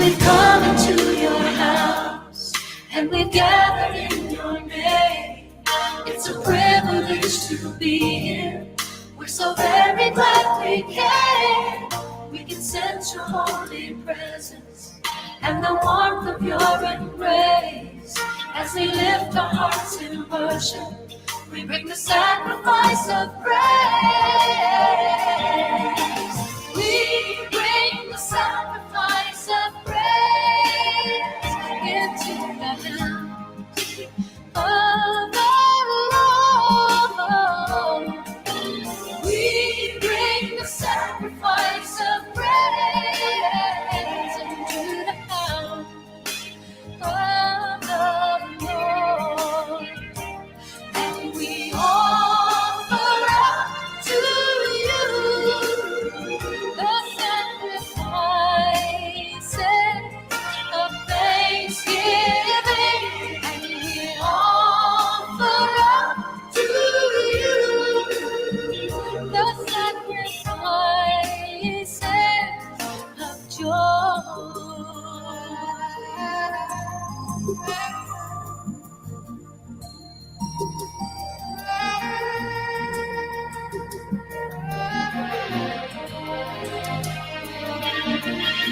we've come into your house, and we've gathered in your name. It's a privilege to be here. We're so very glad we came. We can sense your holy presence and the warmth of your embrace. As we lift our hearts in worship, we bring the sacrifice of praise. We bring the sacrifice of praise into the house of the Lord. We bring the sacrifice of praise into the house of the Lord. And we offer up to you the sacrifices of thanksgiving. And we offer up to you the sacrifices of joy.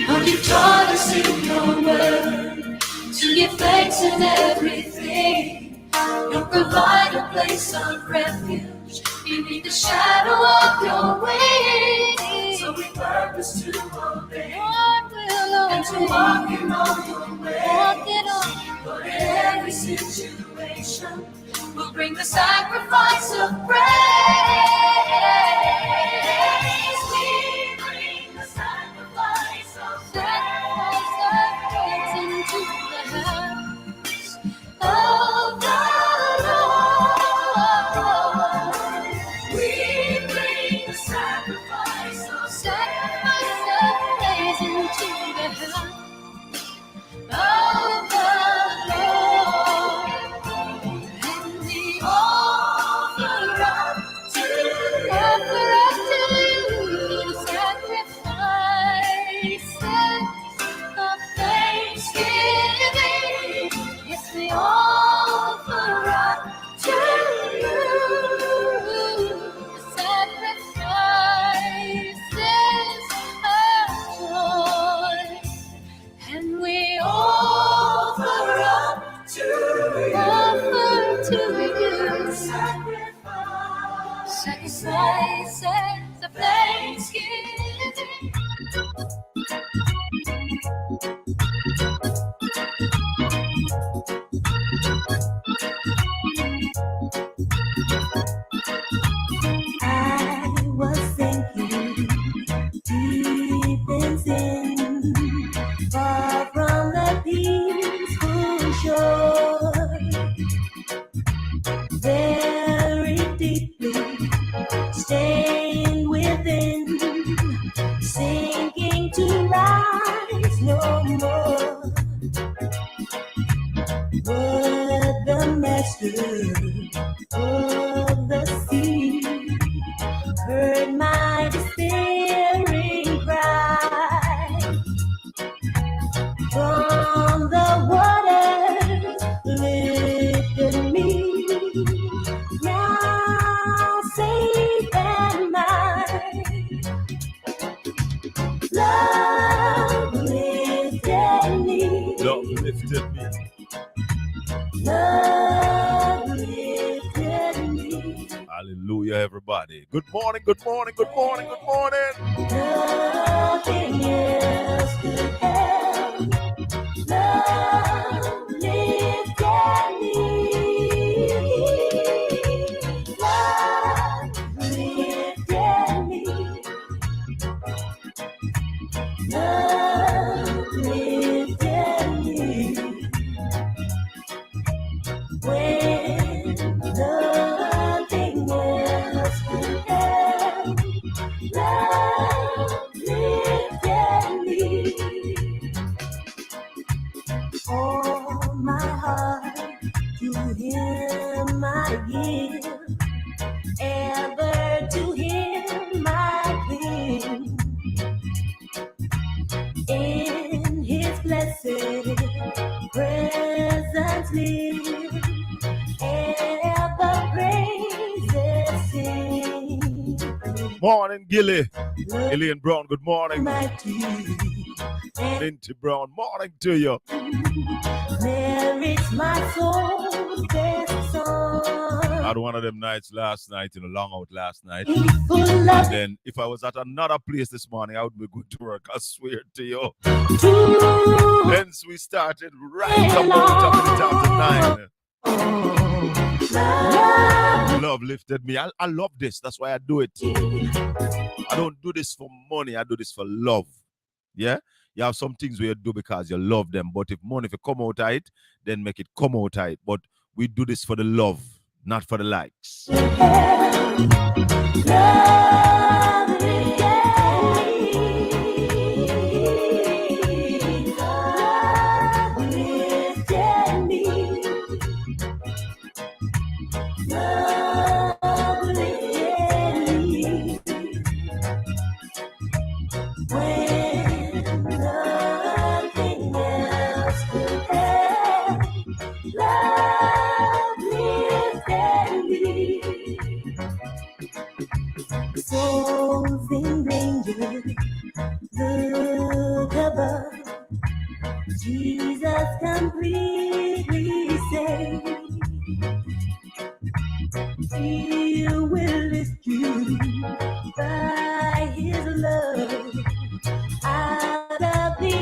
Oh, you taught us in your word to give thanks in everything. You'll provide a place of refuge beneath the shadow of your wings. So we purpose to obey, and to walk in all your ways. Lord, in every situation, we'll bring the sacrifice of praise. We bring the sacrifice of praise into the house of the Lord. We bring the sacrifice of praise into the house of the Lord. And we offer up to you the sacrifices of thanksgiving. Yes, we offer up to you the sacrifices of joy. And we offer up to you sacrifices of thanksgiving. I was sinking deep in sin, far from the peaceful shore, very deeply staying within, sinking to rise no more. But the master of the sea heard my despairing cry. From the waters lifted me, now safe and mine. Love lifted me. Love lifted me. Love lifted me. Hallelujah, everybody. Good morning, good morning, good morning, good morning. Nothing else could help. Love lifted me. Love lifted me. Love lifted me. When nothing else could help, love lifted me. All my heart to Him I give, ever to Him I cling. In His Morning, Gilly. Elaine Brown, good morning. mighty, and Linty Brown, morning to you. there is my soul's best song. I had one of them nights last night, long out last night. Full And of then if I was at another place this morning, I would be good to work, I swear to you. true Hence we started right about a minute after 9. love. Love lifted me. I love this. That's why I do it. I don't do this for money. I do this for love. Yeah? You have some things where you do because you love them. But if money, if you come out of it, then make it come out of it. But we do this for the love, not for the likes. Souls in danger, look above. Jesus completely saved. He will lift you by His love out of the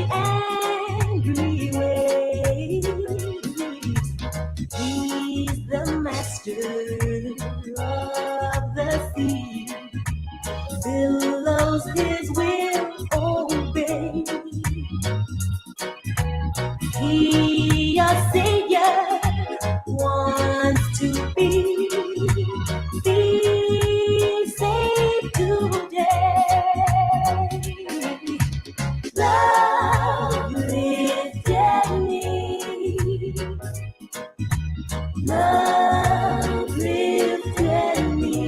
angry waves. He's the master of the sea. Billows His will obey. He, your Savior, wants to be saved today. Love lifted me. Love lifted me.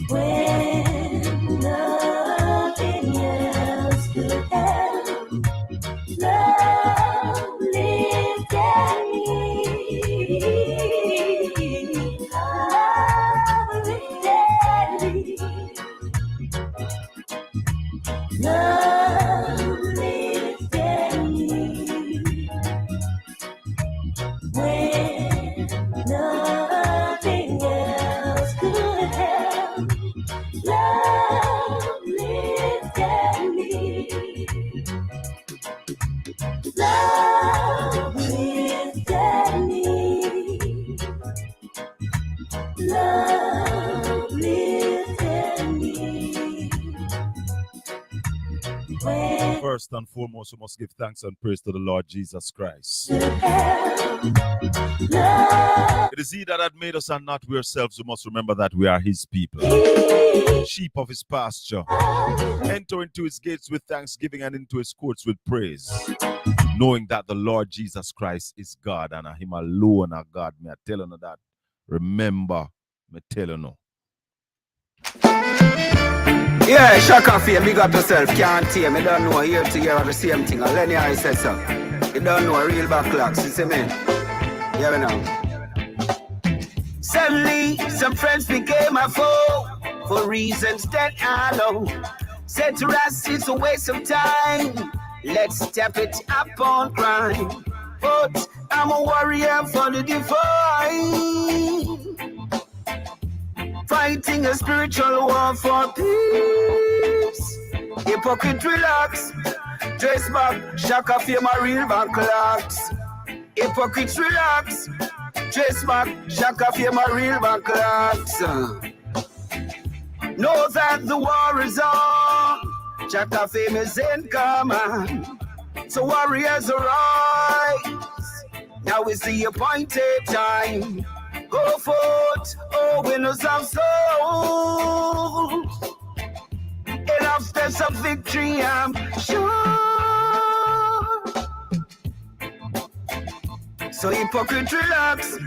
When nothing else could help, love lifted me. Love lifted me. Love lifted me. When nothing else could help, love lifted me. Love lifted me. Love lifted me. When First and foremost, we must give thanks and praise to the Lord Jesus Christ. love It is He that had made us and not we ourselves. We must remember that we are His people, sheep of His pasture. Enter into His gates with thanksgiving and into His courts with praise, knowing that the Lord Jesus Christ is God and Him alone are God. Me I tell you that. Remember, me tell you no. Yeah, Shaka Fame, big up yourself, can't tame. You don't know, here to hear the same thing. And Lenny I said so. You don't know, real backlocks, you see me? Yeah, we know. Suddenly, some friends became a foe for reasons that I know. Said to us, it's a waste of time. Let's step it up on crime. But I'm a warrior for the divine. Fighting a spiritual war for peace. Hypocrite relax. Dress back, Shaka Fame a real backlocks. Hypocrites relax. Dress back, Shaka Fame a real backlocks. Know that the war is on. Shaka Fame is in command. So warriors arise. Now is the appointed time. Go forth, oh winners of souls. Enough steps of victory, I'm sure. So hypocrite relax.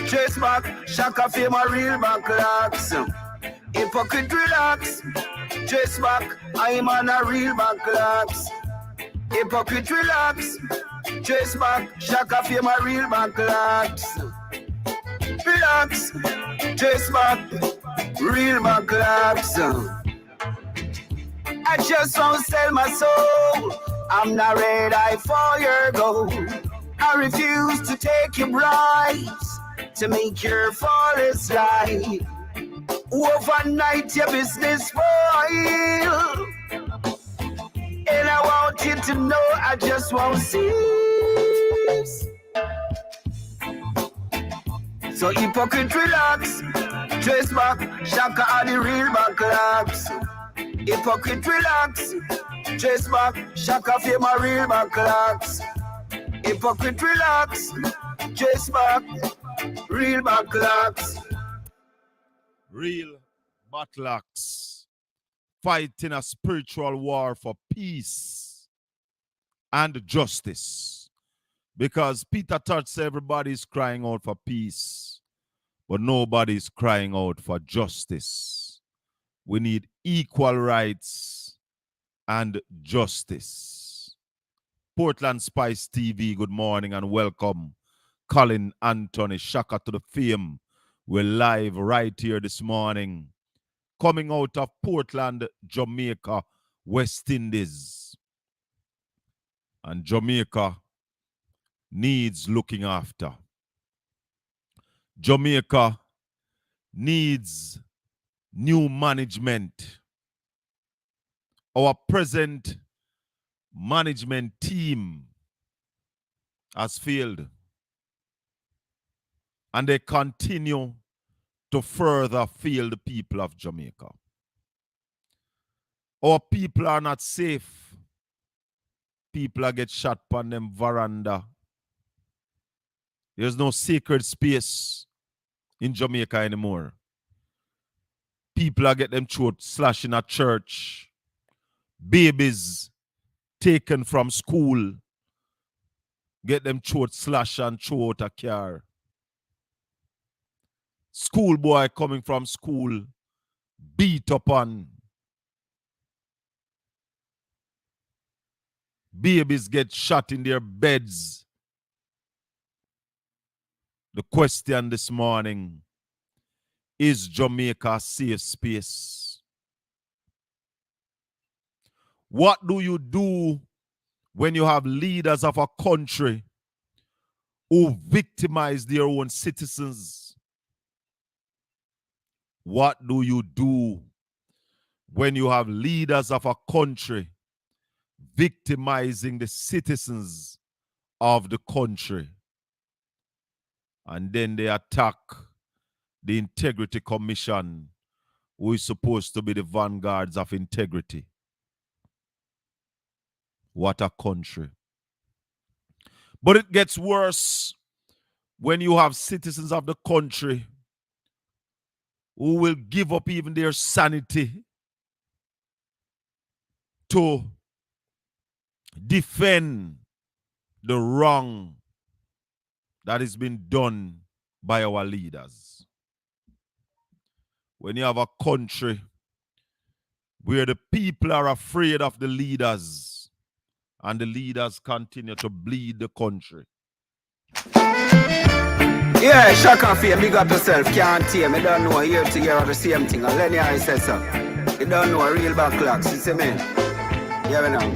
Trace back, Shaka Fame a real backlocks. Hypocrite relax. Trace back, I'm on a real backlocks. Hypocrite relax. Trace back, Shaka Fame a real backlocks. Relax, trace back, real backlaps. I just won't sell my soul. I'm not ready for your gold. I refuse to take your bribes to make your flawless life. Overnight your business spoil. And I want you to know I just won't cease. So hypocrite relax. Trace back, Shaka are the real backlogs. Hypocrite relax. Trace back, Shaka for my real backlogs. Hypocrite relax. Trace back, real backlogs. Real battlecocks fighting a spiritual war for peace and justice. Because Peter Touch said everybody's crying out for peace, but nobody's crying out for justice. We need equal rights and justice. Portland Spice TV, good morning and welcome. Colin Anthony, Shaka to the fame. We're live right here this morning, coming out of Portland, Jamaica, West Indies. And Jamaica needs looking after. Jamaica needs new management. Our present management team has failed. And they continue to further fail the people of Jamaica. Our people are not safe. People are get shot on them veranda. There's no sacred space in Jamaica anymore. People are get them throat slashed in a church. Babies taken from school. Get them throat slashed and throw out a car. Schoolboy coming from school, beat upon. Babies get shot in their beds. The question this morning, is Jamaica a safe space? What do you do when you have leaders of a country who victimize their own citizens? What do you do when you have leaders of a country victimizing the citizens of the country? And then they attack the Integrity Commission, who is supposed to be the vanguards of integrity. What a country. But it gets worse when you have citizens of the country who will give up even their sanity to defend the wrong that has been done by our leaders. When you have a country where the people are afraid of the leaders and the leaders continue to bleed the country. Yeah, Shaka for you, big up yourself, can't hear me, don't know here to hear the same thing. And Lenny I said so. You don't know a real backlogs, you see me? Yeah, we know.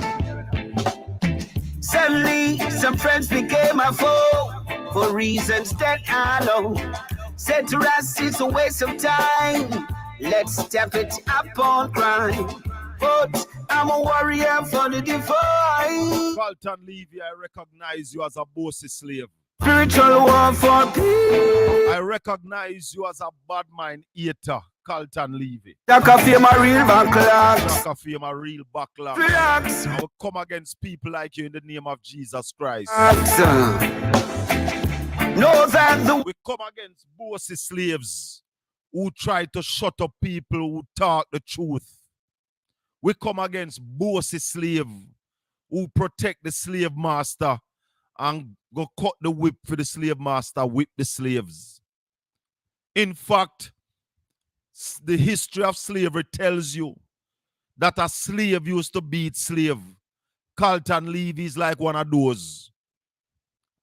Suddenly, some friends became a foe for reasons that I know. Said to us, it's a waste of time. Let's step it up on crime. But I'm a warrior for the divine. Carlton Levy, I recognize you as a bossy slave. Spiritual war for peace. I recognize you as a bad mind eater, Carlton Levy. Shaka for my real backlogs. Shaka for my real backlash. Relax. I will come against people like you in the name of Jesus Christ. Know that the We come against bossy slaves who try to shut up people who talk the truth. We come against bossy slave who protect the slave master and go cut the whip for the slave master, whip the slaves. In fact, the history of slavery tells you that a slave used to beat slave. Carlton Levy is like one of those.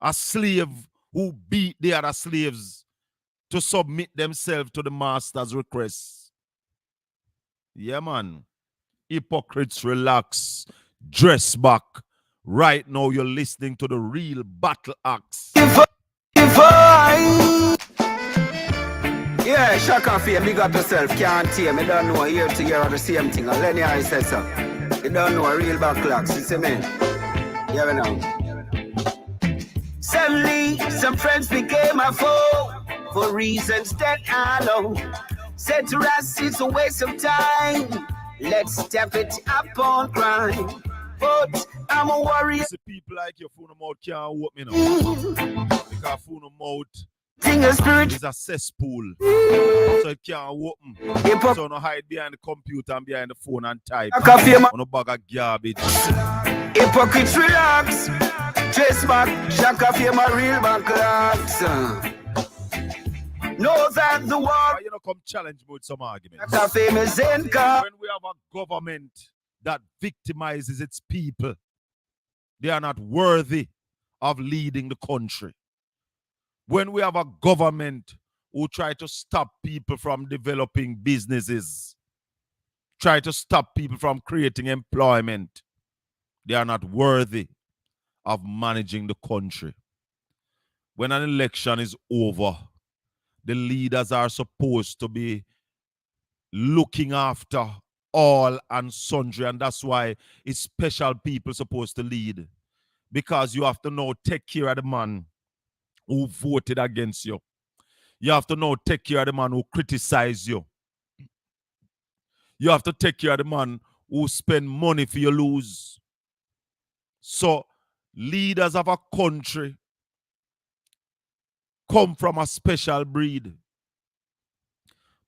A slave who beat the other slaves to submit themselves to the master's requests. Yeah, man. Hypocrites, relax. Dress back. Right now, you're listening to the real battle axe. Yeah, Shaka Fame, big up yourself. Can't hear me, don't know here to hear the same thing. And Lenny I said so. You don't know a real backlocks, you see me? Yeah, we know. Suddenly, some friends became a foe for reasons that I know. Said to us, it's a waste of time. Let's step it up on crime. But I'm a warrior. See, people like your phone mouth can't whoop me now. Because phone mouth is a cesspool. So it can't whoop me. So no hide behind the computer and behind the phone and type. On a bag of garbage. Hypocrites, relax. Chase back, Shaka Fame, my real backlocks. Know that the war. You know, come challenge me with some arguments. Shaka Fame is in car. When we have a government that victimizes its people, they are not worthy of leading the country. When we have a government who try to stop people from developing businesses, try to stop people from creating employment, they are not worthy of managing the country. When an election is over, the leaders are supposed to be looking after all and sundry, and that's why it's special people supposed to lead, because you have to now take care of the man who voted against you. You have to now take care of the man who criticized you. You have to take care of the man who spend money for you lose. So leaders of a country come from a special breed.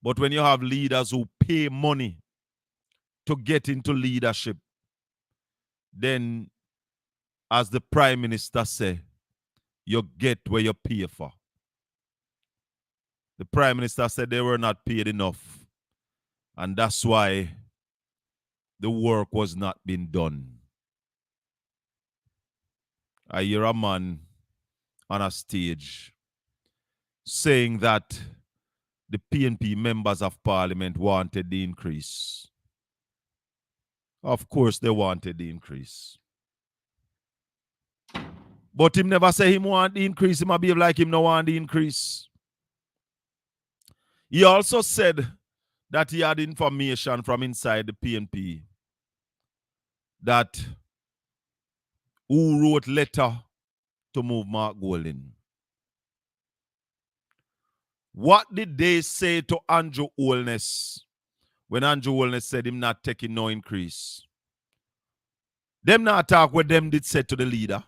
But when you have leaders who pay money to get into leadership, then, as the Prime Minister said, you get what you pay for. The Prime Minister said they were not paid enough, and that's why the work was not being done. I hear a man on a stage saying that the PNP members of parliament wanted the increase. Of course they wanted the increase. But him never say him want the increase. Him behave like him no want the increase. He also said that he had information from inside the PNP that who wrote letter to move Mark Golding. What did they say to Andrew Holness when Andrew Holness said him not taking no increase? Them not talk what them did say to the leader.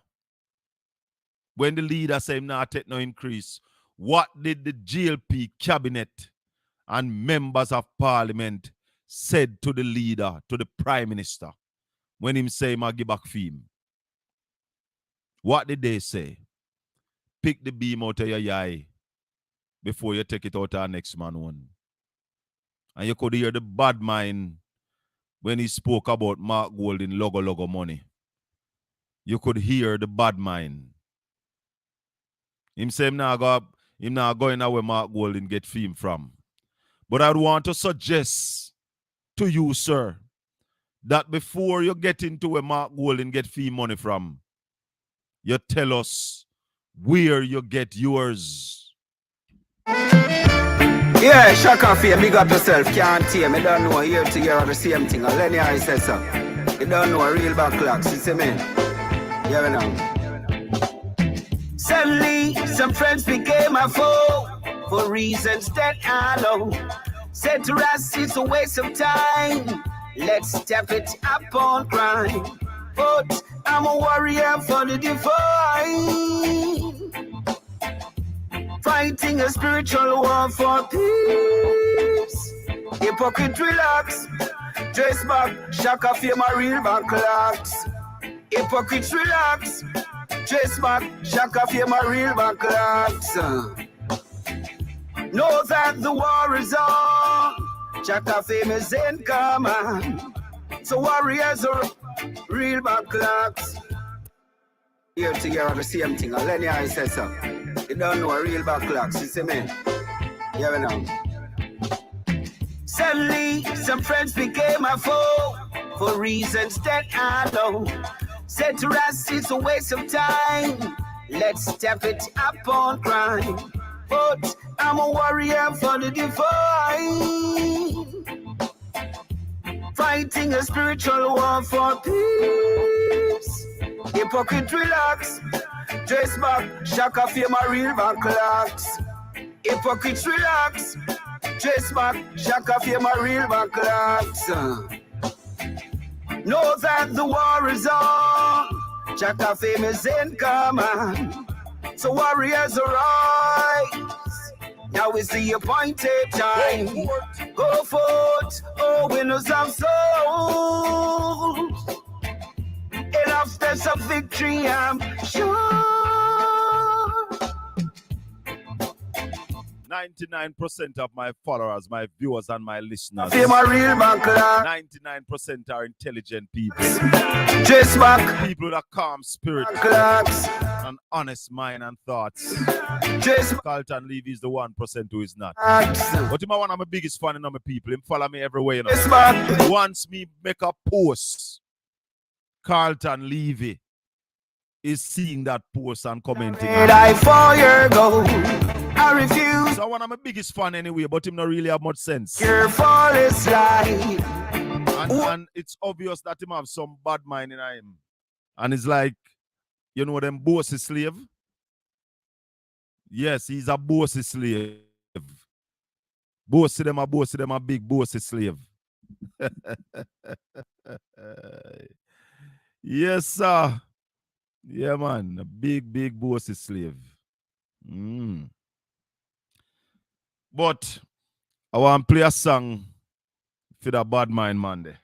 When the leader said him not take no increase, what did the GLP cabinet and members of parliament said to the leader, to the Prime Minister, when him say him a give back fee? What did they say? Pick the beam out of your eye before you take it out of our next man one. And you could hear the bad mind when he spoke about Mark Golding logo money. You could hear the bad mind. Him say him not going where Mark Golding get fame from. But I want to suggest to you, sir, that before you get into where Mark Golding get fame money from, you tell us where you get yours. Yeah, Shaka Fame, big up yourself. Can't hear me, don't know here to hear the same thing. And Lenny I said so. You don't know a real backlocks, you see me? Yeah, we know. Suddenly, some friends became a foe for reasons that I know. Said to us, it's a waste of time. Let's step it up on crime. But I'm a warrior for the divine. Fighting a spiritual war for peace. Hypocrite, relax. Dress back, Shaka Fame, my real backlocks. Hypocrite, relax. Dress back, Shaka Fame, my real backlocks. Know that the war is on. Shaka Fame is in command. So warriors are real backlocks. Here to hear the same thing. And Lenny I said so. You don't know a real backlocks, you see me? Yeah, we know. Suddenly, some friends became a foe for reasons that I know. Said to us, it's a waste of time. Let's step it up on crime. But I'm a warrior for the divine. Fighting a spiritual war for peace. Hypocrite relax. Dress back, shock off your real back clocks. Hypocrites relax. Dress back, shock off your real back clocks. Know that the war is on. Chaka fame is in command. So warriors arise. Now is the appointed time. Go forth, oh winners of souls. Enough steps of victory, I'm sure. 99% of my followers, my viewers, and my listeners, Feel my real back clock. 99% are intelligent people. Just back People with a calm spirit, clocks. an honest mind and thoughts. Just Carlton Levy is the 1% who is not. back. But him one of my biggest fan in my people. Him follow me everywhere, you know. Just back. Once me make a post, Carlton Levy is seeing that post and commenting. Did I 4 years ago? I refuse So one of my biggest fan anyway, but him not really have much sense. your flawless life. And it's obvious that him have some bad mind in him. And it's like, you know them bossy slave? Yes, he's a bossy slave. Bossy them a big bossy slave. Yes, sir. Yeah, man. A big bossy slave. But I want to play a song for the bad mind man there.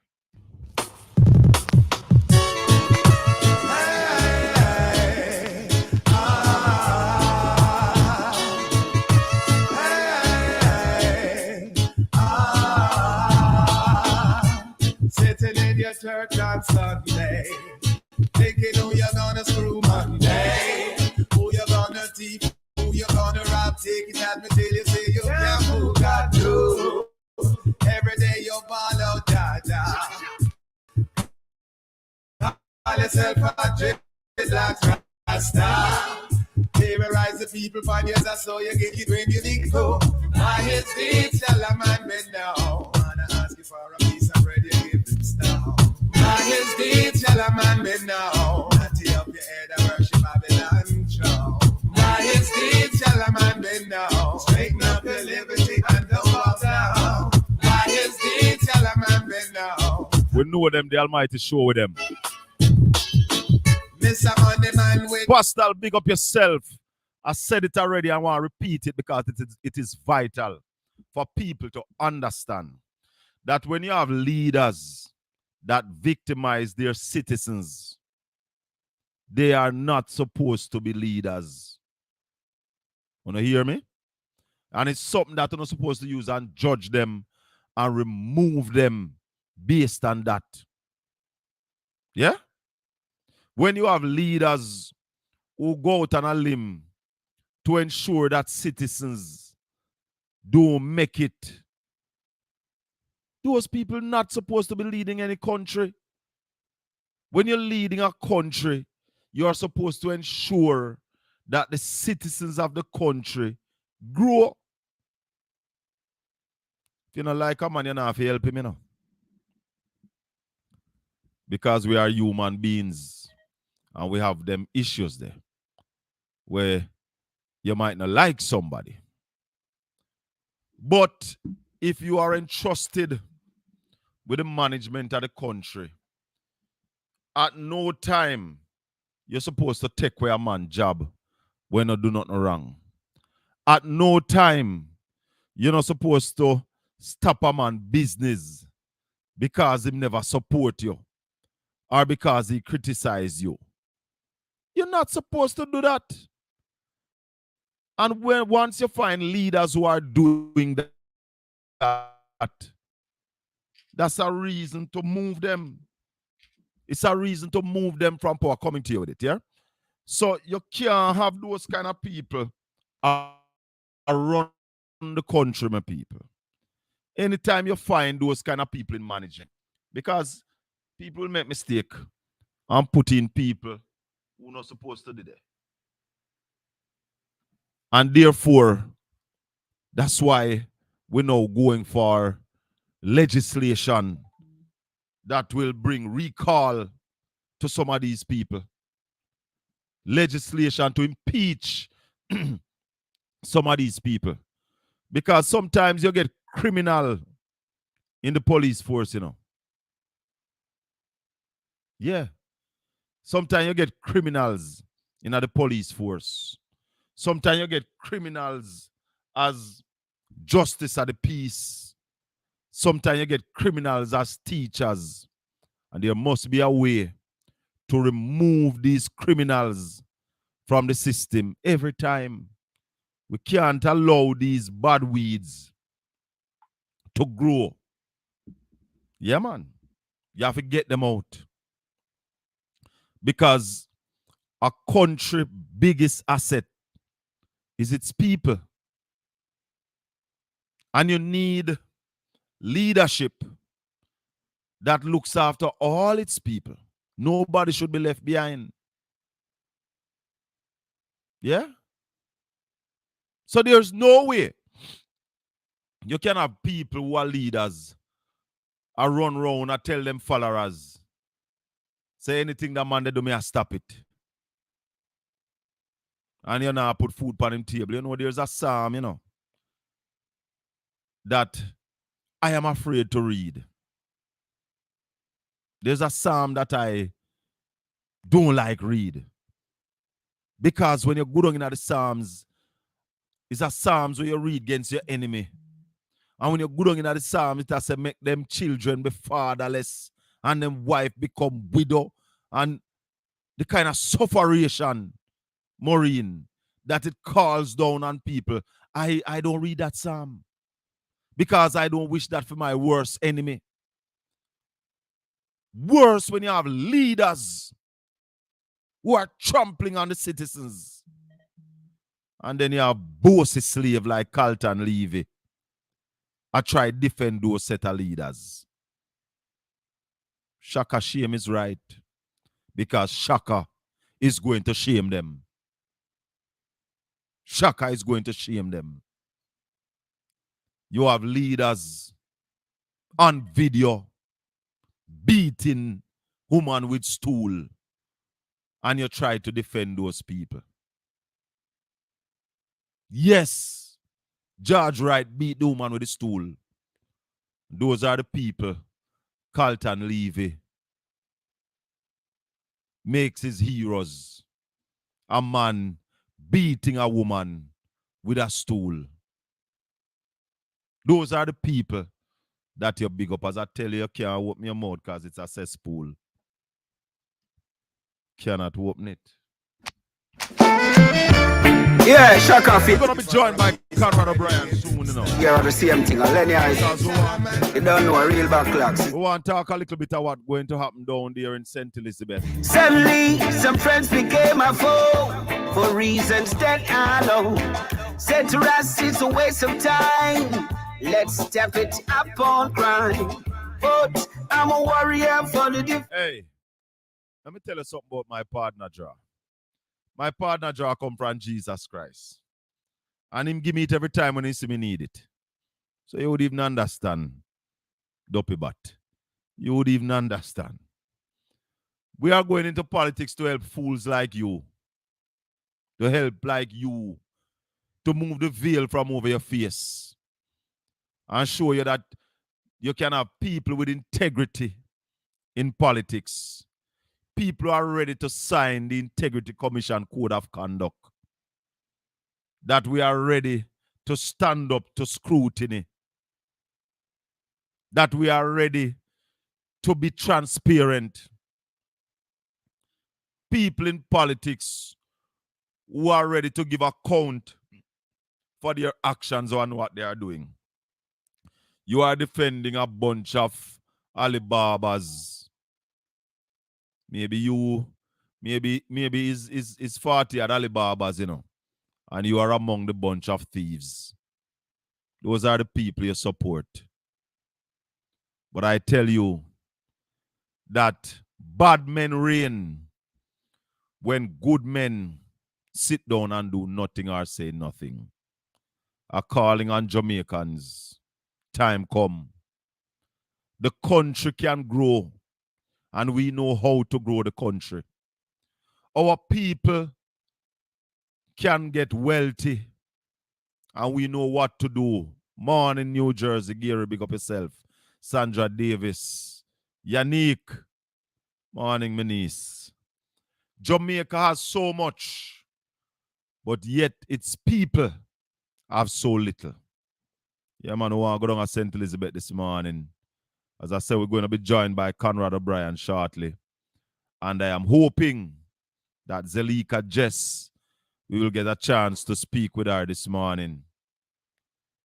Sitting in your church on Sunday, thinking who you're gonna screw Monday, who you're gonna teach, who you're gonna rob, take it at me till you say you can't fool God too. Every day you ball out, Dada. Call yourself a dreadlocks Rasta. Terrorize the people for years or so, you get it when you need to. My head states, tell a man bend down. Wanna ask you for a piece of bread, you give them stone. My head states, tell a man bend down. Natty up your head and worship Babylon show. My head states, tell a man bend down. Straighten up your liberty and don't walk down. My head states, tell a man bend down. We know them, the Almighty show with them. Mr. Money Man with Pastor, big up yourself. I said it already. I want to repeat it because it is vital for people to understand that when you have leaders that victimize their citizens, they are not supposed to be leaders. Want to hear me? And it's something that you're not supposed to use and judge them and remove them based on that. Yeah? When you have leaders who go out on a limb to ensure that citizens don't make it, those people not supposed to be leading any country. When you're leading a country, you're supposed to ensure that the citizens of the country grow. If you don't like a man, you don't have to help him, you know. Because we are human beings. And we have them issues there where you might not like somebody. But if you are entrusted with the management of the country, at no time you're supposed to take away a man's job when you do nothing wrong. At no time you're not supposed to stop a man's business because he never support you or because he criticize you. You're not supposed to do that. And once you find leaders who are doing that, that's a reason to move them. It's a reason to move them from power. Coming to you with it, yeah? So you can't have those kind of people around the country, my people. Anytime you find those kind of people in management, because people make mistake and put in people who not supposed to do that. And therefore, that's why we're now going for legislation that will bring recall to some of these people. Legislation to impeach some of these people. Because sometimes you get criminal in the police force, you know. Yeah. Sometimes you get criminals in the police force. Sometimes you get criminals as justice of the peace. Sometimes you get criminals as teachers. And there must be a way to remove these criminals from the system every time. We can't allow these bad weeds to grow. Yeah, man. You have to get them out. Because a country's biggest asset is its people. And you need leadership that looks after all its people. Nobody should be left behind. Yeah? So there's no way you can have people who are leaders and run around and tell them followers, say anything that man they do, me I stop it. And you know, put food on him table. You know, there's a psalm, you know, that I am afraid to read. There's a psalm that I don't like read. Because when you go down in the psalms, it's a psalms where you read against your enemy. And when you go down in the psalms, it has to make them children be fatherless and them wife become widow. And the kind of sufferation, Maureen, that it calls down on people. I don't read that psalm. Because I don't wish that for my worst enemy. Worse when you have leaders who are trampling on the citizens. And then you have bossy slave like Carlton Levy. I try to defend those set of leaders. Shaka shame is right. Because Shaka is going to shame them. Shaka is going to shame them. You have leaders on video beating woman with stool, and you try to defend those people. Yes, George Wright beat the woman with the stool. Those are the people Carlton Levy makes his heroes. A man beating a woman with a stool. Those are the people that you big up. As I tell you, you can't open your mouth because it's a cesspool. Cannot open it. Yeah, Shaka We're Fit. going to be joined by Conrad O'Brien soon, you know. Yeah, the same thing. Lenny Ice. You don't know a real backlocks. We want to talk a little bit of what's going to happen down there in St. Elizabeth. Suddenly, some friends became a foe for reasons that I know. Said to us, it's a waste of time. Let's step it up on crime. But I'm a warrior for the Hey, let me tell you something about my partner, Draw. My partner, Draw, come from Jesus Christ. And him give me it every time when he see me need it. So you would even understand, Dopey Bat. You would even understand. We are going into politics to help fools like you. To help like you. To move the veil from over your face. And show you that you can have people with integrity in politics. People are ready to sign the Integrity Commission Code of Conduct. That we are ready to stand up to scrutiny. That we are ready to be transparent. People in politics who are ready to give account for their actions on what they are doing. You are defending a bunch of Alibabas. Maybe is 40 at Alibabas, you know. And you are among the bunch of thieves. Those are the people you support. But I tell you that bad men reign when good men sit down and do nothing or say nothing. A calling on Jamaicans. Time come. The country can grow, and we know how to grow the country. Our people can get wealthy, and we know what to do. Morning, New Jersey. Gary, big up yourself. Sandra Davis. Yannick. Morning, my niece. Jamaica has so much, but yet its people have so little. Yeah, man, we want to go down to St. Elizabeth this morning. As I said, we're going to be joined by Conrad O'Brien shortly. And I am hoping that Zelika Jess, we will get a chance to speak with her this morning,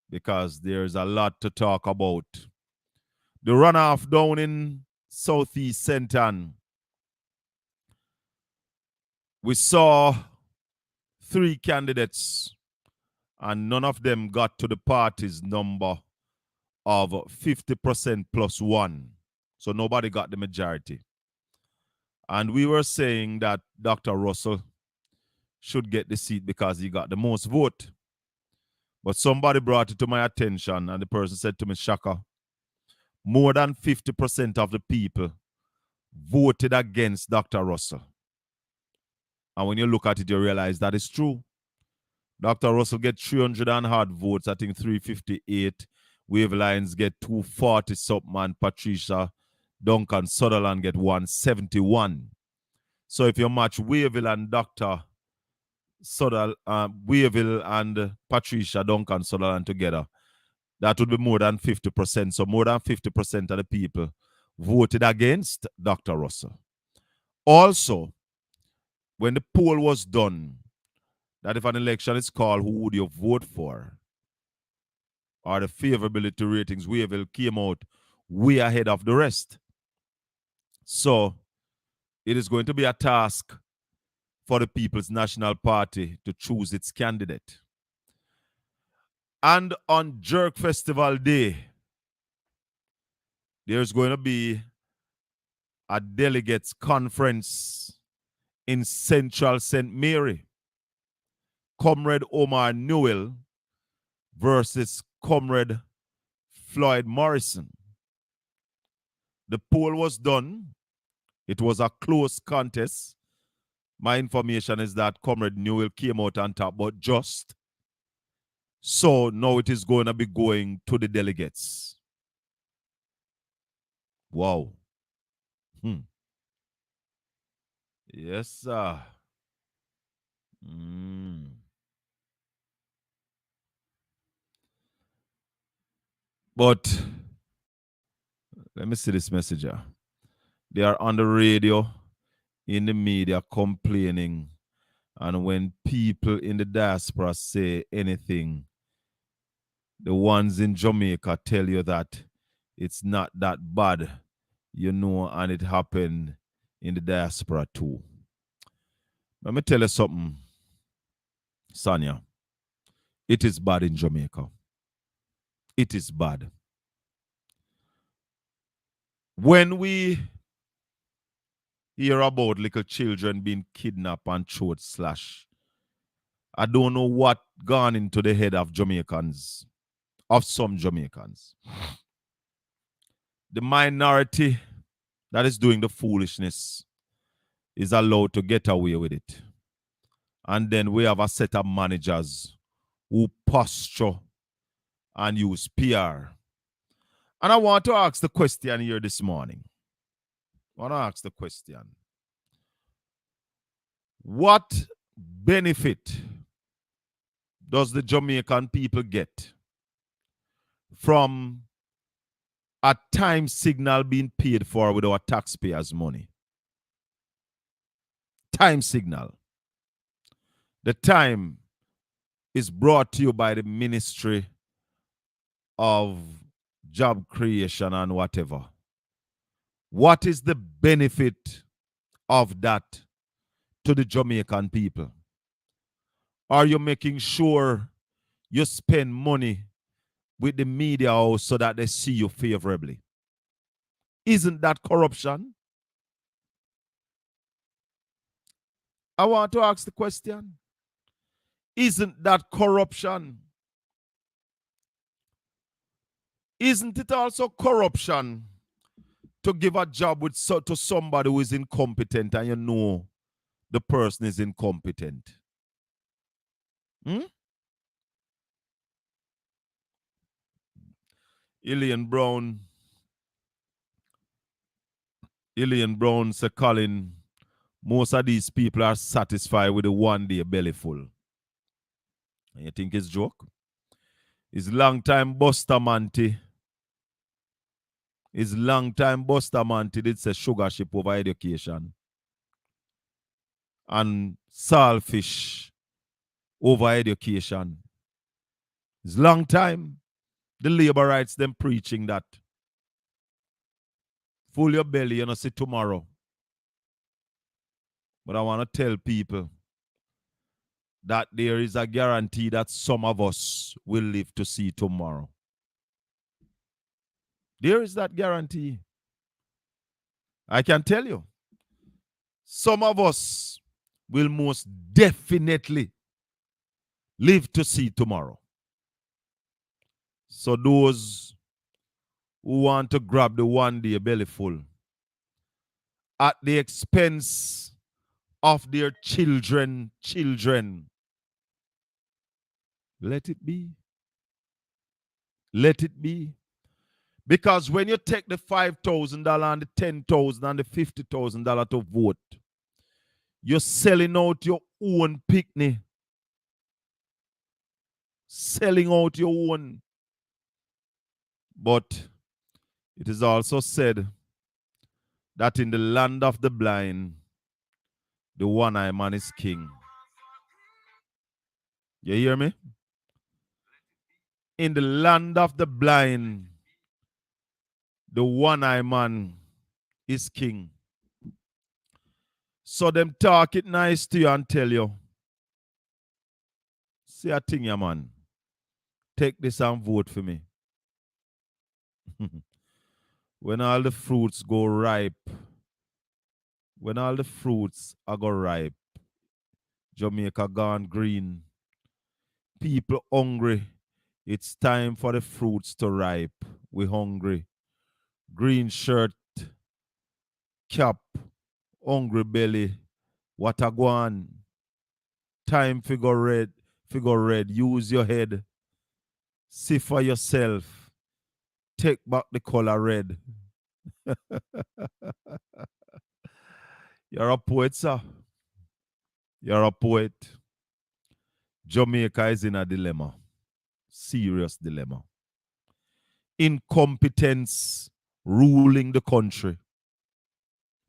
because there's a lot to talk about. The runoff down in Southeast Centon. We saw 3 candidates, and none of them got to the party's number of 50% plus 1. So nobody got the majority. And we were saying that Dr. Russell should get the seat because he got the most vote. But somebody brought it to my attention, and the person said to me, Shaka, more than 50% of the people voted against Dr. Russell. And when you look at it, you realize that is true. Dr. Russell get 300 and hard votes, I think 358. Wave Lions get 240 something, and Patricia Duncan Sutherland get 171. So if you match Wavell and Dr. Wavell and Patricia Duncan Sutherland together, that would be more than 50%. So more than 50% of the people voted against Dr. Russell. Also, when the poll was done, that if an election is called, who would you vote for? Or the favorability ratings, Wavell came out way ahead of the rest. So it is going to be a task for the People's National Party to choose its candidate. And on Jerk Festival Day, there's going to be a delegates conference in Central St. Mary. Comrade Omar Newell versus Comrade Floyd Morrison. The poll was done. It was a close contest. My information is that Comrade Newell came out on top, but just. So now it is going to be going to the delegates. Wow. Yes, sir. But let me see this messenger. They are on the radio, in the media, complaining. And when people in the diaspora say anything, the ones in Jamaica tell you that it's not that bad, you know, and it happened in the diaspora too. Let me tell you something, Sonia. It is bad in Jamaica. It is bad. When we hear about little children being kidnapped and throat slashed, I don't know what gone into the head of Jamaicans, of some Jamaicans. The minority that is doing the foolishness is allowed to get away with it. And then we have a set of managers who posture and use PR. And I want to ask the question here this morning. What benefit does the Jamaican people get from a time signal being paid for with our taxpayers' money? Time signal. The time is brought to you by the Ministry of Job Creation and whatever. What is the benefit of that to the Jamaican people? Are you making sure you spend money with the media house so that they see you favorably? Isn't that corruption? I want to ask the question. Isn't that corruption? Isn't it also corruption to give a job to somebody who is incompetent and you know the person is incompetent? Ilian Brown said, Colin, most of these people are satisfied with the 1 day belly full. And you think it's joke? It's long time Bustamante. It's long time Bustamante did say sugar ship over education. And saltfish over education. It's long time. The labor rights them preaching that. Full your belly, you know, see tomorrow. But I want to tell people that there is a guarantee that some of us will live to see tomorrow. There is that guarantee. I can tell you. Some of us will most definitely live to see tomorrow. So those who want to grab the 1 day belly full at the expense of their children, let it be. Let it be. Because when you take the $5,000 and the $10,000 and the $50,000 to vote, you're selling out your own picnic. Selling out your own. But it is also said that in the land of the blind, the one-eyed man is king. You hear me? In the land of the blind, the one-eyed man is king. So them talk it nice to you and tell you, say a thing, ya man. Take this and vote for me. When all the fruits go ripe, when all the fruits are go ripe, Jamaica gone green, people hungry, it's time for the fruits to ripe. We hungry. Green shirt, cap, hungry belly, what a go on. Time figure red, use your head. See for yourself. Take back the color red. You're a poet, sir. You're a poet. Jamaica is in a dilemma. Serious dilemma. Incompetence ruling the country.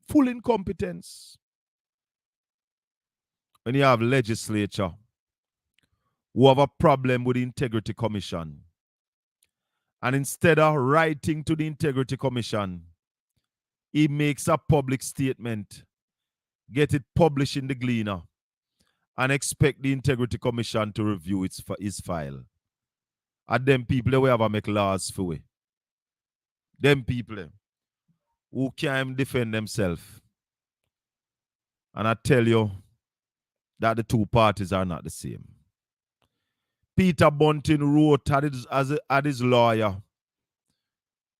Full incompetence. When you have legislature who have a problem with the Integrity Commission, and instead of writing to the Integrity Commission, he makes a public statement, get it published in the Gleaner, and expect the Integrity Commission to review his file. And them people they will ever make laws for we. Them people who can't defend themselves. And I tell you that the two parties are not the same. Peter Bunting wrote as his lawyer,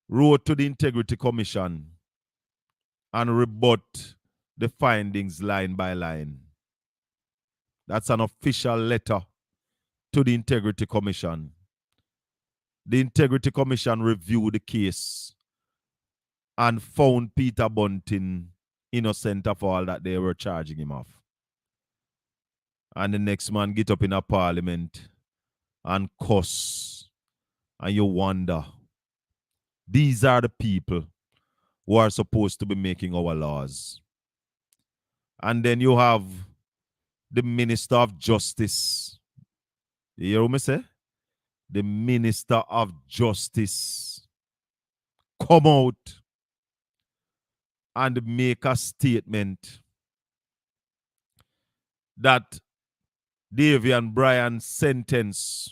wrote to the Integrity Commission and rebut the findings line by line. That's an official letter to the Integrity Commission. The Integrity Commission reviewed the case and found Peter Bunting innocent of all that they were charging him of. And the next man get up in a parliament and cuss. And you wonder, these are the people who are supposed to be making our laws. And then you have the Minister of Justice. You hear what I say? The Minister of Justice come out and make a statement that Davian Bryan's sentence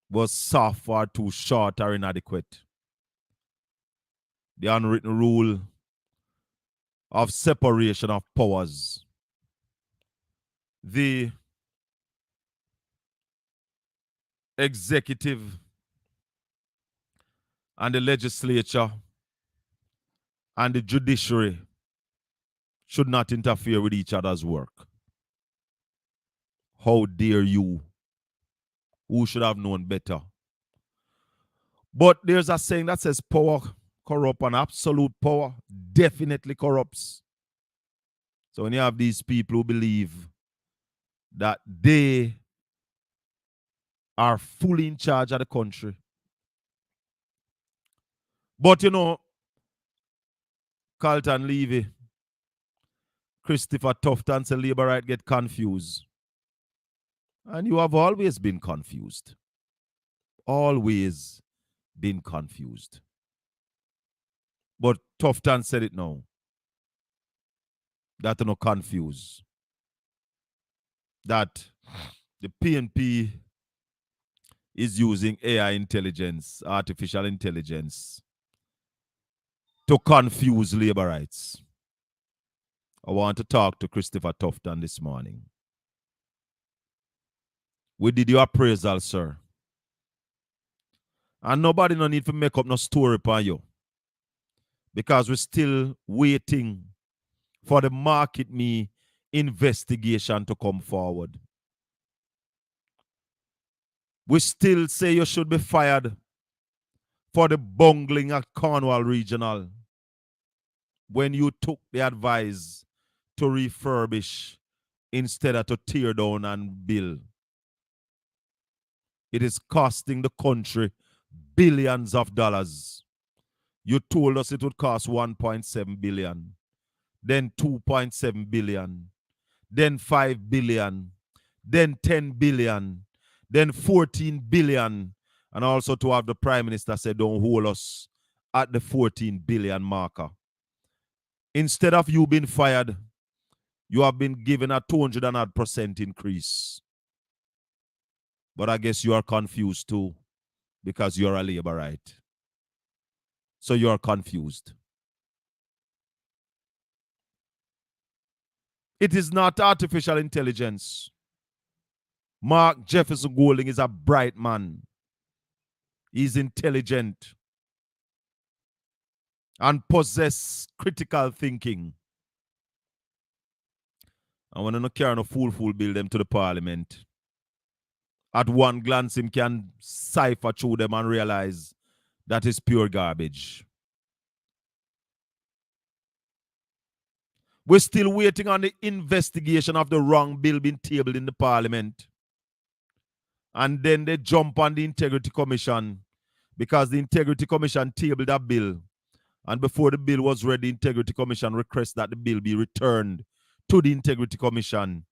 was soft or too short or inadequate. the unwritten rule of separation of powers. The executive and the legislature and the judiciary should not interfere with each other's work. How dare you? Who should have known better? But there's a saying that says power corrupt, and absolute power definitely corrupts. So when you have these people who believe that they are fully in charge of the country, but you know, Carlton Levy, Christopher Tufton and Labour right get confused. And you have always been confused. Always been confused. But Tufton said it now. That you're not confused. That the PNP is using AI intelligence, artificial intelligence, to confuse labor rights. I want to talk to Christopher Tufton this morning. We did your appraisal, sir. And nobody no need to make up no story upon you. Because we're still waiting for the Market Me investigation to come forward. We still say you should be fired for the bungling at Cornwall Regional when you took the advice to refurbish instead of to tear down and build. It is costing the country billions of dollars. You told us it would cost 1.7 billion, then 2.7 billion, then 5 billion, then 10 billion, then 14 billion, and also to have the Prime Minister say, don't hold us at the 14 billion marker. Instead of you being fired, you have been given a 200% increase. But I guess you are confused too, because you're a Labourite. So you're confused. It is not artificial intelligence. Mark Jefferson Golding is a bright man. He's intelligent and possess critical thinking. And when you carry no fool build them to the parliament, at one glance him can cipher through them and realize that is pure garbage. We're still waiting on the investigation of the wrong bill being tabled in the parliament. And then they jump on the Integrity Commission because the Integrity Commission tabled a bill. And before the bill was ready, the Integrity Commission requested that the bill be returned to the Integrity Commission.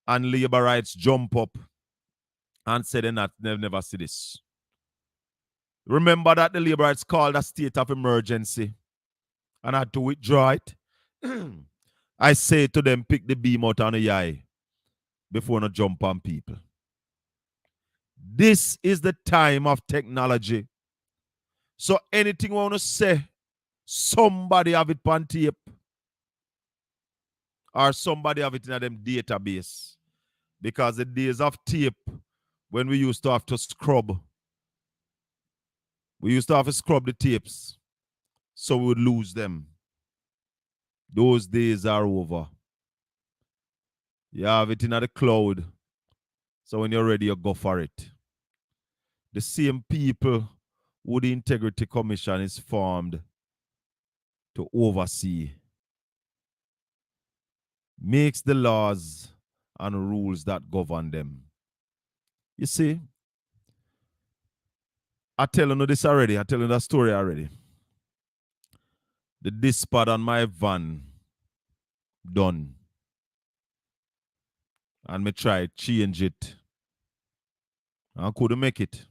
And Labour rights jump up and say they've never see this. Remember that the Labour rights called a state of emergency and had to withdraw it. I say to them, pick the beam out on the eye before no jump on people. This is the time of technology. So anything you want to say, somebody have it on tape. Or somebody have it in them database. Because the days of tape, when we used to have to scrub, we used to have to scrub the tapes, so we would lose them. Those days are over. You have it in the cloud, so when you're ready, you go for it. The same people who the Integrity Commission is formed to oversee makes the laws and rules that govern them. You see, I tell you this already. I tell you that story already. The dispatch on my van done. And me try change it. I couldn't make it.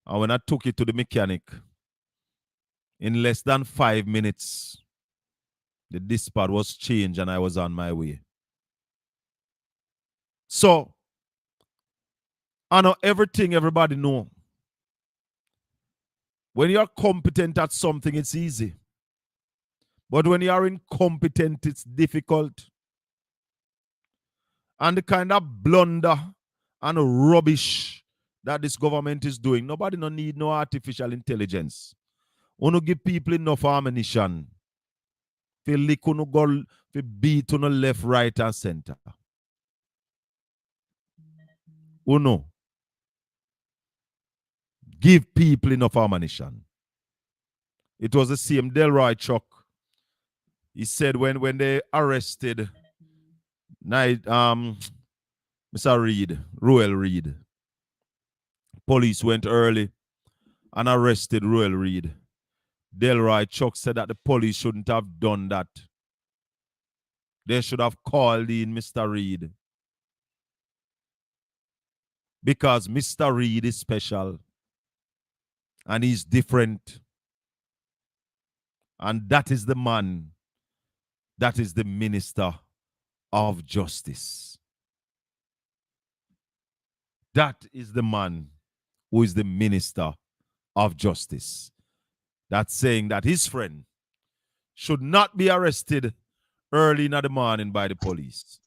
And when I took it to the mechanic, in less than 5 minutes, the dispatch was changed and I was on my way. So, I know everything everybody know. When you're competent at something, it's easy. But when you are incompetent, it's difficult. And the kind of blunder and rubbish that this government is doing, nobody no need no artificial intelligence. Uno give people enough ammunition. Fi lick uno go, fi beat uno left, right, and center. Uno. Give people enough ammunition. It was the same Delroy Chuck. He said when they arrested Mr. Reed, Ruel Reed, police went early and arrested Ruel Reed. Delroy Chuck said that the police shouldn't have done that. They should have called in Mr. Reed. Because Mr. Reed is special. And he's different. And that is the man. That is the minister of justice. That is the man who is the minister of justice. That's saying that his friend should not be arrested early in the morning by the police.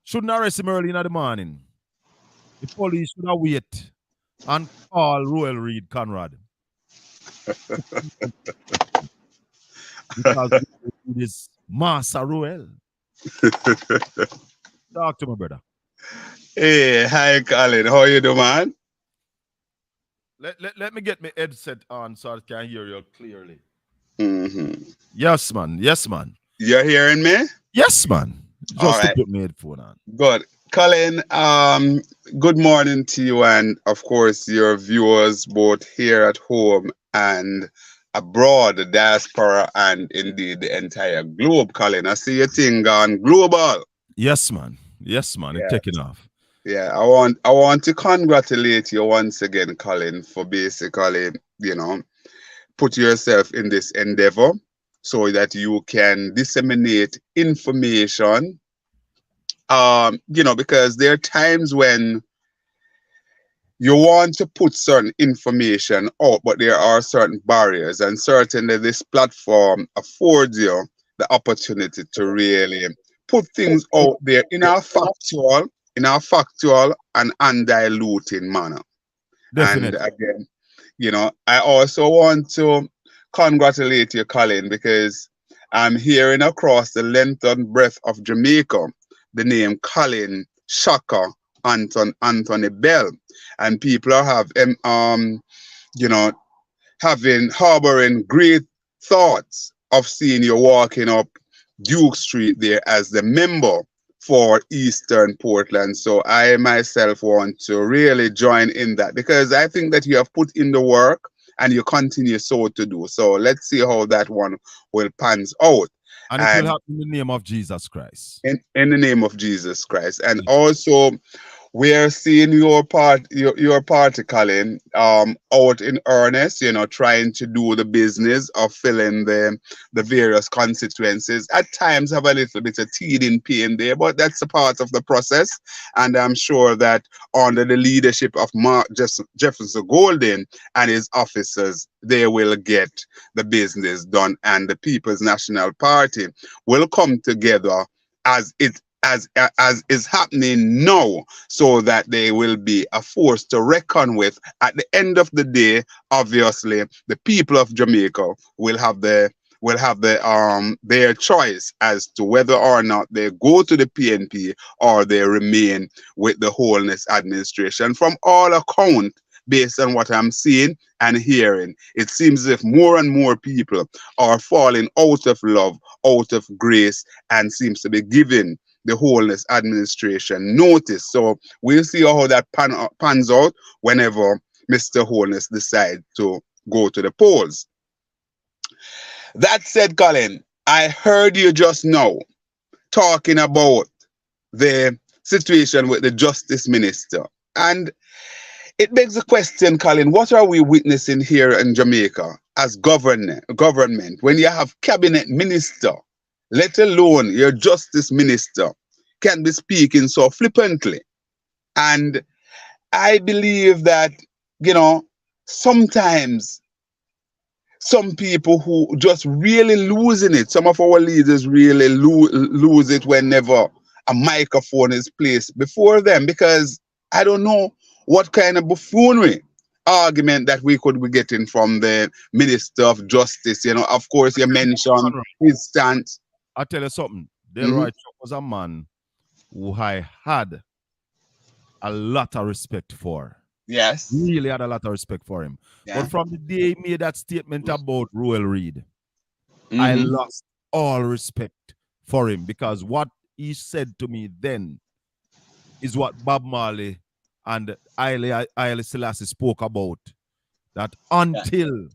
Shouldn't arrest him early in the morning. The police should have wait and call Ruel Reed Conrad. Because it is Master Ruel. Talk to my brother. Hey, hi Colin, how you doing, man? Let me get my headset on so I can hear you clearly. Mm-hmm. Yes, man. Yes, man. You're hearing me? Yes, man. Just All to right. put my headphone on. Good. Colin, good morning to you and of course your viewers both here at home and abroad, the diaspora and indeed the entire globe, Colin. I see your thing gone global. Yes, man. Yes, man. It's taking off. Yeah, I want to congratulate you once again, Colin, for basically, put yourself in this endeavor so that you can disseminate information. Because there are times when you want to put certain information out, but there are certain barriers, and certainly this platform affords you the opportunity to really put things out there in a factual and undiluting manner. Definitely. And again, I also want to congratulate you, Colin, because I'm hearing across the length and breadth of Jamaica the name Colin Shaka Anthony Bell, and people are harboring great thoughts of seeing you walking up Duke Street there as the member for Eastern Portland. So I myself want to really join in that because I think that you have put in the work and you continue so to do. So let's see how that one will pans out. And it will happen in the name of Jesus Christ. In the name of Jesus Christ. And also, we are seeing your party, Colin, out in earnest, trying to do the business of filling the various constituencies. At times have a little bit of teething pain there, but that's a part of the process. And I'm sure that under the leadership of Mark Jefferson Golden and his officers, they will get the business done, and the People's National Party will come together as is happening now, so that they will be a force to reckon with. At the end of the day, obviously, the people of Jamaica will have their choice as to whether or not they go to the PNP or they remain with the Holness administration. From all accounts, based on what I'm seeing and hearing, it seems as if more and more people are falling out of love, out of grace, and seems to be giving the Holness administration notice. So we'll see how that pans out whenever Mr. Holness decides to go to the polls. That said, Colin, I heard you just now talking about the situation with the Justice Minister. And it begs the question, Colin, what are we witnessing here in Jamaica as government when you have cabinet minister, let alone your justice minister, can be speaking so flippantly? And I believe that, sometimes some people who just really losing it. Some of our leaders really lose it whenever a microphone is placed before them, because I don't know what kind of buffoonery argument that we could be getting from the Minister of Justice. You know, of course, you mentioned his stance. I tell you something. Mhm. Delroy Chuck was a man who I had a lot of respect for. Yes. Really had a lot of respect for him. Yeah. But from the day he made that statement about Ruel Reid, I Mhm. lost all respect for him, because what he said to me then is what Bob Marley and Haile Selassie spoke about. That until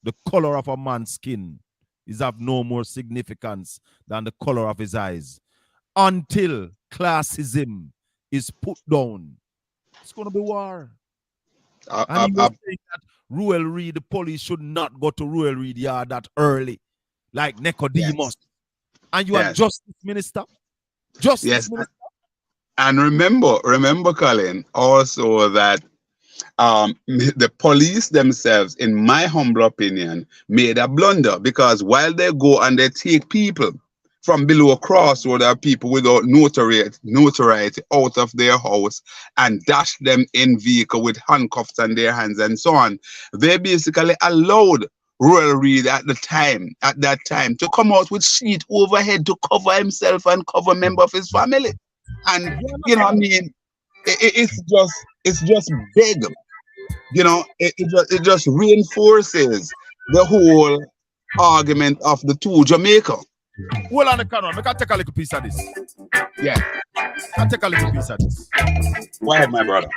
the color of a man's skin is of no more significance than the color of his eyes, until classism is put down, it's going to be war. And he was saying that Ruel Reid, the police should not go to Ruel Reid yard that early, like Nicodemus. And you are Yes. Justice Minister? Justice Yes. Minister? And remember, Colin, also that the police themselves, in my humble opinion, made a blunder, because while they go and they take people from below crossroad, there are people without notoriety out of their house and dash them in vehicle with handcuffs on their hands and so on. They basically allowed Ruel Reid at that time to come out with sheet overhead to cover himself and cover member of his family. And you know, I mean, it's just big. You know, it just reinforces the whole argument of the two Jamaica. Hold on the camera. I can take a little piece of this. Yeah. I'll take a little piece of this. Go ahead, my brother.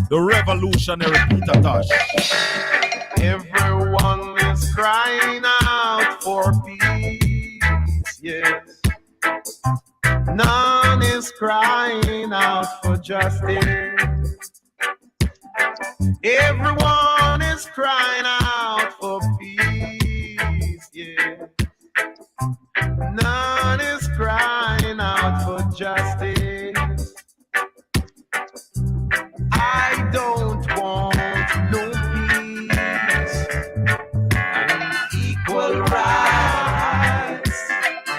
The revolutionary Peter Tosh. Everyone is crying out for peace, yes. None is crying out for justice. Everyone is crying out for peace, yeah. None is crying out for justice. I don't want no peace and equal rights,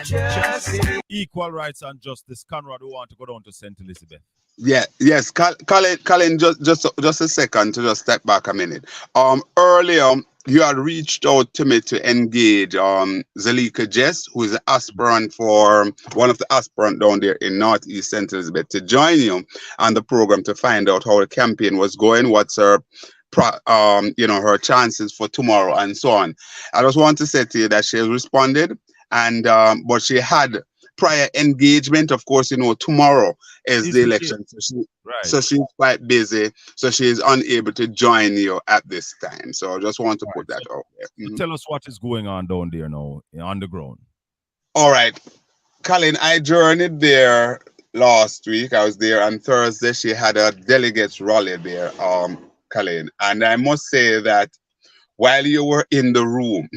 justice. Equal rights and justice. Conrad, we want to go down to St. Elizabeth. Yeah, yes, Colin, just a second to just step back a minute. Earlier you had reached out to me to engage Zalika Jess, who is an aspirant for one of the aspirants down there in Northeast St. Elizabeth, to join you on the program to find out how the campaign was going, what's her her chances for tomorrow and so on. I just want to say to you that she has responded, and but she had prior engagement. Of course, you know, tomorrow is the election, so she's quite busy, so she is unable to join you at this time. So I just want to put that out there. So tell us what is going on down there now on the ground. All right, Colin, I journeyed there last week. I was there on Thursday. She had a delegates rally there, Colin, and I must say that while you were in the room,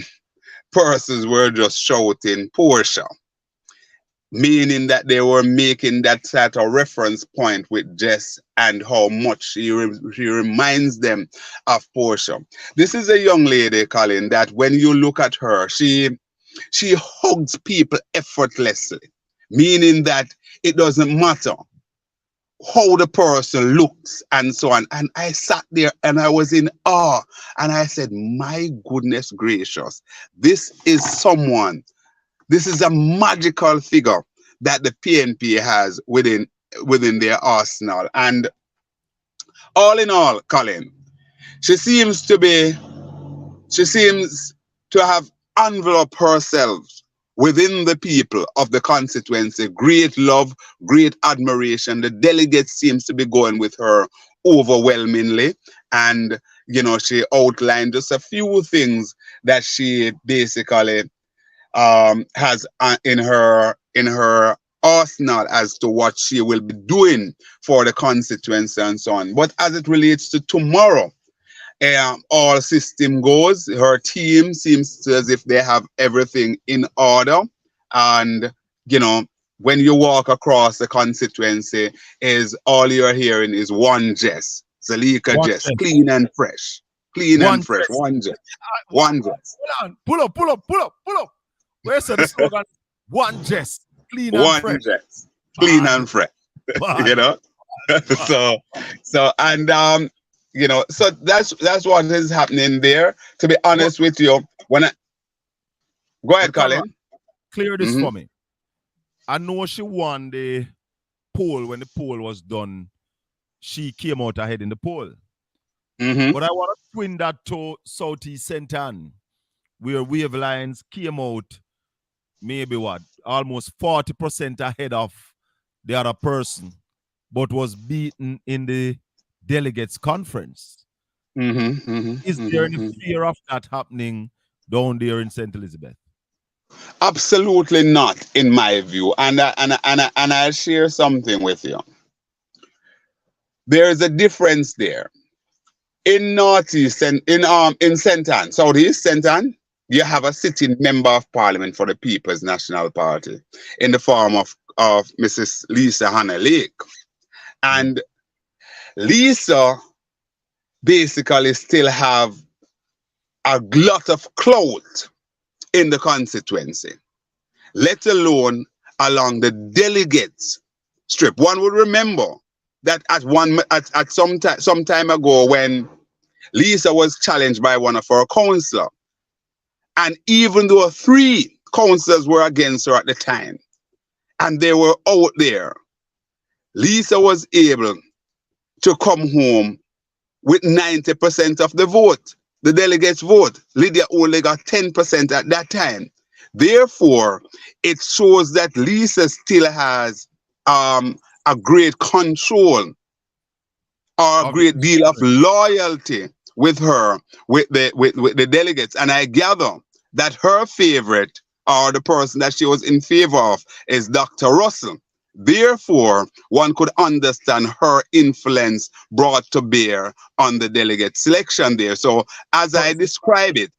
persons were just shouting Portia, meaning that they were making that sort of reference point with Jess and how much she reminds them of Portia. This is a young lady, Colin, that when you look at her, she hugs people effortlessly, meaning that it doesn't matter how the person looks and so on. And I sat there and I was in awe, and I said, my goodness gracious, this is a magical figure that the PNP has within their arsenal. And all in all, Colin, she seems to have enveloped herself within the people of the constituency. Great love, great admiration. The delegates seems to be going with her overwhelmingly. And, you know, she outlined just a few things that she basically has in her arsenal as to what she will be doing for the constituency and so on. But as it relates to tomorrow, all system goes. Her team seems as if they have everything in order, and you know, when you walk across the constituency, is all you're hearing is one Jess, Zalika One Jess, Jess. clean and fresh, clean One and fresh, Jess. one Jess, Hold one Jess, on. Pull up. Where's the slogan? One Jess. Clean and one fresh. Jess, clean Man. and fresh. Man. You know, so and you know, so that's what is happening there. To be honest with you, when I go ahead, Conrad, Colin. clear this Mhm. for me. I know she won the poll. When the poll was done, she came out ahead in the poll. Mm-hmm. But I want to twin that to Southeast St. where Wavelines came out maybe almost 40% ahead of the other person, but was beaten in the delegates conference. Mm-hmm. Mm-hmm. Is there any fear of that happening down there in St. Elizabeth? Absolutely not, in my view. And I'll share something with you. There is a difference there. In Northeast and in St. Ann, Southeast St. Ann, you have a sitting member of parliament for the People's National Party in the form of Mrs. Lisa Hannah Lake. And Lisa basically still have a lot of clout in the constituency, let alone along the delegates strip. One would remember that at some time ago, when Lisa was challenged by one of her councillors, and even though 3 councillors were against her at the time, and they were out there, Lisa was able to come home with 90% of the vote, the delegates' vote. Lydia only got 10% at that time. Therefore, it shows that Lisa still has a great control or a great deal of loyalty with her, with the delegates. And I gather that her favorite, or the person that she was in favor of, is Dr. Russell. Therefore, one could understand her influence brought to bear on the delegate selection there. So as I describe it,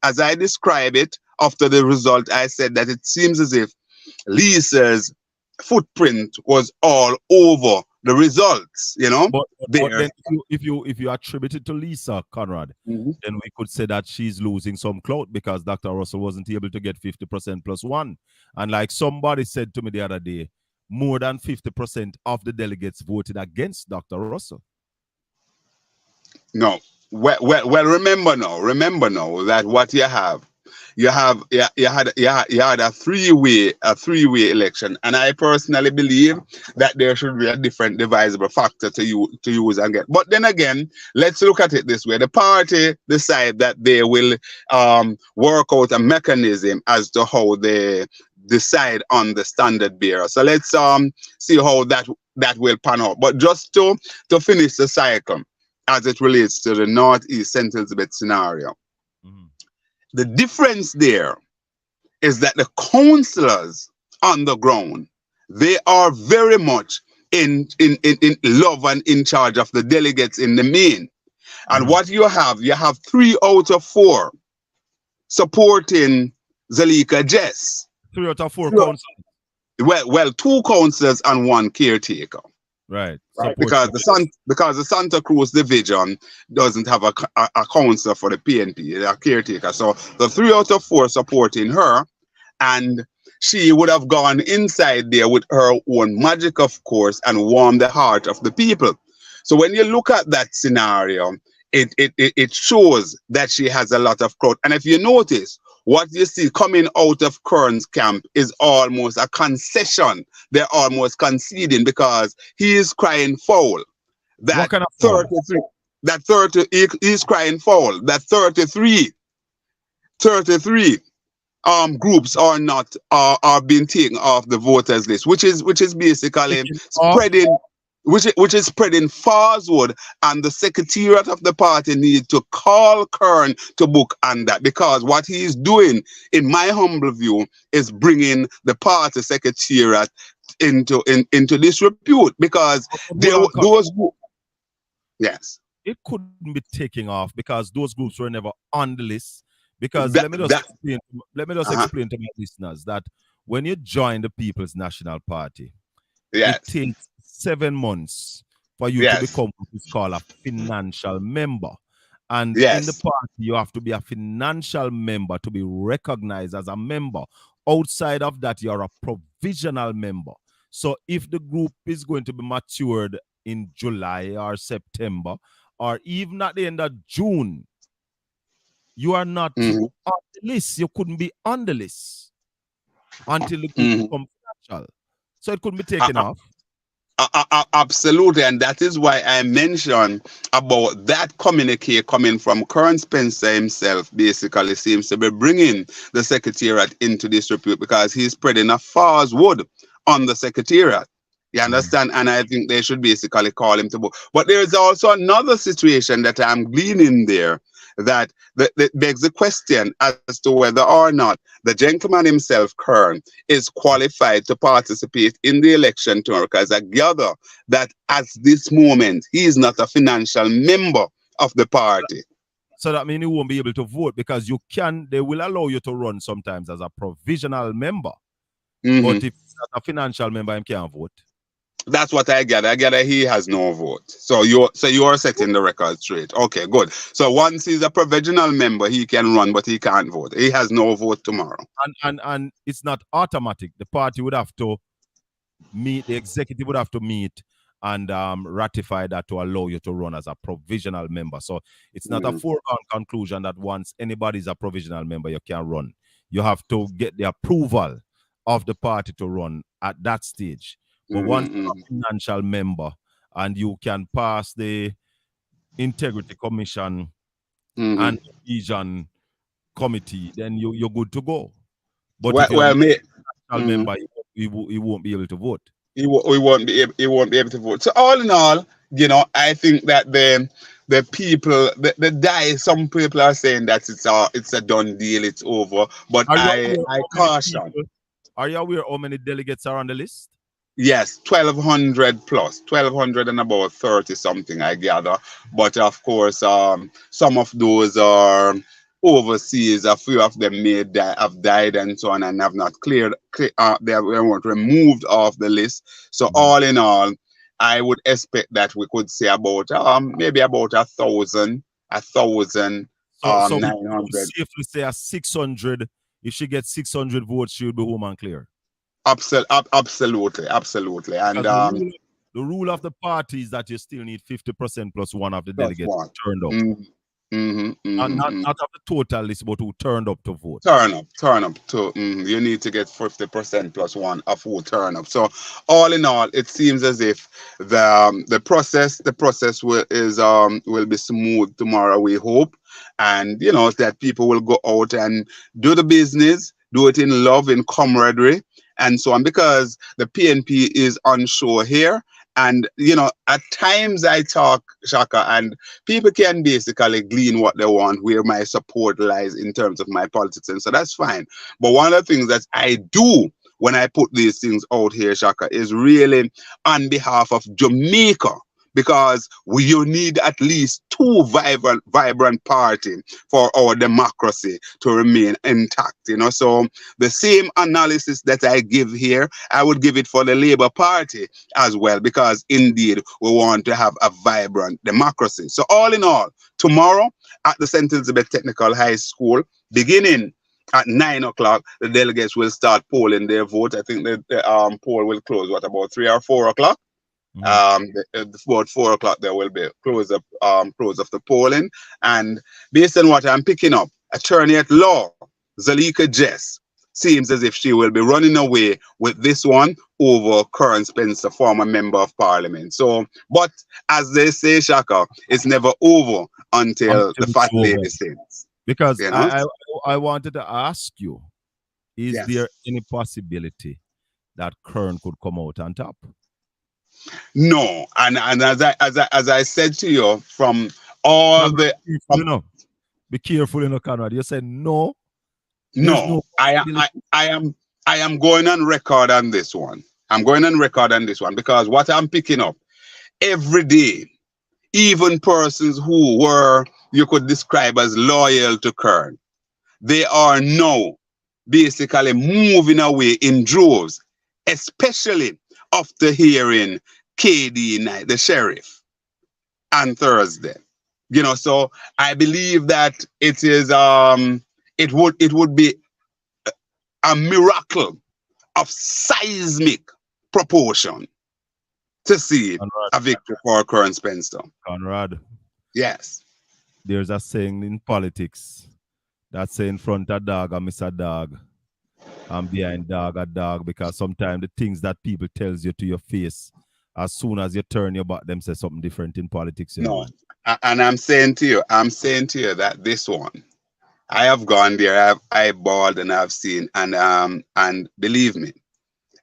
after the result, I said that it seems as if Lisa's footprint was all over the results, you know. But then if you attribute it to Lisa, Conrad, then we could say that she's losing some clout because Dr. Russell wasn't able to get 50% plus 1. And like somebody said to me the other day, more than 50% of the delegates voted against Dr. Russell. No. Well, remember now that what you had a three-way election, and I personally believe that there should be a different divisible factor to use and get. But then again, let's look at it this way: the party decide that they will work out a mechanism as to how they decide on the standard bearer. So let's see how that will pan out. But just to finish the cycle as it relates to the Northeast St. Elizabeth scenario. The difference there is that the councillors on the ground, they are very much in love and in charge of the delegates in the main. And what you have 3 out of 4 supporting Zalika Jess. 3 out of 4 councillors. Well, 2 councillors and 1 caretaker. Right. Because the Santa Cruz division doesn't have a councillor for the PNP, a caretaker. So the 3 out of 4 supporting her, and she would have gone inside there with her own magic, of course, and warmed the heart of the people. So when you look at that scenario, it shows that she has a lot of crowd. And if you notice, what you see coming out of Kern's camp is almost a concession. They're almost conceding because he is crying foul. That kind of 33, that 30, he's crying foul. That 33 groups are not are being taken off the voters list, which is basically spreading. Which is spreading falsehood, and the secretariat of the party need to call Kern to book on that, because what he is doing, in my humble view, is bringing the party secretariat into disrepute, because yes, it couldn't be taking off because those groups were never on the list. Because let me just explain to my listeners that when you join the People's National Party, Yes. it takes 7 months for you to Yes. become what is called a financial member. And Yes. in the party, you have to be a financial member to be recognized as a member. Outside of that, you're a provisional member. So if the group is going to be matured in July or September, or even at the end of June, you are not Mhm. on the list. You couldn't be on the list until the group Mhm. becomes financial. So it couldn't be taken off. Absolutely, and that is why I mentioned about that communique coming from Kern Spencer himself. Basically, seems to be bringing the secretariat into this repute because he's spreading a false wood on the secretariat. You understand? And I think they should basically call him to book. But there is also another situation that I'm gleaning there that begs the question as to whether or not the gentleman himself, Kern, is qualified to participate in the election tomorrow, because I gather that at this moment he is not a financial member of the party. So that means you won't be able to vote, because they will allow you to run sometimes as a provisional member. But if you're not a financial member, you can't vote. That's what I gather. I gather he has no vote. So you're setting the record straight. Okay, good. So once he's a provisional member, he can run, but he can't vote. He has no vote tomorrow. And it's not automatic. The party would have to meet, the executive would have to meet and ratify that to allow you to run as a provisional member. So it's not a foregone conclusion that once anybody is a provisional member, you can run. You have to get the approval of the party to run at that stage. But once you're a financial member and you can pass the Integrity Commission and Vision Committee, then you're good to go. But if you're a financial member, you won't be able to vote. He won't be able to vote. So all in all, I think that the people, some people are saying that it's a done deal, it's over. But I caution. Are you aware how many delegates are on the list? Yes, 1,200 plus, 1,200 and about 30 something, I gather. But of course, some of those are overseas. A few of them have died and so on, and have not cleared. They weren't removed off the list. So all in all, I would expect that we could say about maybe about 1,000, 900. So safely say a 600. If she gets 600 votes, she will be home and clear. Absolutely. And the rule of the party is that you still need 50% plus one of the delegates turned up. Not of the total list, but who turned up to vote. Turn up. You need to get 50% plus one of who turn up. So all in all, it seems as if the process will be smooth tomorrow, we hope, and that people will go out and do the business, do it in love, in camaraderie, and so on, because the PNP is unsure here. And, at times I talk, Shaka, and people can basically glean what they want, where my support lies in terms of my politics. And so that's fine. But one of the things that I do when I put these things out here, Shaka, is really on behalf of Jamaica, because you need at least two vibrant party for our democracy to remain intact. So the same analysis that I give here, I would give it for the Labour Party as well, because indeed we want to have a vibrant democracy. So all in all, tomorrow at the St. Elizabeth Technical High School, beginning at 9 o'clock, the delegates will start polling their vote. I think the poll will close about 3 or 4 o'clock. About 4 o'clock there will be close of the polling, and based on what I'm picking up, attorney at law Zalika Jess seems as if she will be running away with this one over Kern Spencer, former member of parliament. So, but as they say, Shaka, it's never over until the fat lady sings. Because I wanted to ask you, is there any possibility that Kern could come out on top? No, and as I said to you, from all be careful, Conrad. You said no. No, I am going on record on this one. I'm going on record on this one because what I'm picking up every day, even persons who were, you could describe as loyal to Kern, they are now basically moving away in droves, especially after hearing KD Knight, the sheriff, on Thursday. You know, so I believe that it is it would be a miracle of seismic proportion to see a victory for Curran Spencer. Conrad, Yes. there's a saying in politics that say in front a dog I miss a dog and behind dog a dog, because sometimes the things that people tells you to your face, as soon as you turn your back, them say something different in politics. You know, No. man. And I'm saying to you that this one, I have gone there, I've eyeballed and I've seen, and believe me,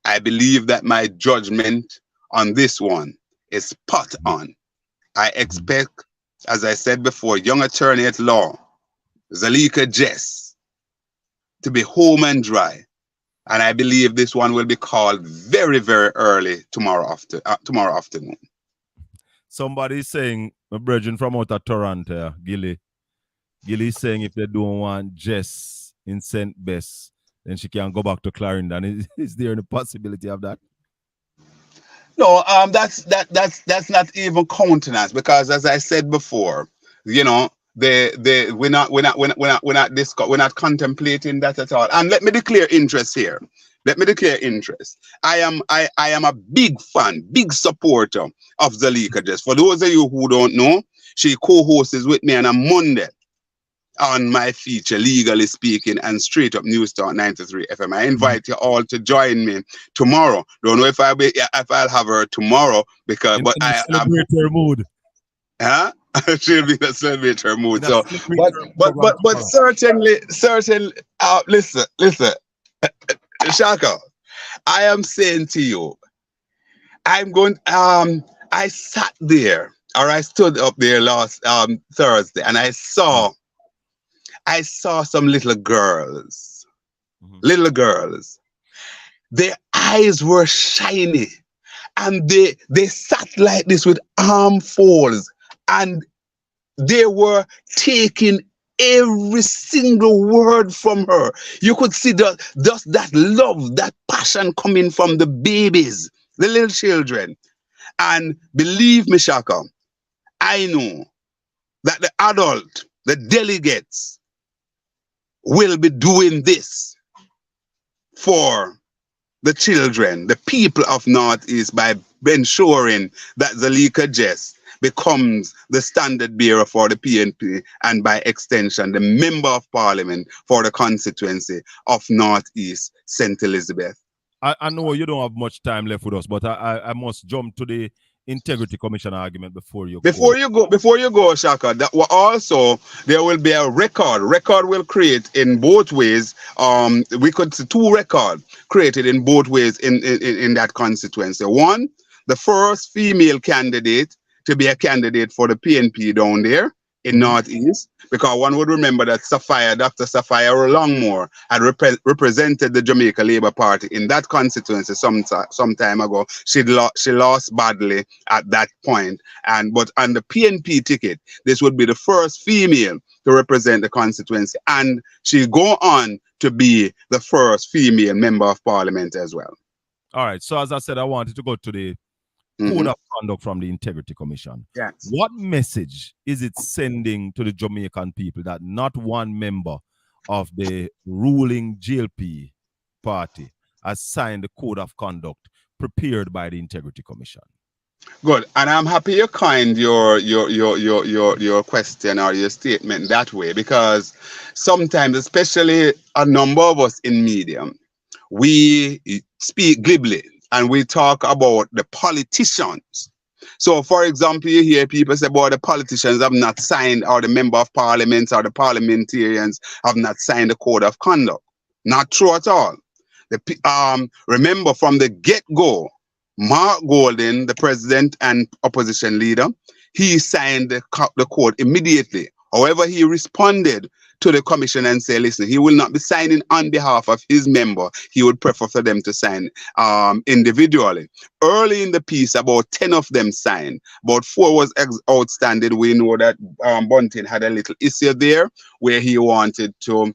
I believe that my judgment on this one is spot on. I expect, as I said before, young attorney at law, Zalika Jess, to be home and dry. And I believe this one will be called very, very early tomorrow afternoon. Somebody is saying, my brethren from out of Toronto, Gilly is saying if they don't want Jess in St. Bess, then she can go back to Clarendon. Is there any possibility of that? No, that's not even countenance, because as I said before, you know, we're not contemplating that at all. And let me declare interest here. I am a big fan, big supporter of Zalika Jess. For those of you who don't know, she co-hosts with me on a Monday on my feature, Legally Speaking, and Straight Up News Talk 93 FM. I invite you all to join me tomorrow. Don't know if I'll have her tomorrow, because In a celebratory mood. Huh? She'll be in a celebratory mood. So, but certainly, listen, Shaka, I am saying to you, I sat there, or I stood up there last Thursday, and I saw some little girls. Little girls. Their eyes were shiny, and they sat like this with arm folds, and they were taking every single word from her. You could see just that love, that passion coming from the babies, the little children. And believe me, Shaka, I know that the adult, the delegates, will be doing this for the children, the people of Northeast, by ensuring that Zalika Jess becomes the standard bearer for the PNP, and by extension, the member of parliament for the constituency of Northeast St. Elizabeth. I know you don't have much time left with us, but I must jump to the Integrity Commission argument before you go, Shaka. Also, there will be a record will create in both ways. We could see two records created in both ways in that constituency. One, the first female candidate to be a candidate for the PNP down there in Northeast, because one would remember that Dr. Sophia Longmore had represented the Jamaica Labour Party in that constituency some time ago. She lost badly at that point, but on the PNP ticket, this would be the first female to represent the constituency, and she go on to be the first female member of parliament as well. All right. So as I said, I wanted to go to the Code of Conduct from the Integrity Commission. Yes. What message is it sending to the Jamaican people that not one member of the ruling GLP party has signed the Code of Conduct prepared by the Integrity Commission? Good, and I'm happy you coined your question or your statement that way, because sometimes, especially a number of us in media, we speak glibly. And we talk about the politicians. So, for example, you hear people say, "Boy, the politicians have not signed, or the member of parliament or the parliamentarians have not signed the code of conduct." Not true at all. Remember, from the get-go, Mark Golden, the president and opposition leader, he signed the code immediately. However, he responded to the commission and said, listen, he will not be signing on behalf of his member. He would prefer for them to sign individually. Early in the piece, about 10 of them signed. About 4 was outstanding. We know that Bunting had a little issue there where he wanted to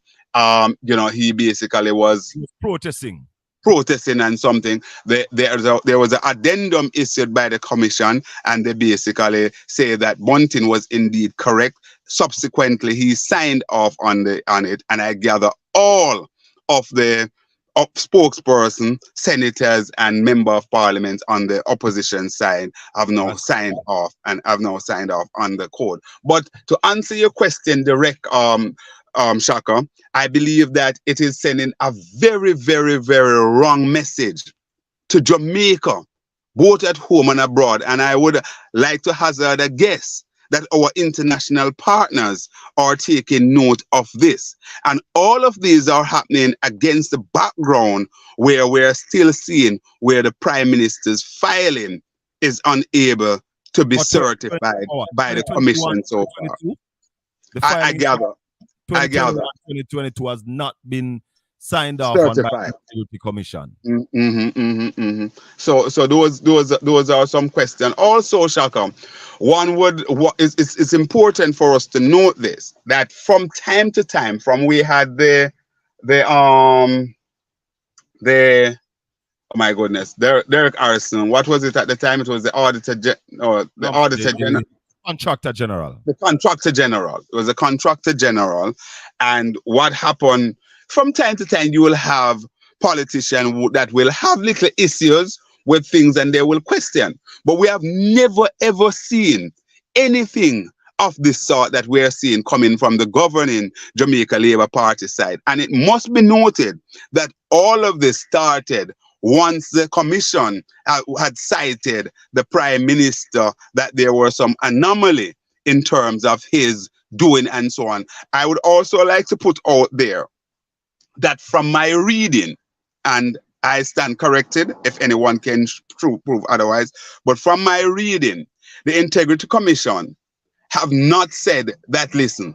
he basically was He was protesting and something. There was an addendum issued by the commission, and they basically say that Bunting was indeed correct. Subsequently, he signed off on it, and I gather all of the spokesperson, senators, and member of parliament on the opposition side have now signed off on the code. But to answer your question direct, Shaka, I believe that it is sending a very, very, very wrong message to Jamaica, both at home and abroad. And I would like to hazard a guess that our international partners are taking note of this. And all of these are happening against the background where we're still seeing where the Prime Minister's filing is unable to be certified by the commission so far. I gather. 2022 has not been signed off on by the Integrity Commission. So those are some questions. Also, Shaka, it's important for us to note this, that from time to time, from we had the oh my goodness, Derek Harrison, what was it at the time? It was the Auditor General. Contractor General. The Contractor General. It was a Contractor General. And what happened, from time to time, you will have politicians that will have little issues with things and they will question. But we have never, ever seen anything of this sort that we're seeing coming from the governing Jamaica Labour Party side. And it must be noted that all of this started once the commission had cited the Prime Minister that there were some anomaly in terms of his doing and so on. I would also like to put out there that from my reading, and I stand corrected if anyone can prove otherwise, but from my reading, the Integrity Commission have not said that, listen,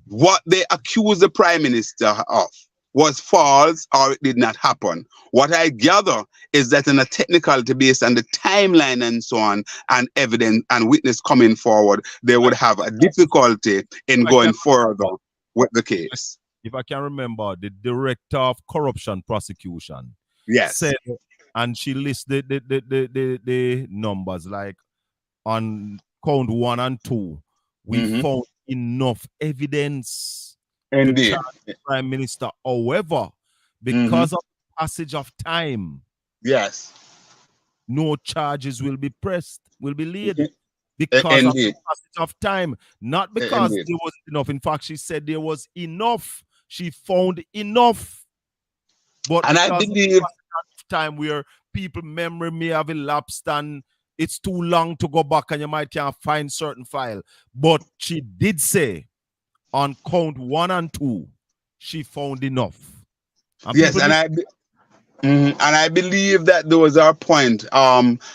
what they accuse the Prime Minister of was false or it did not happen. What I gather is that in a technicality based on the timeline and so on, and evidence and witness coming forward, they would have a difficulty in going further with the case. If I can remember, the Director of Corruption Prosecution said, and she listed the numbers, like on count 1 and 2, we found enough evidence to charge the Prime Minister. However, because of the passage of time, no charges will be laid because of the passage of time, not because there was enough. In fact, she said there was enough. She found enough, but and I believe of time where people memory may have elapsed and it's too long to go back and you might can't find certain file. But she did say on count 1 and 2, she found enough. And I believe that those are point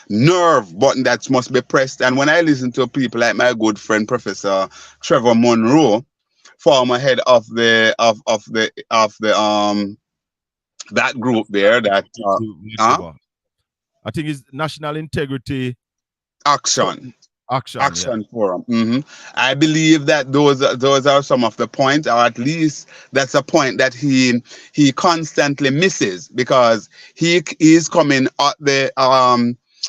nerve button that must be pressed. And when I listen to people like my good friend Professor Trevor Monroe, former head of the that group there, that I think it's National Integrity Action Action Forum. I believe that those are some of the points, or at least that's a point that he constantly misses, because he is coming at the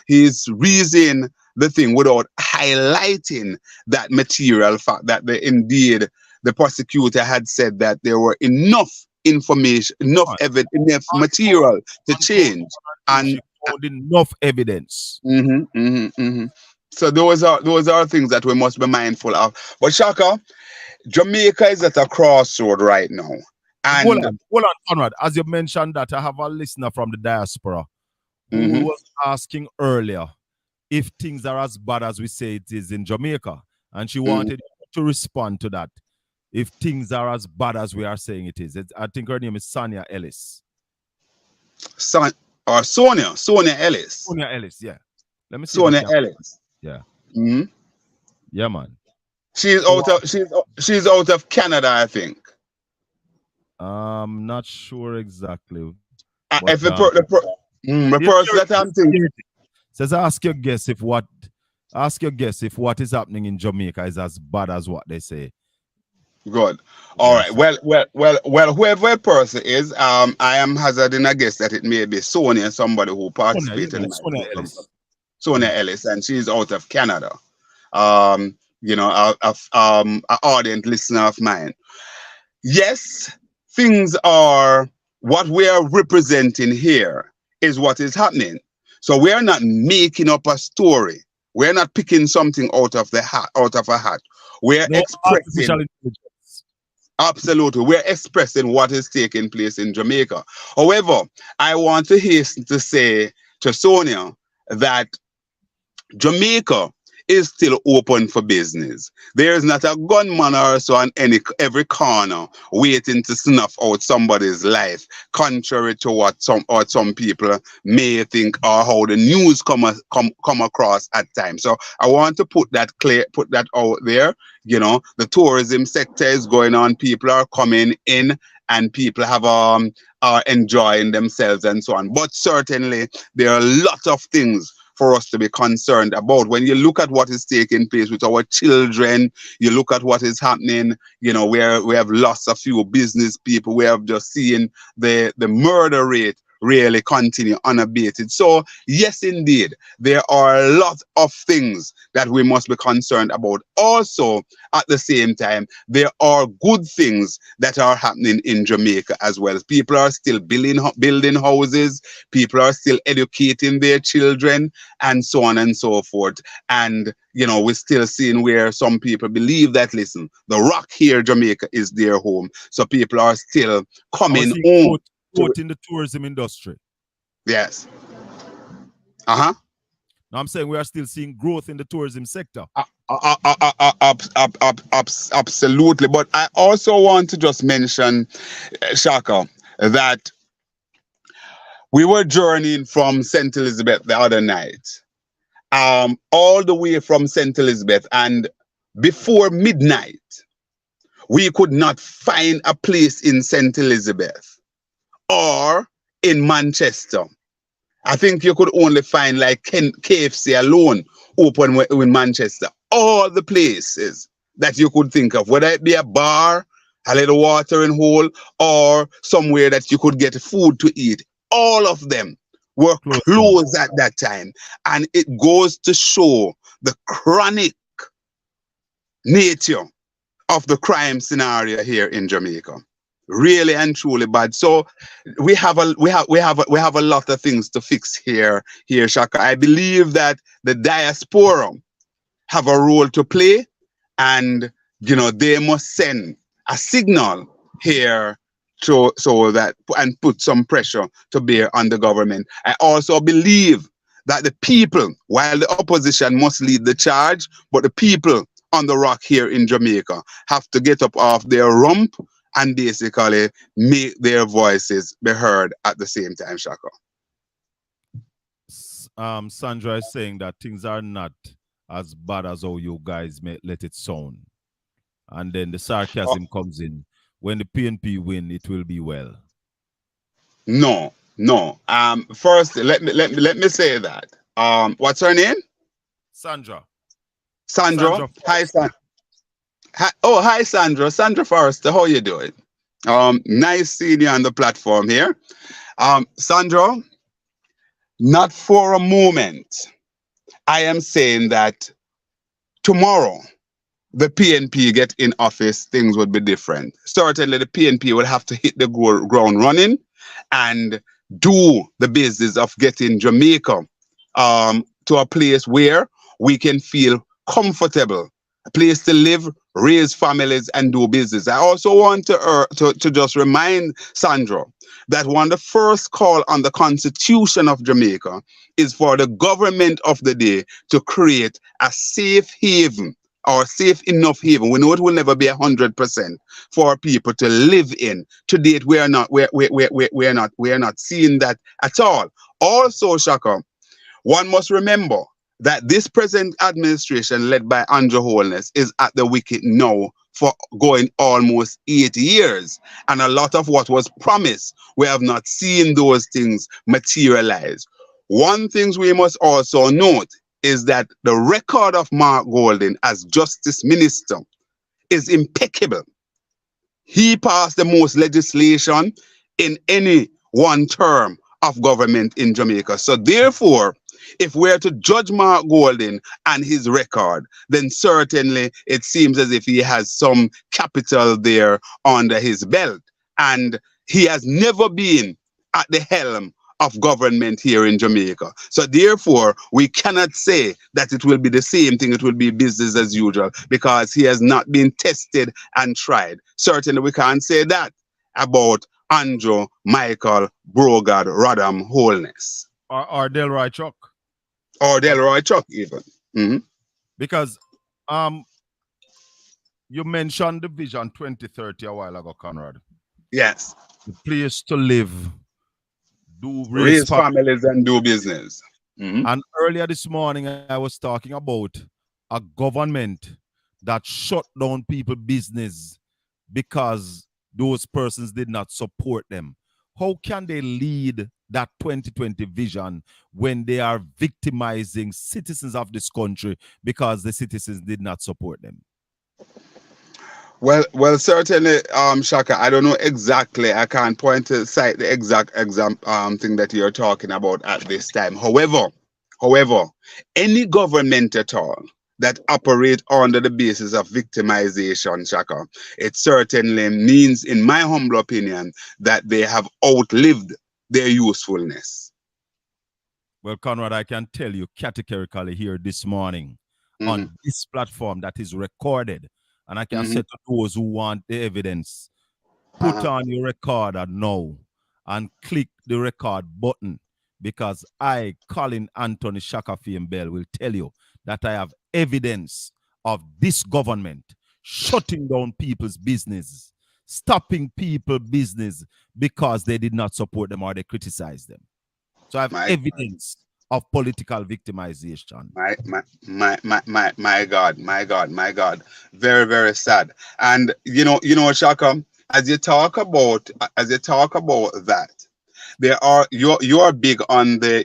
he's reasoning the thing without highlighting that material fact that indeed the prosecutor had said that there were enough information, enough evidence, enough material to change, and she found enough evidence. So those are things that we must be mindful of. But Shaka, Jamaica is at a crossroad right now. And hold on, Conrad. As you mentioned that, I have a listener from the diaspora who was asking earlier if things are as bad as we say it is in Jamaica, and she wanted to respond to that. If things are as bad as we are saying it is. I think her name is Sonia Ellis. Sonia Ellis. Sonia Ellis, yeah. Let me see. Sonia Ellis. Yeah. Yeah, man. She's out of Canada, I think. I'm not sure exactly. If the person that I'm thinking says, ask your guess if what is happening in Jamaica is as bad as what they say. Good. All right. Well. Whoever a person is, I am hazarding a guess that it may be Sonia, somebody who Sonia, participated in my Sonia program. Ellis. Sonia Ellis, and she's out of Canada. An ardent listener of mine. Yes, things are what we are representing here is what is happening. So we are not making up a story. We're not picking something out of a hat. We're No expressing. artificial intelligence. Absolutely. We're expressing what is taking place in Jamaica. However, I want to hasten to say to Sonia that Jamaica is still open for business. There is not a gunman or so on every corner waiting to snuff out somebody's life, contrary to what some people may think or how the news come across at times. So I want to put that out there. You know, the tourism sector is going on. People are coming in, and people are enjoying themselves and so on. But certainly there are a lot of things for us to be concerned about. When you look at what is taking place with our children, you look at what is happening, you know, where we have lost a few business people, we have just seen the murder rate really continue unabated. So yes, indeed, there are a lot of things that we must be concerned about. Also, at the same time, there are good things that are happening in Jamaica as well. People are still building houses, people are still educating their children, and so on and so forth. And you know, we're still seeing where some people believe that, listen, the rock here, Jamaica, is their home. So people are still coming home. Growth in the tourism industry. Yes. Now I'm saying we are still seeing growth in the tourism sector. Absolutely. But I also want to just mention, Shaka, that we were journeying from St. Elizabeth the other night, all the way from St. Elizabeth, and before midnight, we could not find a place in St. Elizabeth or in Manchester. I think you could only find like KFC alone open in Manchester. All the places that you could think of, whether it be a bar, a little watering hole, or somewhere that you could get food to eat, all of them were closed at that time. And it goes to show the chronic nature of the crime scenario here in Jamaica. Really and truly bad. So we have a lot of things to fix here, Shaka. I believe that the diaspora have a role to play, and you know, they must send a signal here so that, and put some pressure to bear on the government. I also believe that the people, while the opposition must lead the charge, but the people on the rock here in Jamaica have to get up off their rump and basically make their voices be heard at the same time, Shaka. Sandra is saying that things are not as bad as how you guys may let it sound. And then the sarcasm comes in. When the PNP win, it will be well. No. First, let me say that. What's her name? Sandra. Hi, Sandra. Hi, Sandra. Sandra Forrester, how you doing? Nice seeing you on the platform here. Sandra, not for a moment I am saying that tomorrow the PNP get in office, things would be different. Certainly the PNP will have to hit the ground running and do the business of getting Jamaica to a place where we can feel comfortable, a place to live, raise families, and do business. I also want to just remind Sandra that one of the first call on the Constitution of Jamaica is for the government of the day to create a safe haven, or safe enough haven. We know it will never be 100% for people to live in. To date, we are not seeing that at all. Also, Shaka, one must remember that this present administration led by Andrew Holness is at the wicket now for going almost 8 years. And a lot of what was promised, we have not seen those things materialize. One thing we must also note is that the record of Mark Golding as Justice Minister is impeccable. He passed the most legislation in any one term of government in Jamaica. So therefore, if we're to judge Mark Golding and his record, then certainly it seems as if he has some capital there under his belt. And he has never been at the helm of government here in Jamaica. So therefore, we cannot say that it will be the same thing, it will be business as usual, because he has not been tested and tried. Certainly we can't say that about Andrew Michael Brogard Rodham Holness. Or Delroy Chuck. Or Delroy Chuck even. Mhm. Because you mentioned the Vision 2030 a while ago, Conrad. Yes. The place to live, do Raise families and do business. Mhm. And earlier this morning, I was talking about a government that shut down people's business because those persons did not support them. How can they lead that 2020 vision when they are victimizing citizens of this country because the citizens did not support them? Well, certainly, Shaka, I don't know exactly. I can't point to cite the exact thing that you're talking about at this time. However, any government at all that operate under the basis of victimization, Shaka, it certainly means, in my humble opinion, that they have outlived their usefulness. Well, Conrad, I can tell you categorically here this morning on this platform that is recorded, and I can say to those who want the evidence, put on your recorder now and click the record button, because I, Colin Anthony Shaka Fame Bell, will tell you that I have evidence of this government shutting down people's business, stopping people's business because they did not support them or they criticized them. So I have evidence of political victimization. My God. Very, very sad. And you know, Shaka, as you talk about that, there are you're big on the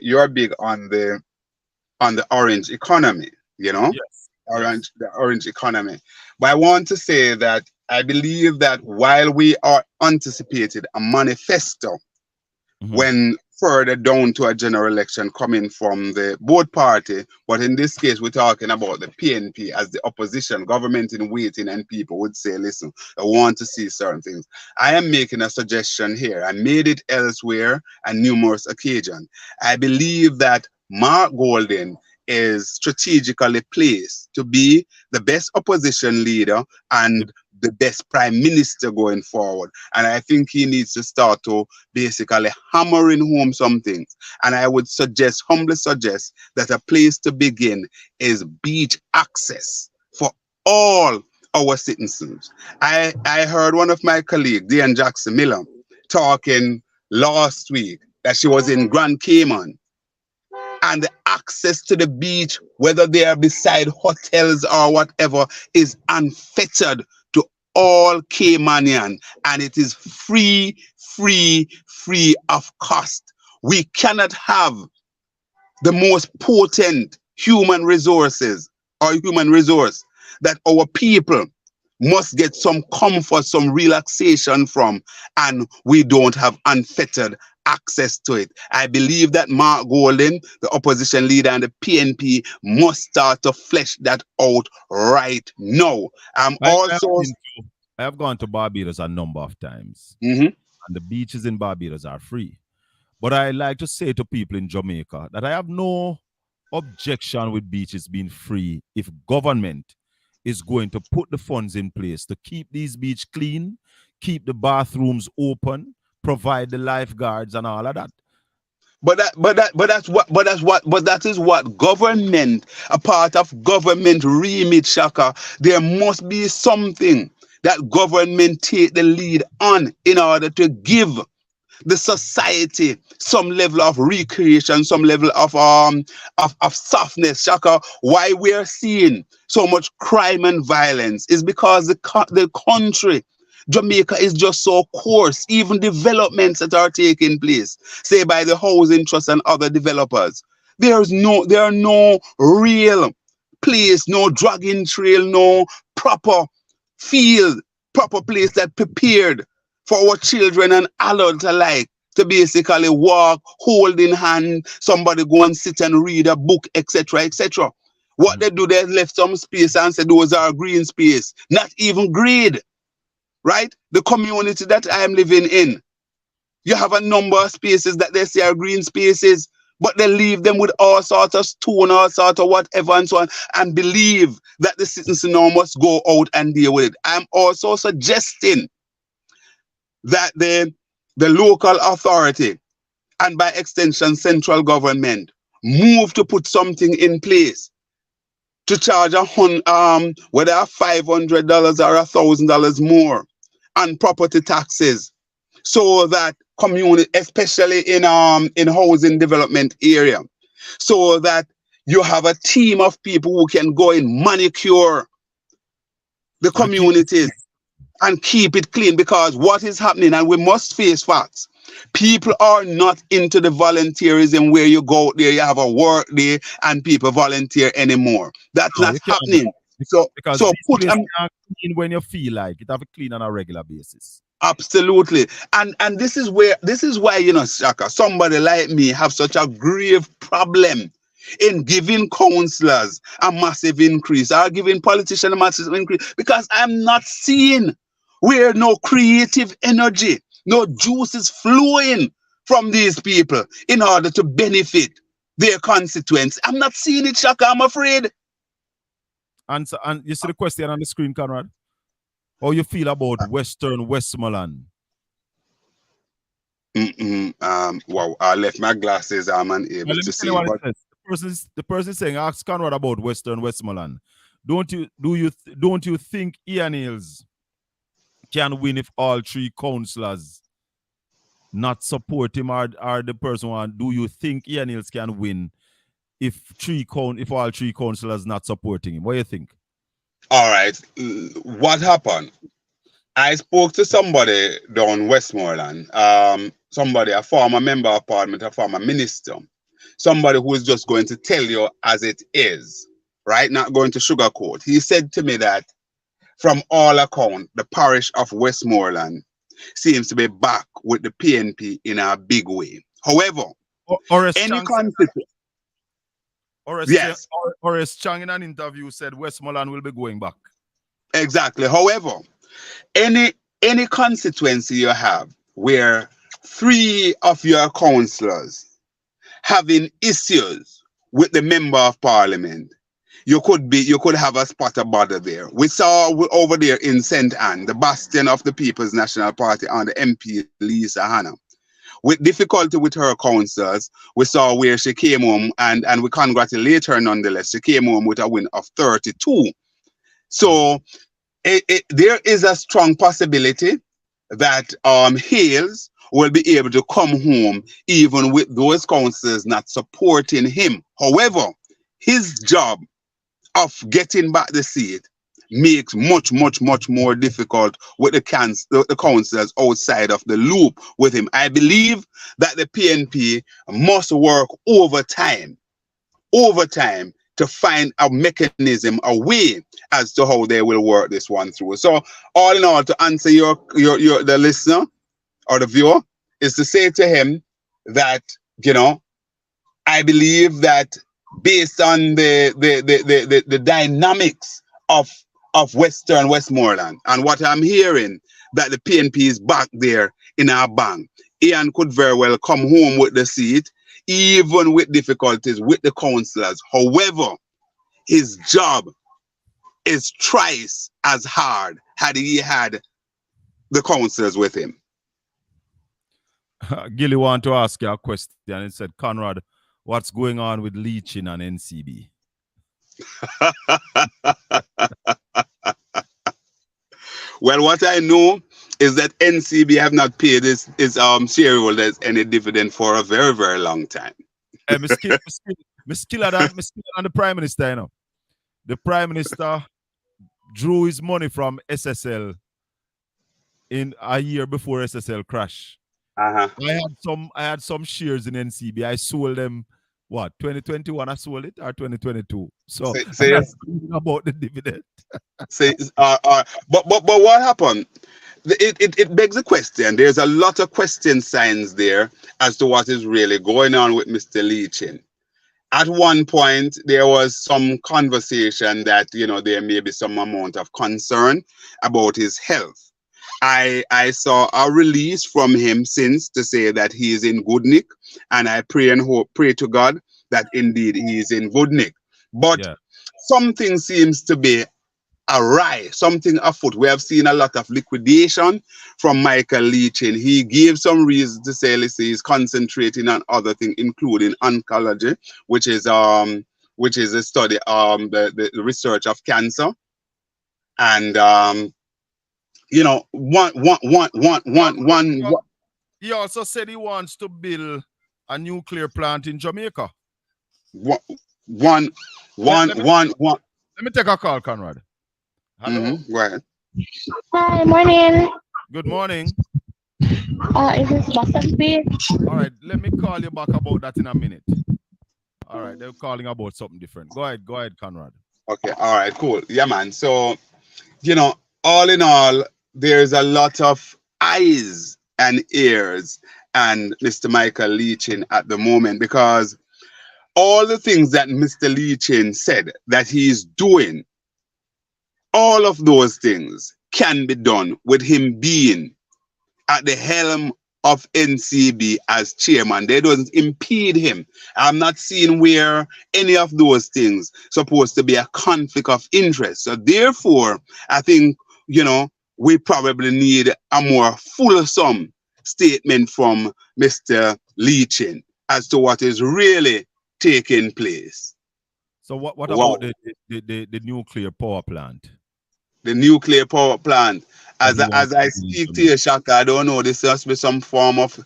orange economy, you know? Yes. The orange economy. But I want to say that I believe that while we are anticipated a manifesto when further down to a general election coming from the both party, but in this case we're talking about the PNP as the opposition, government in waiting, and people would say, listen, I want to see certain things. I am making a suggestion here. I made it elsewhere on numerous occasions. I believe that Mark Golding is strategically placed to be the best opposition leader and the best prime minister going forward. And I think he needs to start to basically hammering home some things. And I would humbly suggest that a place to begin is beach access for all our citizens. I heard one of my colleagues, Diane Jackson Miller, talking last week that she was in Grand Cayman, and the access to the beach, whether they are beside hotels or whatever, is unfettered to all Caymanian, and it is free of cost. We cannot have the most potent human resources or human resource that our people must get some comfort, some relaxation from, and we don't have unfettered access to it. I believe that Mark Golding, the opposition leader, and the PNP must start to flesh that out right now. I have gone to Barbados a number of times, and the beaches in Barbados are free. But I like to say to people in Jamaica that I have no objection with beaches being free if government is going to put the funds in place to keep these beaches clean, keep the bathrooms open, provide the lifeguards and all of that. But that is what government, a part of government remit, Shaka. There must be something that government take the lead on in order to give the society some level of recreation, some level of softness, Shaka. Why we are seeing so much crime and violence is because the country, Jamaica, is just so coarse. Even developments that are taking place, say by the housing trust and other developers, there are no real place, no dragging trail, no proper field proper place that prepared for our children and adults alike to basically walk, hold in hand, somebody go and sit and read a book, etc., etc. What they do, they left some space and say those are green space, not even green, right? The community that I am living in, you have a number of spaces that they say are green spaces, but they leave them with all sorts of stone, all sorts of whatever and so on, and believe that the citizens now must go out and deal with it. I'm also suggesting that the local authority and by extension central government move to put something in place to charge whether $500 or $1,000 more on property taxes, so that community, especially in housing development area, so that you have a team of people who can go in manicure the communities and keep it clean. Because what is happening, and we must face facts, people are not into the volunteerism where you go out there, you have a work day and people volunteer anymore. That's not happening. So because put them clean when you feel like it, have to clean on a regular basis. Absolutely. And this is why, you know, Shaka, somebody like me have such a grave problem in giving councillors a massive increase or giving politicians a massive increase, because I'm not seeing where no creative energy, no juice is flowing from these people in order to benefit their constituents. I'm not seeing it, Shaka, I'm afraid. And you see the question on the screen, Conrad? How you feel about Western Westmoreland? Wow, I left my glasses. I'm unable to see. But the person saying, ask Conrad about Western Westmoreland. Don't you think Ian Hills can win if all three councillors not support him, or the person one? Do you think Ian Hills can win if all three councillors not supporting him? What do you think? All right. What happened? I spoke to somebody down Westmoreland, somebody, a former member of parliament, a former minister, somebody who is just going to tell you as it is, right? Not going to sugarcoat. He said to me that from all accounts, the parish of Westmoreland seems to be back with the PNP in a big way. However, any constituency. Horace Chang in an interview said Westmoreland will be going back. Exactly. However, any constituency you have where 3 of your councillors having issues with the member of parliament, you could have a spot of bother there. We saw over there in St. Anne, the bastion of the People's National Party under MP Lisa Hanna. With difficulty with her councillors, we saw where she came home, and we congratulate her nonetheless. She came home with a win of 32. So there is a strong possibility that Hales will be able to come home even with those councillors not supporting him. However, his job of getting back the seat makes much more difficult with the councillors outside of the loop with him. I believe that the PNP must work overtime to find a mechanism, a way as to how they will work this one through. So all in all, to answer the listener or the viewer, is to say to him that, you know, I believe that based on the dynamics of Western Westmoreland and what I'm hearing, that the PNP is back there in our bank, Ian could very well come home with the seat, even with difficulties with the councillors. However, his job is thrice as hard had he had the councillors with him. Gilly want to ask you a question, and he said, Conrad, what's going on with leaching on NCB? Well, what I know is that NCB have not paid its shareholders any dividend for a very, very long time. Me skill on the Prime Minister, you know. The Prime Minister drew his money from SSL in a year before SSL crash. Uh-huh. I had some shares in NCB. I sold them what, 2021 I sold it or 2022? So Say, I'm not speaking about the dividend. but what happened? It begs a question. There's a lot of question signs there as to what is really going on with Mr. Leachin. At one point, there was some conversation that, you know, there may be some amount of concern about his health. I saw a release from him since to say that he is in good nick, and I pray to God that indeed he is in good nick. But Yeah. something seems to be awry, something afoot. We have seen a lot of liquidation from Michael Leachin. He gave some reason to say, listen, he's concentrating on other things, including oncology, which is a study, the research of cancer. And you know, one. He also said he wants to build a nuclear plant in Jamaica. One. Let me take a call, Conrad. Hello. Go ahead. Hi, morning. Good morning. Is this Boston Beach? All right, let me call you back about that in a minute. All right, they're calling about something different. Go ahead, Conrad. Okay, all right, cool. Yeah, man. So, you know, all in all, there's a lot of eyes and ears and Mr. Michael Leachin at the moment, because all the things that Mr. Leachin said that he's doing, all of those things can be done with him being at the helm of NCB as chairman. They don't impede him. I'm not seeing where any of those things supposed to be a conflict of interest. So therefore, I think, you know, we probably need a more fulsome statement from Mr. Leachin as to what is really taking place. So what about the nuclear power plant? The nuclear power plant. As I speak to you, Shaka, I don't know, this must be some form of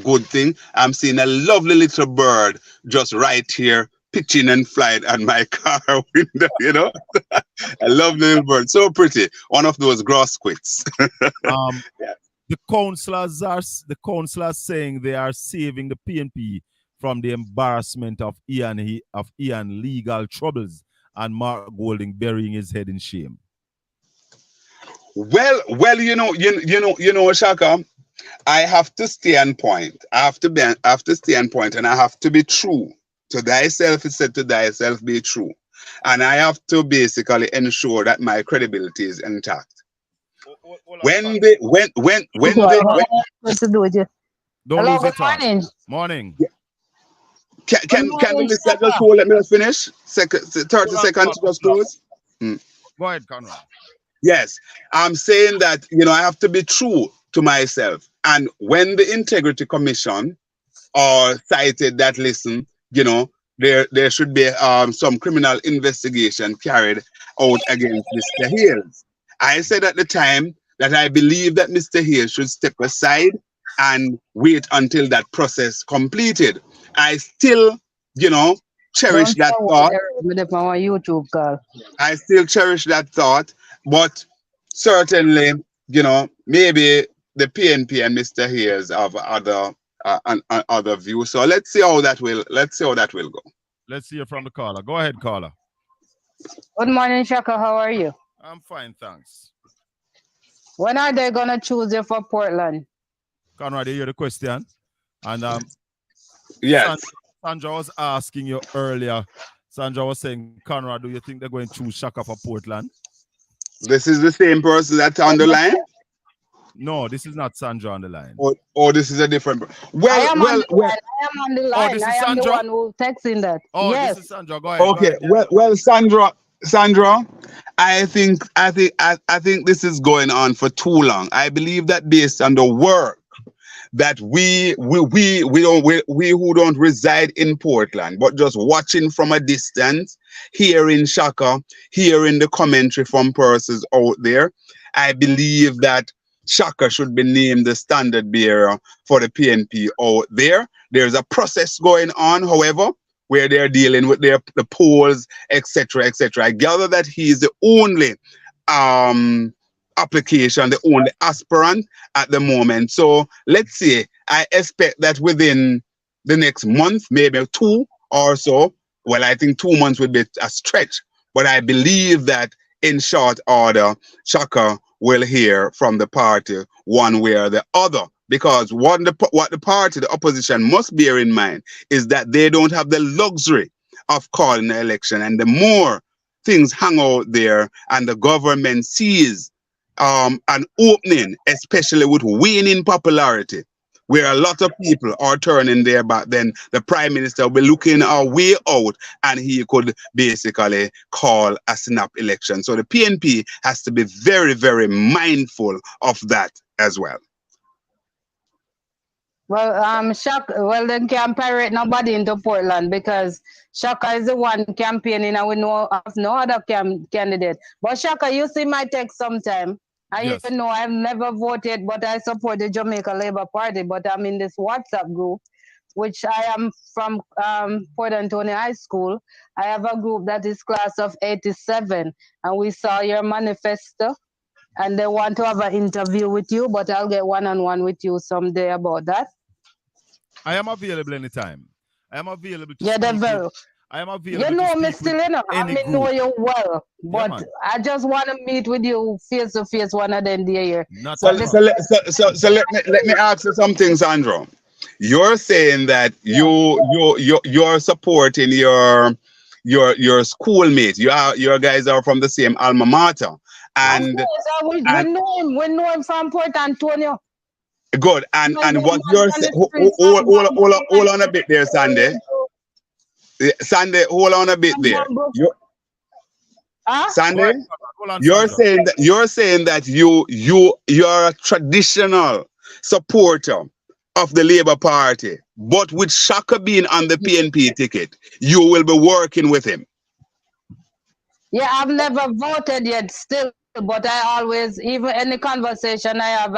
good thing. I'm seeing a lovely little bird just right here, pitching and flying at my car window, you know. A lovely little bird, so pretty. One of those grass quits. Yeah. The councillors saying they are saving the PNP from the embarrassment of Ian legal troubles and Mark Golding burying his head in shame. Well, you know, Shaka, I have to stay on point. I have to stay on point, and I have to be true. To thyself is said, to thyself be true. And I have to basically ensure that my credibility is intact. When they What to do with you? Don't Hello, lose good it out. morning. Morning. can the listener just hold, let me just finish? 30 seconds to just close. Go ahead, Conrad. Yes, I'm saying that, you know, I have to be true to myself. And when the Integrity Commission cited that, listen, you know, there should be some criminal investigation carried out against Mr. Hales. I said at the time that I believe that Mr. Hales should step aside and wait until that process completed. I still, you know, cherish that thought. YouTube call. I still cherish that thought, but certainly, you know, maybe the PNP and Mr. Hayes have other views. So let's see how that will go. Let's hear from the caller. Go ahead, caller. Good morning, Shaka. How are you? I'm fine, thanks. When are they gonna choose you for Portland? Conrad, you hear the question? And Yes. Sandra was asking you earlier. Sandra was saying, Conrad, do you think they're going to choose Shaka for Portland? This is the same person that's on the line? No, this is not Sandra on the line. Or this is a different. I am on the line. this is I am Sandra? the one who texting that. Oh, yes. This is Sandra. Go ahead. Okay. Go ahead. Well, Sandra, I think this is going on for too long. I believe that based on the work that we who don't reside in Portland, but just watching from a distance, hearing Shaka, hearing the commentary from persons out there, I believe that Shaka should be named the standard bearer for the PNP out there. There's a process going on, however, where they're dealing with the polls, etc., etc. I gather that he's the only application, the only aspirant at the moment. So let's see. I expect that within the next month, maybe 2 or so. Well, I think 2 months would be a stretch, but I believe that in short order, Shaka will hear from the party one way or the other. Because what the party, the opposition, must bear in mind is that they don't have the luxury of calling the election. And the more things hang out there and the government sees an opening, especially with waning popularity, where a lot of people are turning their back, then the prime minister will be looking a way out and he could basically call a snap election. So the PNP has to be very, very mindful of that as well. Well, then can't pirate nobody into Portland because Shaka is the one campaigning and we know of no other candidate. But Shaka, you see my text sometime. And Yes. you know I've never voted, but I support the Jamaica Labour Party. But I'm in this WhatsApp group, which I am from Port Antonio High School. I have a group that is class of 87, and we saw your manifesto. And they want to have an interview with you, but I'll get one-on-one with you someday about that. I am available anytime. I am available to Yeah, speak they're with- very. I am available You know to me speak with still, you know. I any mean, know group. you well, but man. I just want to meet with you face to face one of them day here. Not So, a so, let me ask you something, Sandro. You're saying that you're supporting your schoolmates. Your guys are from the same alma mater, and we know him from Port Antonio. good. And Well, what the you're man on saying, the streets hold on a bit there, Sandy. Sandy, hold on a bit there. Huh? Sandy, Hold on, you're Sandra. saying that you're a traditional supporter of the Labour Party, but with Shaka being on the PNP ticket, you will be working with him. Yeah, I've never voted yet still, but I always, even any conversation I have,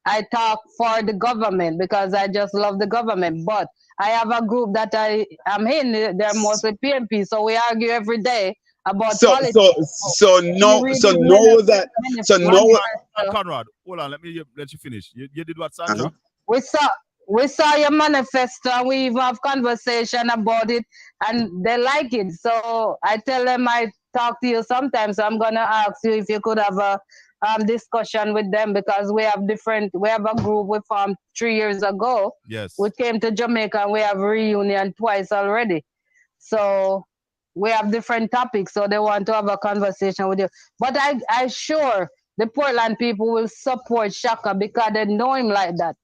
I talk for the government because I just love the government. But I have a group that I'm in, they're mostly PNP, so we argue every day about So politics. know Conrad, hold on. Let you finish. You did what, Sandra? We saw your manifesto and we even have conversation about it and they like it. So I tell them I talk to you sometimes. So I'm gonna ask you if you could have a discussion with them because we have a group we formed 3 years ago. Yes. We came to Jamaica and we have a reunion twice already. So we have different topics. So they want to have a conversation with you. But I sure the Portland people will support Shaka because they know him like that.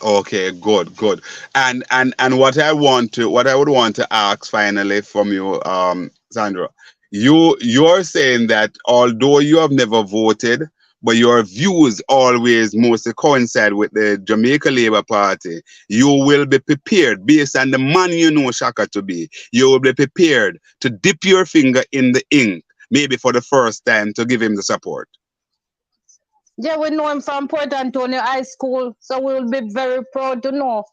Okay, good. And what I would want to ask finally from you, Sandra, you're saying that although you have never voted, but your views always mostly coincide with the Jamaica Labour Party, you will be prepared based on the man you know Shaka to be. You will be prepared to dip your finger in the ink, maybe for the first time, to give him the support. Yeah, we know him from Port Antonio High School, so we'll be very proud to know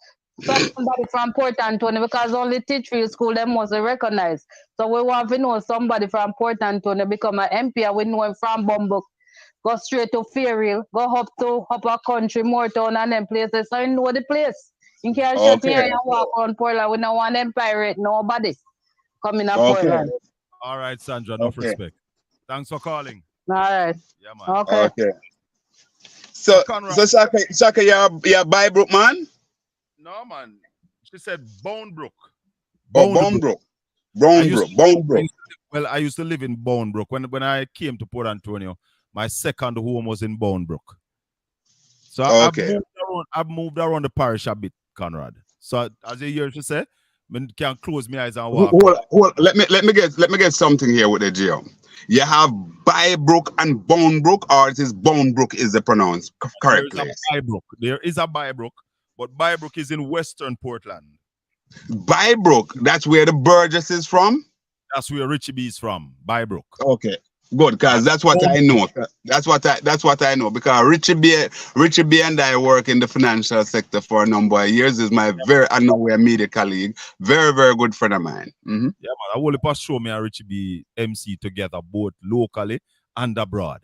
somebody from Port Antonio because only Teachfield School they mostly recognize. So we want to know somebody from Port Antonio become an MP, and we know him from Bumbuk, go straight to Fairhill, go up to Upper Country, Moortown, and them places. So you know the place. You can't shut here and walk on Portland. We don't want them pirate nobody coming up Portland. All right, Sandra, enough respect. Thanks for calling. All right. Yeah, man. Okay. So Shaka, you're a Bybrook man? No, man. She said Bonebrook. Bonebrook. Well, I used to live in Bonebrook. When I came to Port Antonio, my second home was in Bonebrook. So I've moved around the parish a bit, Conrad. So as you hear she say, I can close my eyes and walk. Let me get something here with the Geo. You have Bybrook and Bonebrook, or it is Bonebrook is the pronounced correct place? There is a Bybrook, but Bybrook is in Western Portland. Bybrook, that's where the Burgess is from? That's where Richie B is from, Bybrook. Okay. Good, because that's what I know. That's what I know. Because Richie B and I work in the financial sector for a number of years. Is my I know we're media colleague, very, very good friend of mine. Mm-hmm. Yeah, man. I will pass show me and Richie B MC together, both locally and abroad.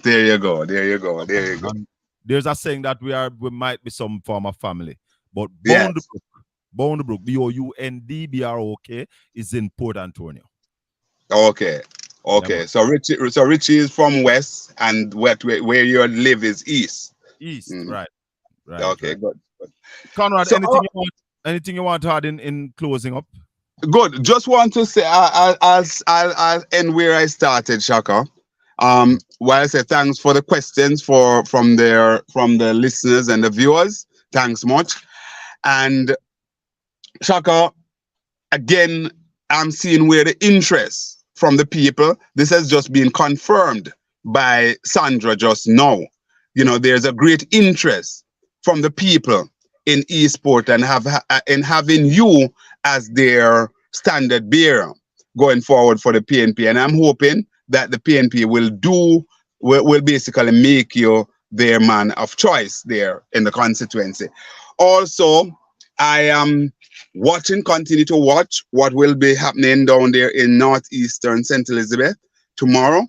There you go. And there's a saying that we might be some form of family, but yes. Boundbrook, Boundbrok, is in Port Antonio. Okay. Okay. man. So Richie is from west, and where you live is east. East, Mm. right. Right. Okay, right. good. Conrad, So, anything you want to add in closing up? Good. Just want to say, I'll end where I started, Shaka. While I say thanks for the questions from the listeners and the viewers. Thanks much. And Shaka, again, I'm seeing where the interest from the people. This has just been confirmed by Sandra just now. You know, there's a great interest from the people in esport and in having you as their standard bearer going forward for the PNP. And I'm hoping that the PNP will basically make you their man of choice there in the constituency. Also, I am continue to watch what will be happening down there in northeastern St. Elizabeth tomorrow.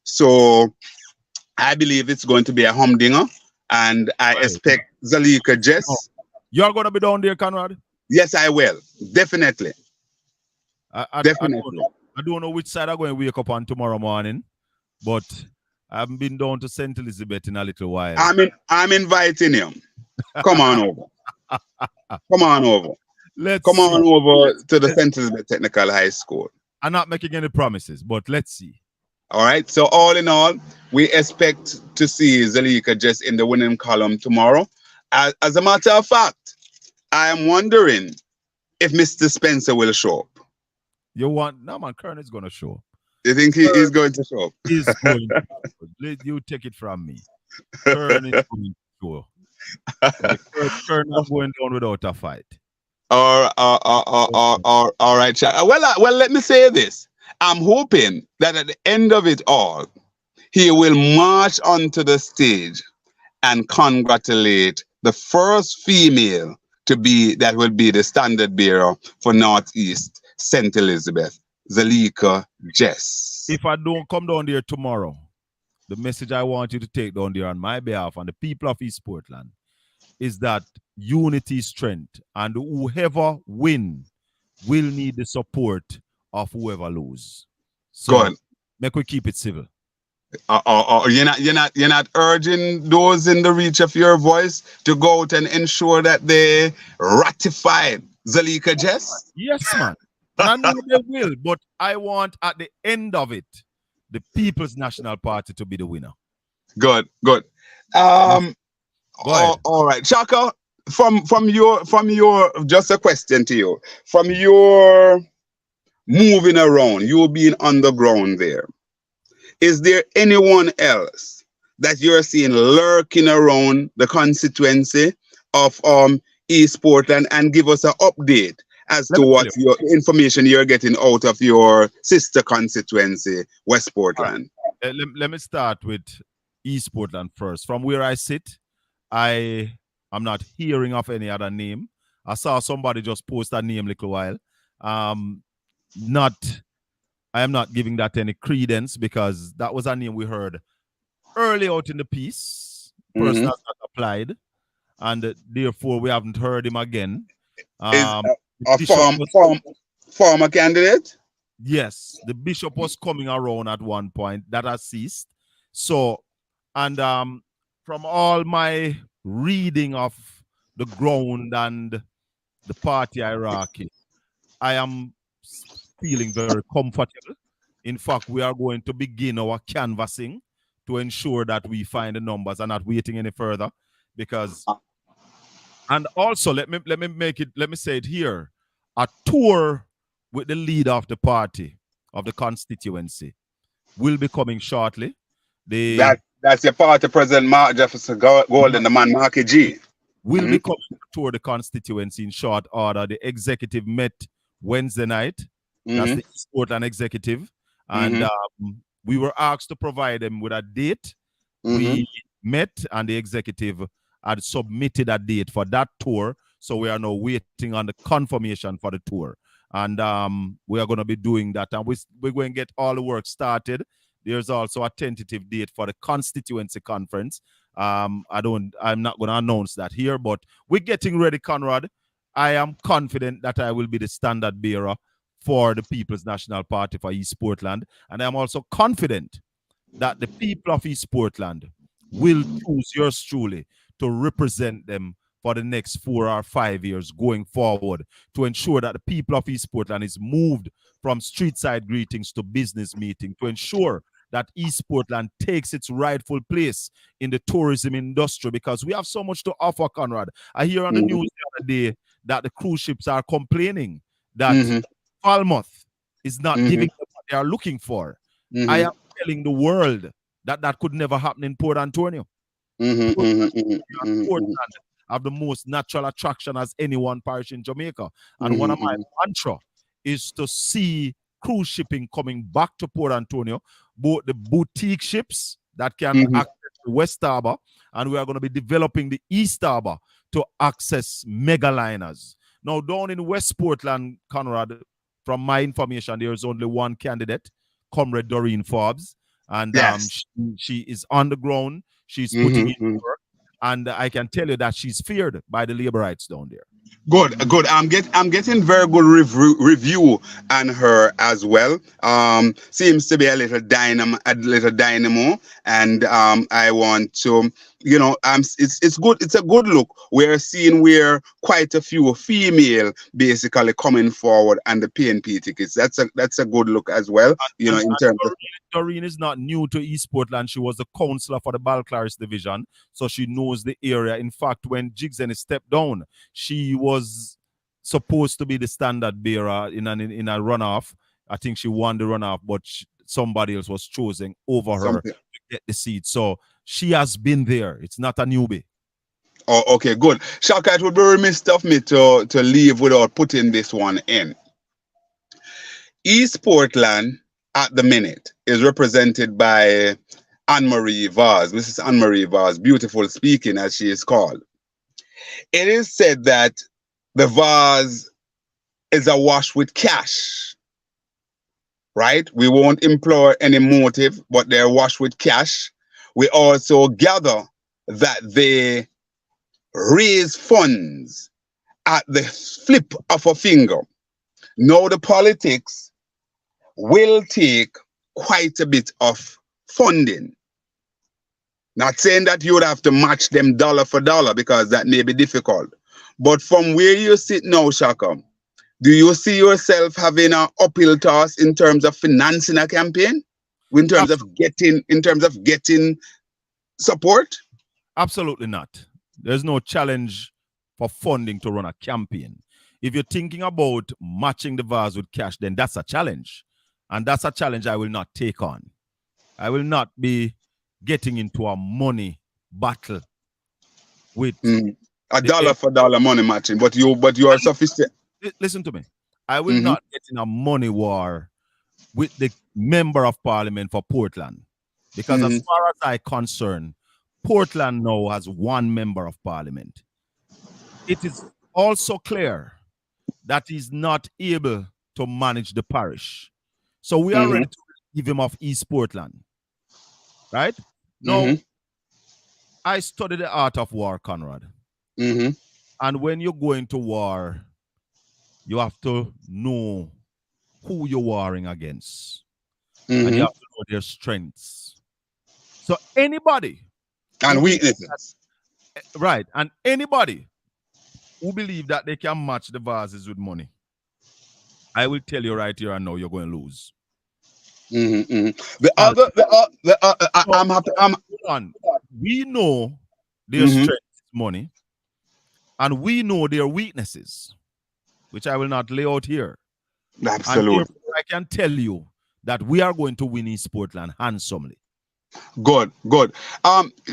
So I believe it's going to be a humdinger, and I expect Zalika Jess. You're going to be down there, Conrad? Yes, I will. Definitely. Definitely. I don't know which side I'm going to wake up on tomorrow morning, but I haven't been down to St. Elizabeth in a little while. I'm inviting you. Come on over. Come on over. Come on over to the St. Elizabeth Technical High School. I'm not making any promises, but let's see. All right. So all in all, we expect to see Zalika just in the winning column tomorrow. As a matter of fact, I am wondering if Mr. Spencer will show up. Kern is going to show up. You think he is going to show up? He's going to show up. You take it from me. Kern is going to show up. Kern not going down without a fight. All right. Well, let me say this. I'm hoping that at the end of it all, he will march onto the stage and congratulate the first female that will be the standard bearer for Northeast St. Elizabeth, Zalika Jess. If I don't come down there tomorrow, the message I want you to take down there on my behalf and the people of East Portland is that unity is strength, and whoever win will need the support of whoever lose. So make we keep it civil. You're not urging those in the reach of your voice to go out and ensure that they ratify Zalika Jess? Yes, man. And I know they will, but I want at the end of it the People's National Party to be the winner. Good. All right, Shaka. From your just a question to you. From your moving around, you being on the ground there, is there anyone else that you're seeing lurking around the constituency of East Portland, and give us an update as to what your information you're getting out of your sister constituency, West Portland? Let me start with East Portland first. From where I sit, I'm not hearing of any other name. I saw somebody just post a name a little while. I am not giving that any credence because that was a name we heard early out in the piece. Person has not applied, and therefore we haven't heard him again. A former candidate? Yes, the bishop was coming around at one point. That has ceased. So, and from all my reading of the ground and the party hierarchy, I am feeling very comfortable. In fact, we are going to begin our canvassing to ensure that we find the numbers and not waiting any further. Because, and also let me say it here, a tour with the leader of the party, of the constituency, will be coming shortly. That's your party president, Mark Jefferson Golden, the man, Marky G. Will be coming to tour the constituency in short order. The executive met Wednesday night. That's the East Portland executive. And we were asked to provide them with a date. We met, and the executive had submitted a date for that tour. So we are now waiting on the confirmation for the tour. And we are going to be doing that. And we're going to get all the work started. There's also a tentative date for the constituency conference. I'm not going to announce that here, but we're getting ready, Conrad. I am confident that I will be the standard bearer for the People's National Party for East Portland. And I am also confident that the people of East Portland will choose yours truly to represent them for the next 4 or 5 years going forward, to ensure that the people of East Portland is moved from street side greetings to business meeting, to ensure that East Portland takes its rightful place in the tourism industry, because we have so much to offer, Conrad. I hear on the news the other day that the cruise ships are complaining that Falmouth is not giving them what they are looking for. I am telling the world that that could never happen in Port Antonio. Portland have the most natural attraction as any one parish in Jamaica. And one of my mantra is to see cruise shipping coming back to Port Antonio, both the boutique ships that can access the West Harbour, and we are going to be developing the East Harbour to access mega liners. Now, down in West Portland, Conrad, from my information, there is only one candidate, Comrade Doreen Forbes, and she is on the ground. She's putting in work, and I can tell you that she's feared by the labor rights down there. Good. I'm getting very good review on her as well. Seems to be a little dynamo, and I want to, it's good. It's a good look. We're seeing where quite a few female basically coming forward and the PNP tickets. That's a good look as well. In terms of Doreen is not new to East Portland. She was the councillor for the Balclaris division, so she knows the area. In fact, when Jigsaw stepped down, she was supposed to be the standard bearer in a runoff. I think she won the runoff, but somebody else was chosen over her to get the seat. So she has been there. It's not a newbie. Oh, okay, good. Shaka, it would be remiss of me to leave without putting this one in. East Portland at the minute is represented by Anne-Marie Vaz. Mrs. Anne-Marie Vaz, beautiful speaking as she is called. It is said that the Vaz is awash with cash, right? We won't employ any motive, but they're awash with cash. We also gather that they raise funds at the flip of a finger. Now the politics will take quite a bit of funding. Not saying that you would have to match them dollar for dollar, because that may be difficult. But from where you sit now, Shaka, do you see yourself having an uphill task in terms of financing a campaign? In terms of getting support? Absolutely not. There's no challenge for funding to run a campaign. If you're thinking about matching the Vaz with cash, then that's a challenge. And that's a challenge I will not take on. I will not be getting into a money battle with a dollar for dollar money matching, but you are sophisticated. Listen to me. I will not get in a money war with the member of parliament for Portland, because as far as I'm concerned, Portland now has one member of parliament. It is also clear that he's not able to manage the parish. So we are ready to give him off East Portland. Right? Now, I study the art of war, Conrad. And when you're going to war, you have to know who you're warring against. And you have to know their strengths. So anybody... and weaknesses. Right. And anybody who believe that they can match the Vazes with money, I will tell you right here and now, you're going to lose. We know their strength is money, and we know their weaknesses, which I will not lay out here. Absolutely. And I can tell you that we are going to win East Portland handsomely. Good.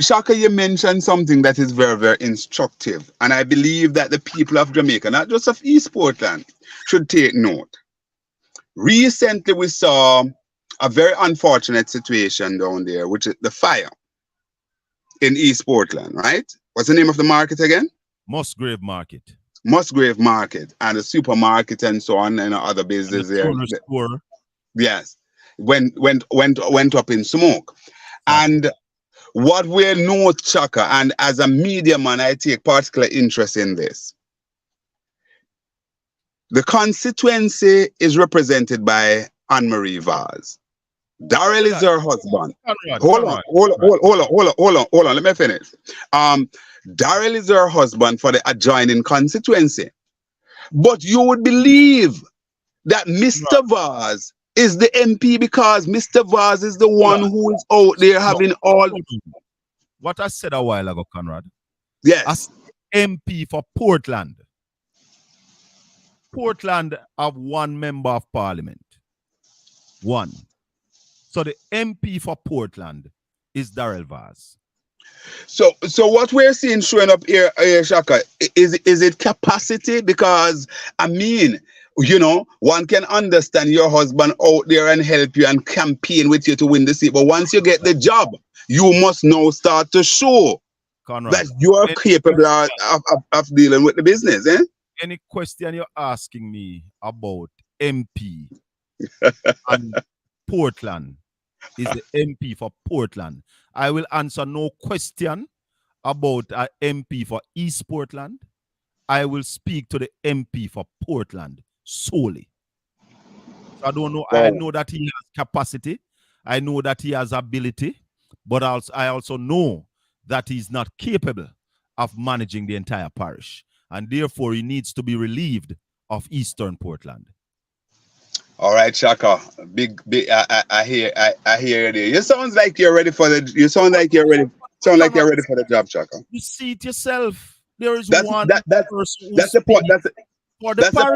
Shaka, you mentioned something that is very, very instructive, and I believe that the people of Jamaica, not just of East Portland, should take note. Recently, we saw a very unfortunate situation down there, which is the fire in East Portland, right? What's the name of the market again? Musgrave Market. Musgrave Market, and the supermarket and so on, and other business there. Yes, went up in smoke. And what we know, Chaka, and as a media man, I take particular interest in this. The constituency is represented by Anne-Marie Vaz. Darrell is her husband. Hold on. Let me finish. Darrell is her husband for the adjoining constituency. But you would believe that Mr. Vaz is the MP because Mr. Vaz is the one who is out there having all. What I said a while ago, Conrad. Yes. As MP for Portland. Portland have one member of parliament. One. So the MP for Portland is Darrell Vaz. So what we're seeing showing up here, Shaka, is it capacity? Because I mean, you know, one can understand your husband out there and help you and campaign with you to win the seat. But once you get the job, you must now start to show Conrad, that you are capable of dealing with the business, eh? Any question you're asking me about MP and Portland is the MP for Portland. I will answer no question about an MP for East Portland. I will speak to the MP for Portland solely. So I don't know. I know that he has capacity. I know that he has ability, but I also know that he's not capable of managing the entire parish, and therefore he needs to be relieved of Eastern Portland. All right, Shaka. Big. I hear you there. You sound like you're ready for the. You sound like you're ready. Sound like you're ready for the job, Shaka. You see it yourself. There is That's one the point. That's the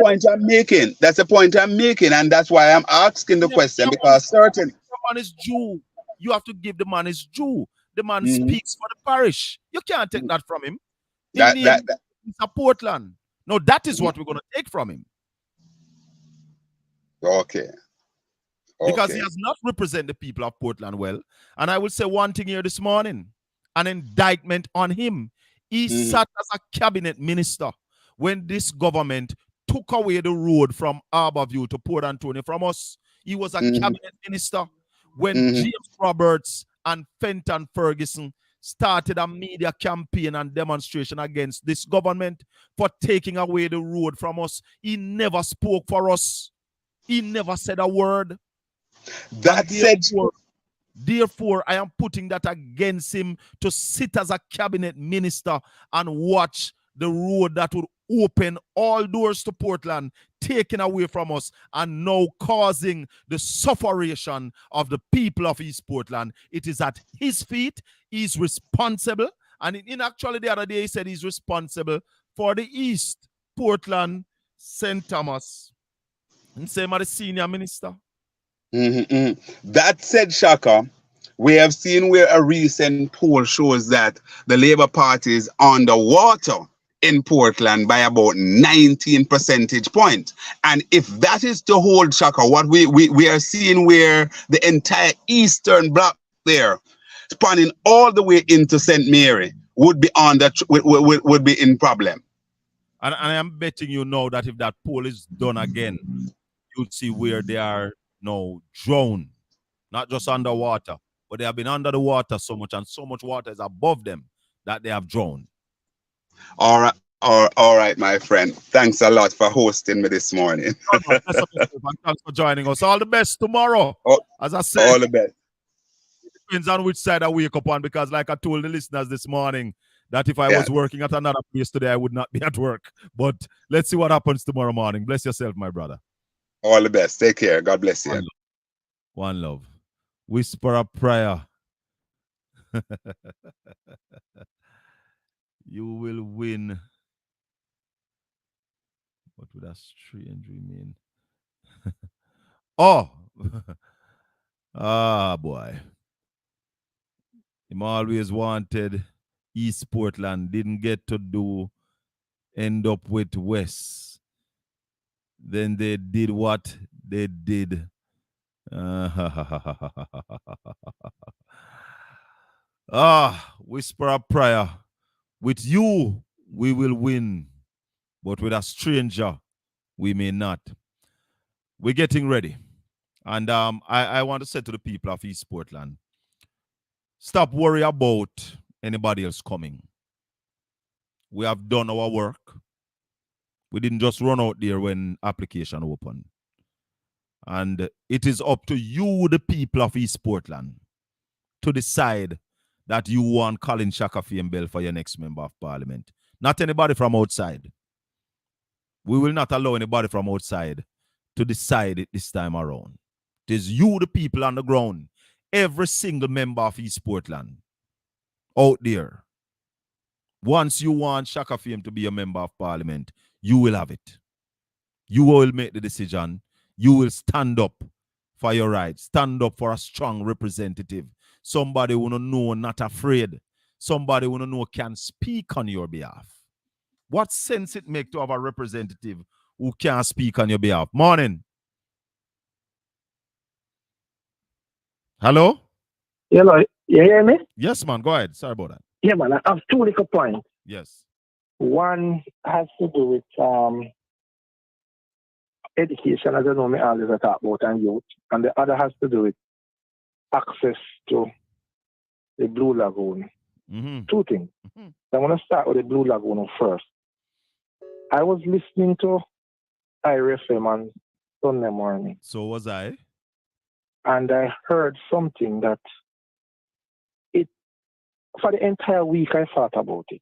point I'm making. That's the point I'm making, and that's why I'm asking the question, because certain. The man is due. You have to give the man his due. The man speaks for the parish. You can't take that from him. He's a Portland. No, that is what we're going to take from him. Okay. Because he has not represented the people of Portland well. And I will say one thing here this morning, an indictment on him. He sat as a cabinet minister when this government took away the road from Harborview to Port Antonio from us. He was a cabinet minister when James Roberts and Fenton Ferguson started a media campaign and demonstration against this government for taking away the road from us. He never spoke for us. He never said a word. Therefore, I am putting that against him to sit as a cabinet minister and watch the road that would open all doors to Portland taken away from us and now causing the sufferation of the people of East Portland. It is at his feet. He's responsible. And in actually the other day, he said he's responsible for the East Portland St. Thomas. And same as the senior minister. That said, Shaka, we have seen where a recent poll shows that the Labour Party is underwater in Portland by about 19 percentage points. And if that is to hold, Shaka, what we are seeing where the entire eastern block there, spanning all the way into St. Mary, would be would be in problem. And I am betting you know that if that poll is done again, you'll see where they are now drowned, not just underwater, but they have been under the water so much, and so much water is above them that they have drowned. All right, my friend. Thanks a lot for hosting me this morning. Thanks for joining us. All the best tomorrow. As I said, all the best. It depends on which side I wake up on, because like I told the listeners this morning, that if I was working at another place today, I would not be at work. But let's see what happens tomorrow morning. Bless yourself, my brother. All the best. Take care. God bless you. One love. Whisper a prayer. You will win. What would that strange mean? Boy. Him always wanted East Portland. Didn't get to do. End up with West. Then they did what they did. Whisper a prayer. With you, we will win. But with a stranger, we may not. We're getting ready. And I want to say to the people of East Portland, stop worrying about anybody else coming. We have done our work. We didn't just run out there when application opened. And it is up to you, the people of East Portland, to decide that you want Colin Shakafiem Bell for your next member of parliament. Not anybody from outside. We will not allow anybody from outside to decide it this time around. It is you, the people on the ground, every single member of East Portland out there. Once you want Shakafiem to be a member of parliament, you will have it. You will make the decision. You will stand up for your rights. Stand up for a strong representative. Somebody who know, not afraid. Somebody who know can speak on your behalf. What sense it make to have a representative who can speak on your behalf? Morning. Hello? Hello, you hear me? Yes, man. Go ahead. Sorry about that. Yeah, man, I have two little points. Yes. One has to do with education, as I know me always talk about, and youth. And the other has to do with access to the Blue Lagoon. Mm-hmm. Two things. Mm-hmm. I want to start with the Blue Lagoon first. I was listening to IRFM on Sunday morning, So was I. and I heard something that for the entire week I thought about it,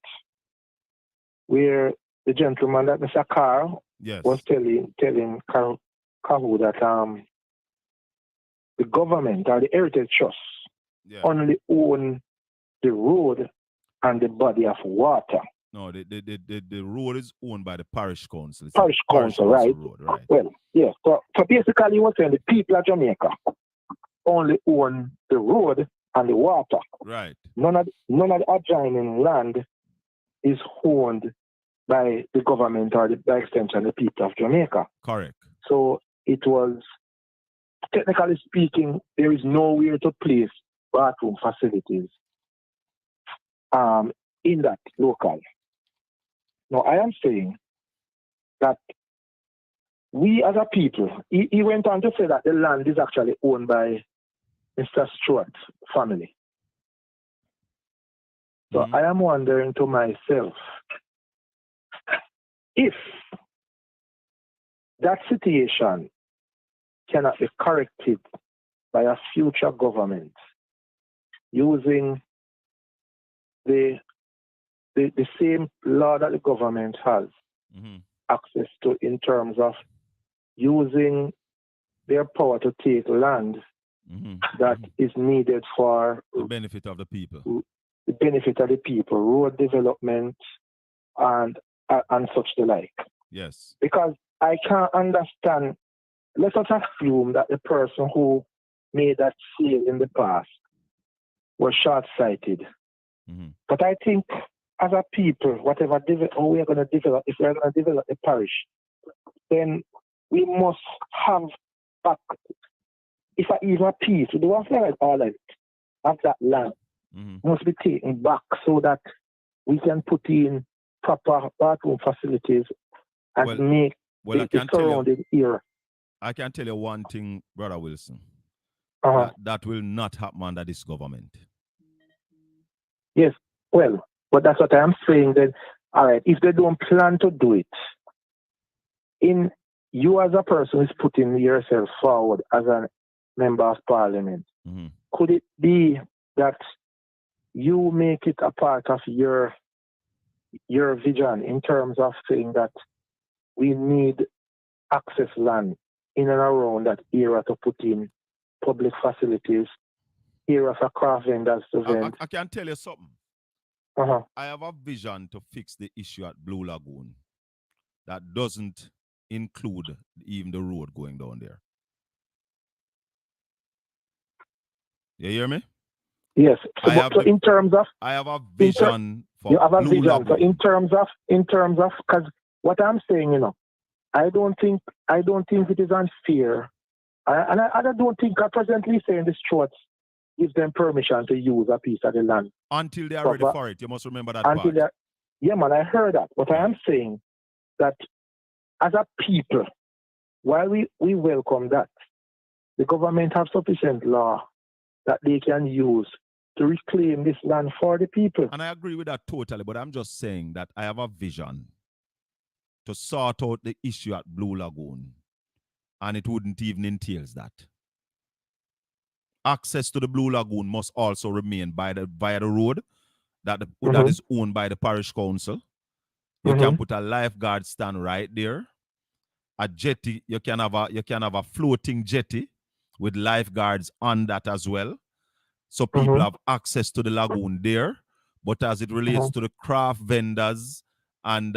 where the gentleman that Mr. Carr Yes. was telling Kahu that the government or the Heritage Trust Yeah. only own the road and the body of water. No, the road is owned by the parish council. It's a Parish council, right? road, right? Well, yes. So basically, he was saying the people of Jamaica only own the road and the water. Right. None of the adjoining land is owned by the government or by extension the people of Jamaica. Correct. So it was, technically speaking, there is nowhere to place bathroom facilities in that local. Now, I am saying that we as a people, he went on to say that the land is actually owned by Mr. Stewart's family. So Mhm. I am wondering to myself, if that situation cannot be corrected by a future government using the same law that the government has Mhm. access to in terms of using their power to take land Mhm. that Mhm. is needed for The benefit of the people. the benefit of the people, road development and such the like. Yes. Because I can't understand, let us assume that the person who made that sale in the past was short-sighted. Mhm. But I think as a people, whatever how we are going to develop, if we are going to develop the parish, then we must have back, if I even a piece, we don't have like all of that land Mhm. must be taken back so that we can put in proper bathroom facilities and Well, make Well, the surrounding area. I can tell you one thing, Brother Wilson. Uh-huh. That will not happen under this government. Yes, well, but that's what I'm saying. Then, all right, if they don't plan to do it, in you as a person is putting yourself forward as a member of parliament, Mhm. could it be that you make it a part of your vision in terms of saying that we need access land in and around that area to put in public facilities, area for craft vendors to vend? I can tell you something. Uh-huh. I have a vision to fix the issue at Blue Lagoon that doesn't include even the road going down there. You hear me? Yes. So, I have so the- in terms of I have a vision for you have a Blue vision. Lagoon. So in terms of, because what I'm saying, I don't think it is unfair, and I don't think I presently saying the Stewarts gives them permission to use a piece of the land Until they are ready for it. You must remember that until part. they. Yeah, man, I heard that. But I am saying that as a people, while we welcome that, the government have sufficient law that they can use to reclaim this land for the people. And I agree with that totally, but I'm just saying that I have a vision to sort out the issue at Blue Lagoon. And it wouldn't even entail that. Access to the Blue Lagoon must also remain via the road that is owned by the parish council. You can put a lifeguard stand right there. A jetty, you can have a floating jetty with lifeguards on that as well. So people have access to the lagoon there. But as it relates to the craft vendors, and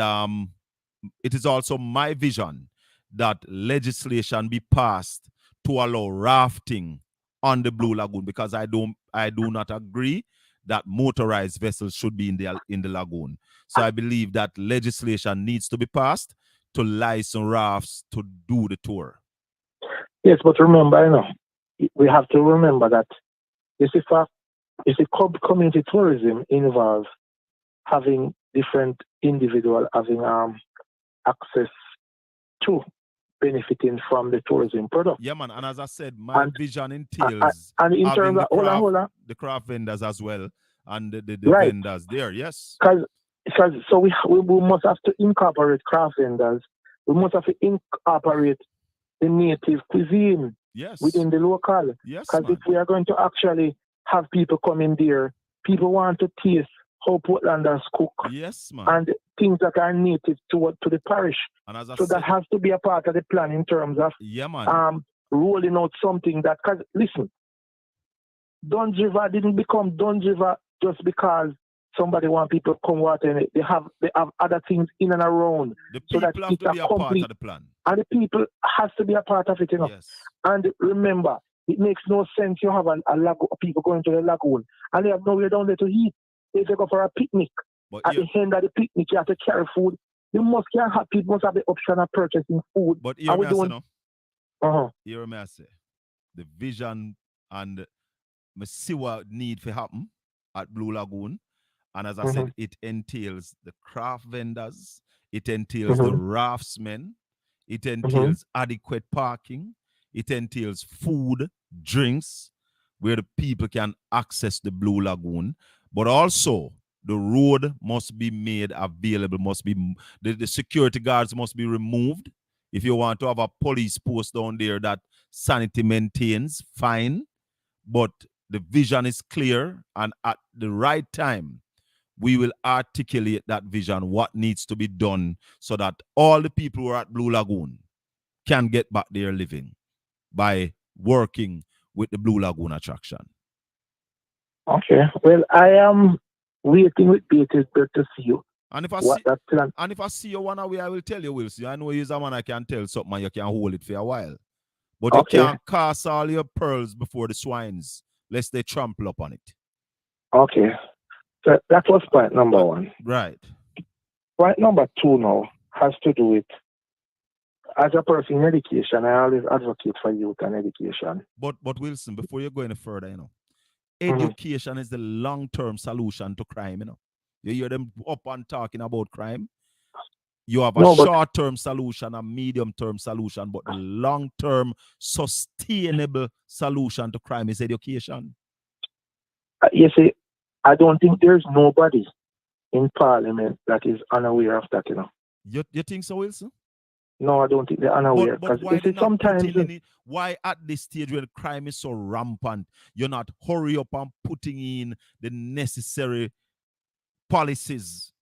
it is also my vision that legislation be passed to allow rafting on the Blue Lagoon, because I do not agree that motorized vessels should be in the lagoon. So I believe that legislation needs to be passed to license rafts to do the tour. Yes, but remember, we have to remember that community tourism involves having different individuals having access to benefiting from the tourism product. Yeah, man. And as I said, my vision entails and in terms of the craft vendors as well, and the right. vendors there. Yes. So we must have to incorporate craft vendors. We must have to incorporate the native cuisine within the local. Yes. Because if we are going to actually have people come in there, people want to taste how Portlanders cook. Yes, man. And things that are native to the parish. And as I so said, that has to be a part of the plan in terms of rolling out something that, because listen, Duns River didn't become Duns River just because somebody want people to come water in it. They have other things in and around. The people so that have to be a part of the plan. And the people has to be a part of it, Yes. And remember, it makes no sense you have a lagoon, people going to the lagoon and they have nowhere down there to eat. If they go for a picnic, but at the end of the picnic, you have to carry food. People must have the option of purchasing food. But here may I say, the vision and me see what need to happen at Blue Lagoon. And as I said, it entails the craft vendors, it entails the raftsmen, it entails adequate parking, it entails food, drinks, where the people can access the Blue Lagoon. But also, the road must be made available, the security guards must be removed. If you want to have a police post down there that sanity maintains, fine. But the vision is clear, and at the right time, we will articulate that vision, what needs to be done, so that all the people who are at Blue Lagoon can get back their living by working with the Blue Lagoon attraction. Okay. Well, I am waiting with bated breath to see you. And if I see you one away, I will tell you, Wilson. I know you're a man I can tell something and you can hold it for a while. But you can't cast all your pearls before the swines, lest they trample upon it. Okay. So that was point number one. Right. Point number two now has to do with, as a person in education, I always advocate for youth and education. But Wilson, before you go any further, education is the long-term solution to crime, You hear them up and talking about crime. You have a short-term solution, a medium-term solution, but the long-term sustainable solution to crime is education. You see, I don't think there's nobody in Parliament that is unaware of that, You think so, Wilson? No, I don't think they're unaware. But why at this stage when crime is so rampant, you're not hurry up and putting in the necessary policies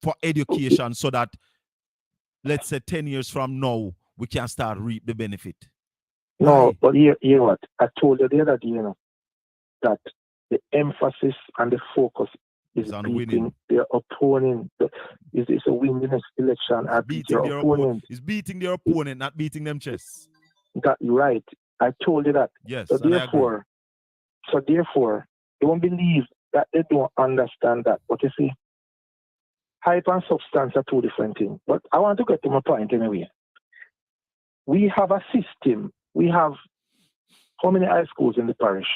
for education so that, let's say, 10 years from now, we can start reap the benefit? No, but you know what? I told you the other day, that the emphasis and the focus is on beating their opponent. It's a win the next election. Beating their opponent. It's beating their opponent, not beating them chest. That right. I told you that. Yes. So therefore, don't believe that they don't understand that. But you see, hype and substance are two different things. But I want to get to my point anyway. We have a system. We have how many high schools in the parish?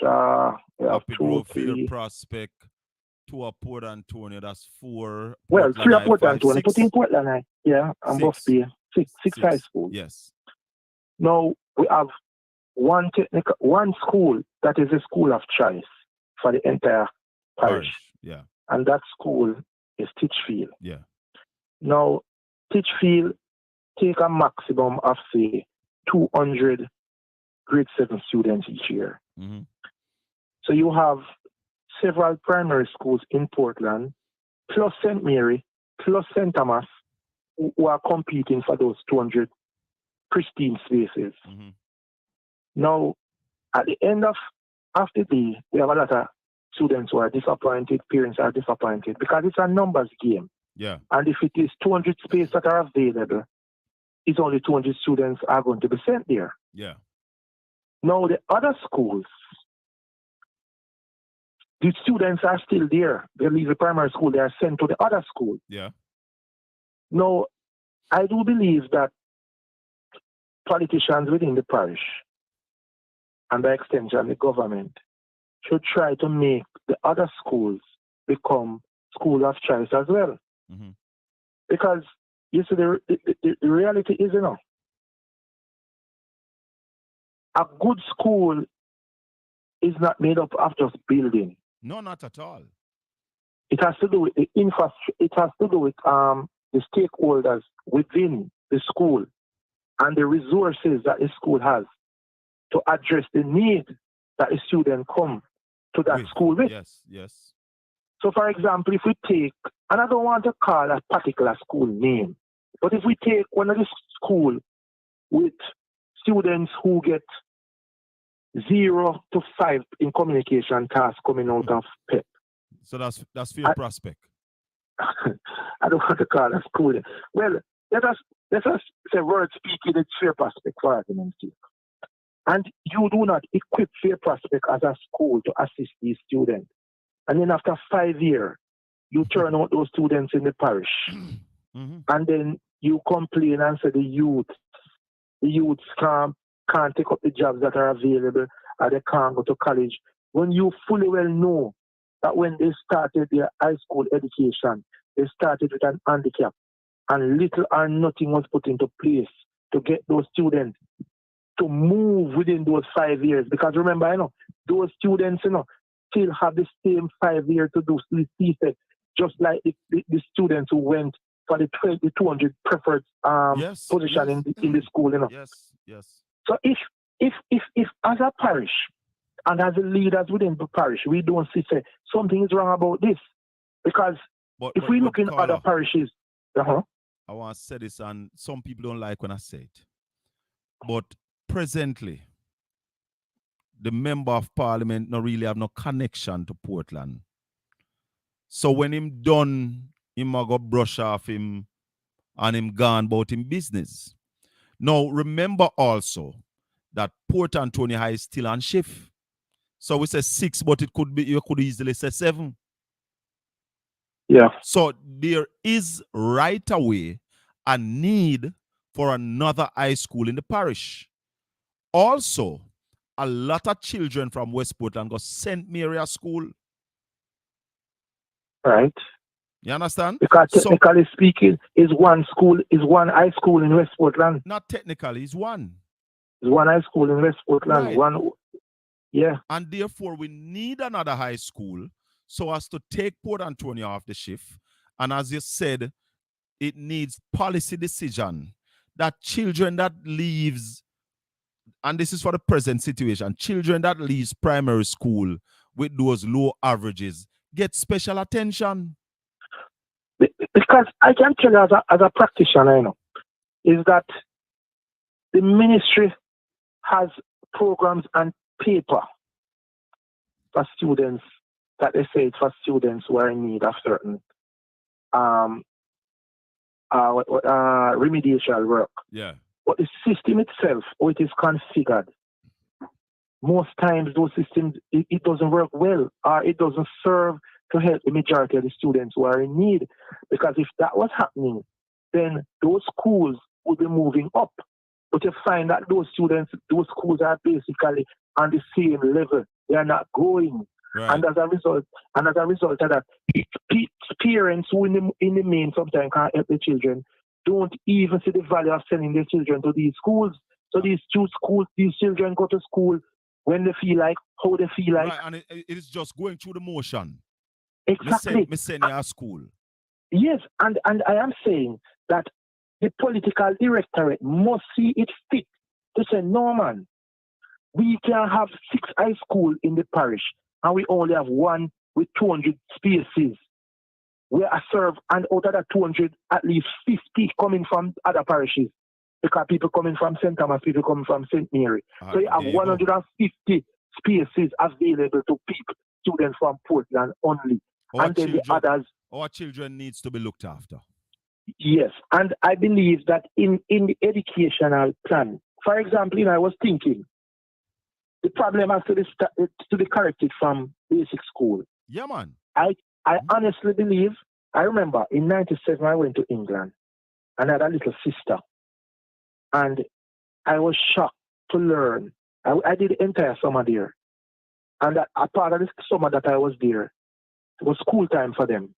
We have 2, 3. Prospect. 2 at Port Antonio, that's 4. Well, 3 at Port Antonio, put in Portland, and both be 6 high schools. Yes. Now we have one school that is a school of choice for the entire parish. Yeah. And that school is Titchfield. Yeah. Now Titchfield take a maximum of, say, 200 grade 7 students each year. Mhm. So you have several primary schools in Portland, plus St. Mary, plus St. Thomas, who are competing for those 200 pristine spaces. Mhm. Now, at the end of the day, we have a lot of students who are disappointed, parents are disappointed, because it's a numbers game. Yeah. And if it is 200 spaces that are available, it's only 200 students are going to be sent there. Yeah. Now, the other schools, the students are still there. They leave the primary school, they are sent to the other school. Yeah. Now, I do believe that politicians within the parish, and by extension the government, should try to make the other schools become school of choice as well. Mhm. Because, you see, the reality is, a good school is not made up of just building. No, not at all. It has to do with the infrastructure. It has to do with the stakeholders within the school and the resources that the school has to address the need that the student come to that With. school with. Yes. Yes. So, for example, if we take, and I don't want to call a particular school name, but if we take one of the school with students who get 0 to 5 in communication tasks coming out of PEP. So that's Fair Prospect. I don't want to call a school. Well, let us say word speaking it's Fair Prospect for argument's sake. And you do not equip Fair Prospect as a school to assist these students. And then after 5 years, you turn out those students in the parish. Mhm. And then you complain and say the youths can't take up the jobs that are available, or they can't go to college. When you fully well know that when they started their high school education, they started with an handicap, and little or nothing was put into place to get those students to move within those 5 years. Because remember, those students, still have the same 5 years to do the thesis, just like the students who went for the 200 preferred Yes, position yes. in the school, Yes. Yes. So if as a parish and as the leaders within the parish, we don't see say something is wrong about this, because if we look in other Carla, parishes, I want to say this, and some people don't like when I say it, but presently, the member of parliament not really have no connection to Portland. So when him done, him a go brush off him and him gone about him business. Now remember also that Port Antonio High is still on shift. So we say 6, but you could easily say 7. yeah, So there is right away a need for another high school in the parish. Also, a lot of children from West Portland go St. Mary School. right. You understand? Because So, technically speaking, is one high school in West Portland. not technically, it's one. Is one high school in West Portland. Right. Yeah. And therefore, we need another high school so as to take Port Antonio off the shift. And as you said, it needs policy decision that children that leaves, and this is for the present situation, children that leaves primary school with those low averages get special attention. Because I can tell you as a practitioner, is that the ministry has programs and paper for students that they say it's for students who are in need of certain remedial work. Yeah. But the system itself, how it is configured, most times those systems, it doesn't work well, or it doesn't serve to help the majority of the students who are in need. Because if that was happening, then those schools would be moving up. But you find that those schools are basically on the same level. They are not growing. Right. And as a result of that, parents who in the main sometimes can't help the children don't even see the value of sending their children to these schools. So these children go to school when they feel like, how they feel like. Right, and it is just going through the motion. Exactly. Me send you to school. Yes, and I am saying that the political directorate must see it fit to say, no, man, we can have 6 high schools in the parish, and we only have one with 200 spaces. We are served, and out of that 200, at least 50 coming from other parishes. Because people coming from St. Thomas, people coming from St. Mary. So you have 150 spaces available to people, students from Portland only. And then the others. Our children needs to be looked after. Yes, and I believe that in the educational plan, for example, I was thinking, the problem has to be corrected from basic school. Yeah, man. I honestly believe, I remember in 97 I went to England and I had a little sister. And I was shocked to learn. I did the entire summer there. And a part of the summer that I was there, it was school time for them.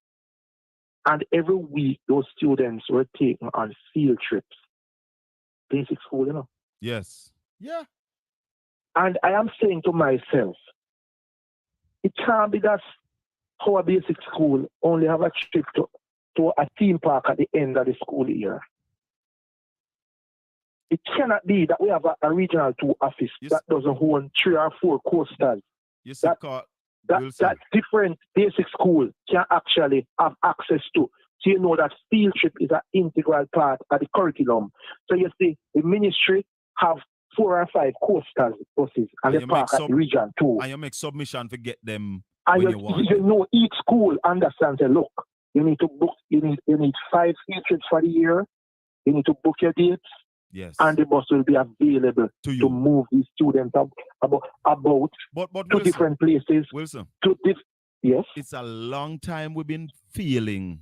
And every week, those students were taken on field trips. Basic school, Yes. Yeah. And I am saying to myself, it can't be that our basic school only have a trip to a theme park at the end of the school year. It cannot be that we have a regional 2 office that doesn't own 3 or 4 coasters. That different basic school can actually have access to. So you know that field trip is an integral part of the curriculum. So you see, the ministry have 4 or 5 coasters buses and they park at the region 2. And you make submission to get them and when you want. You know each school understands, look, you need to book, you need 5 field trips for the year. You need to book your dates. Yes. And the bus will be available to move these students about to Wilson, different places. Wilson. Yes. It's a long time we've been failing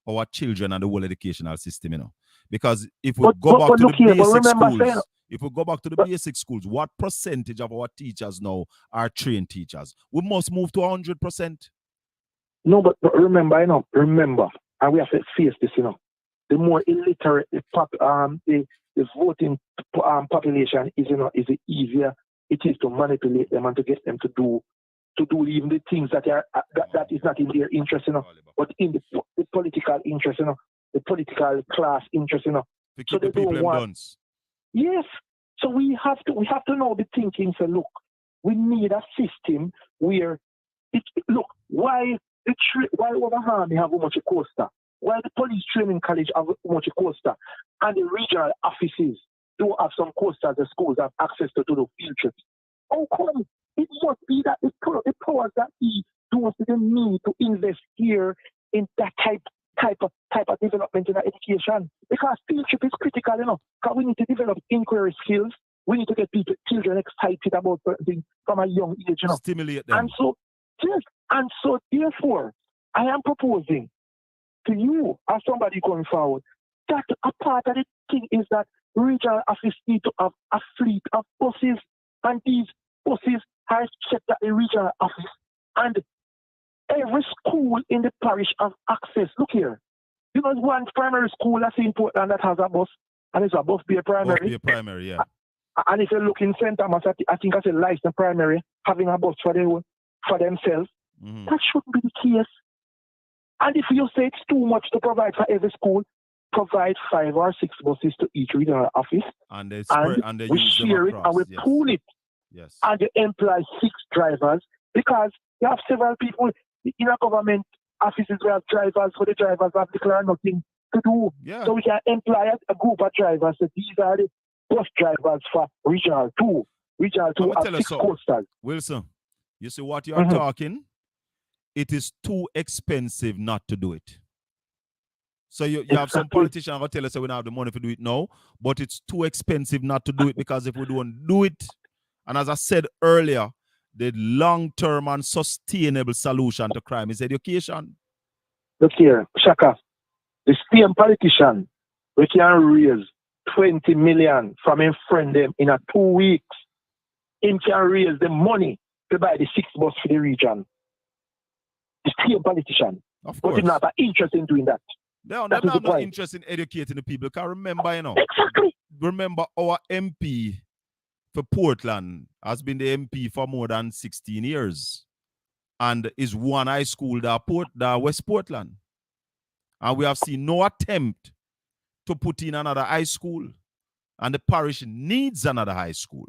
our children and the whole educational system, Because if we go back to the basic schools, if we go back to the basic schools, what percentage of our teachers now are trained teachers? We must move to 100%. No, but remember, and we have to face this, The more illiterate the voting population is, is easier it is to manipulate them and to get them to do even the things that are that is not in their interest, but in the political interest, the political class interest, So they don't want. Yes. So we have to know the thinking. So look, we need a system where why Overham have much a coaster? Why the police training college have much a coaster? And the regional offices do have some coasters the schools have access to the field trips. How come? It must be that the powers that he don't see the need to invest here in that type of development in education. Because field trip is critical, because we need to develop inquiry skills. We need to get children excited about certain things from a young age, Stimulate them. And so therefore, I am proposing to you, as somebody going forward, that a part of the thing is that regional office need to have a fleet of buses, and these buses are checked at the regional office, and every school in the parish has access. Look here, one primary school that's in Portland that has a bus, and it's a bus be a primary. Bus be a primary, yeah. And if you look in St. Thomas, I think that's a licensed primary having a bus for themselves. Mm-hmm. That shouldn't be the case. And if you say it's too much to provide for every school, provide 5 or 6 buses to each regional office. And they we use share it and we pool it. Yes. And you employ 6 drivers because you have several people in a government offices where have drivers, for the drivers have declared nothing to do. Yeah. So we can employ a group of drivers. So these are the bus drivers for regional 2. Regional 2 have 6 coasters. Wilson, you see what you are talking? It is too expensive not to do it. So you have some politicians who tell us we don't have the money to do it now, but it's too expensive not to do it, because if we don't do it, and as I said earlier, the long-term and sustainable solution to crime is education. Look here, Shaka, the same politician, we can raise 20 million from him friend them in 2 weeks. Him can raise the money to buy the 6 bus for the region. The same politician. Of course. But he's not interested in doing that. No, they're not interested in educating the people. Because remember, Exactly. Remember our MP for Portland has been the MP for more than 16 years. And is one high school, the West Portland. And we have seen no attempt to put in another high school, and the parish needs another high school,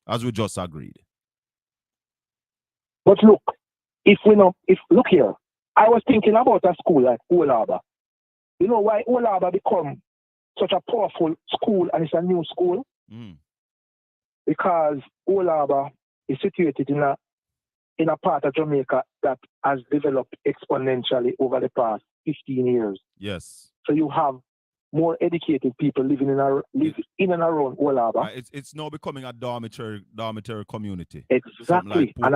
as we just agreed. But look, look here, I was thinking about a school like Old Harbour. You know why Old Harbour become such a powerful school and it's a new school? Mm. Because Old Harbour is situated in a part of Jamaica that has developed exponentially over the past 15 years. Yes. So you have more educated people living in and around Old Harbour. It's now becoming a dormitory community. Exactly. Like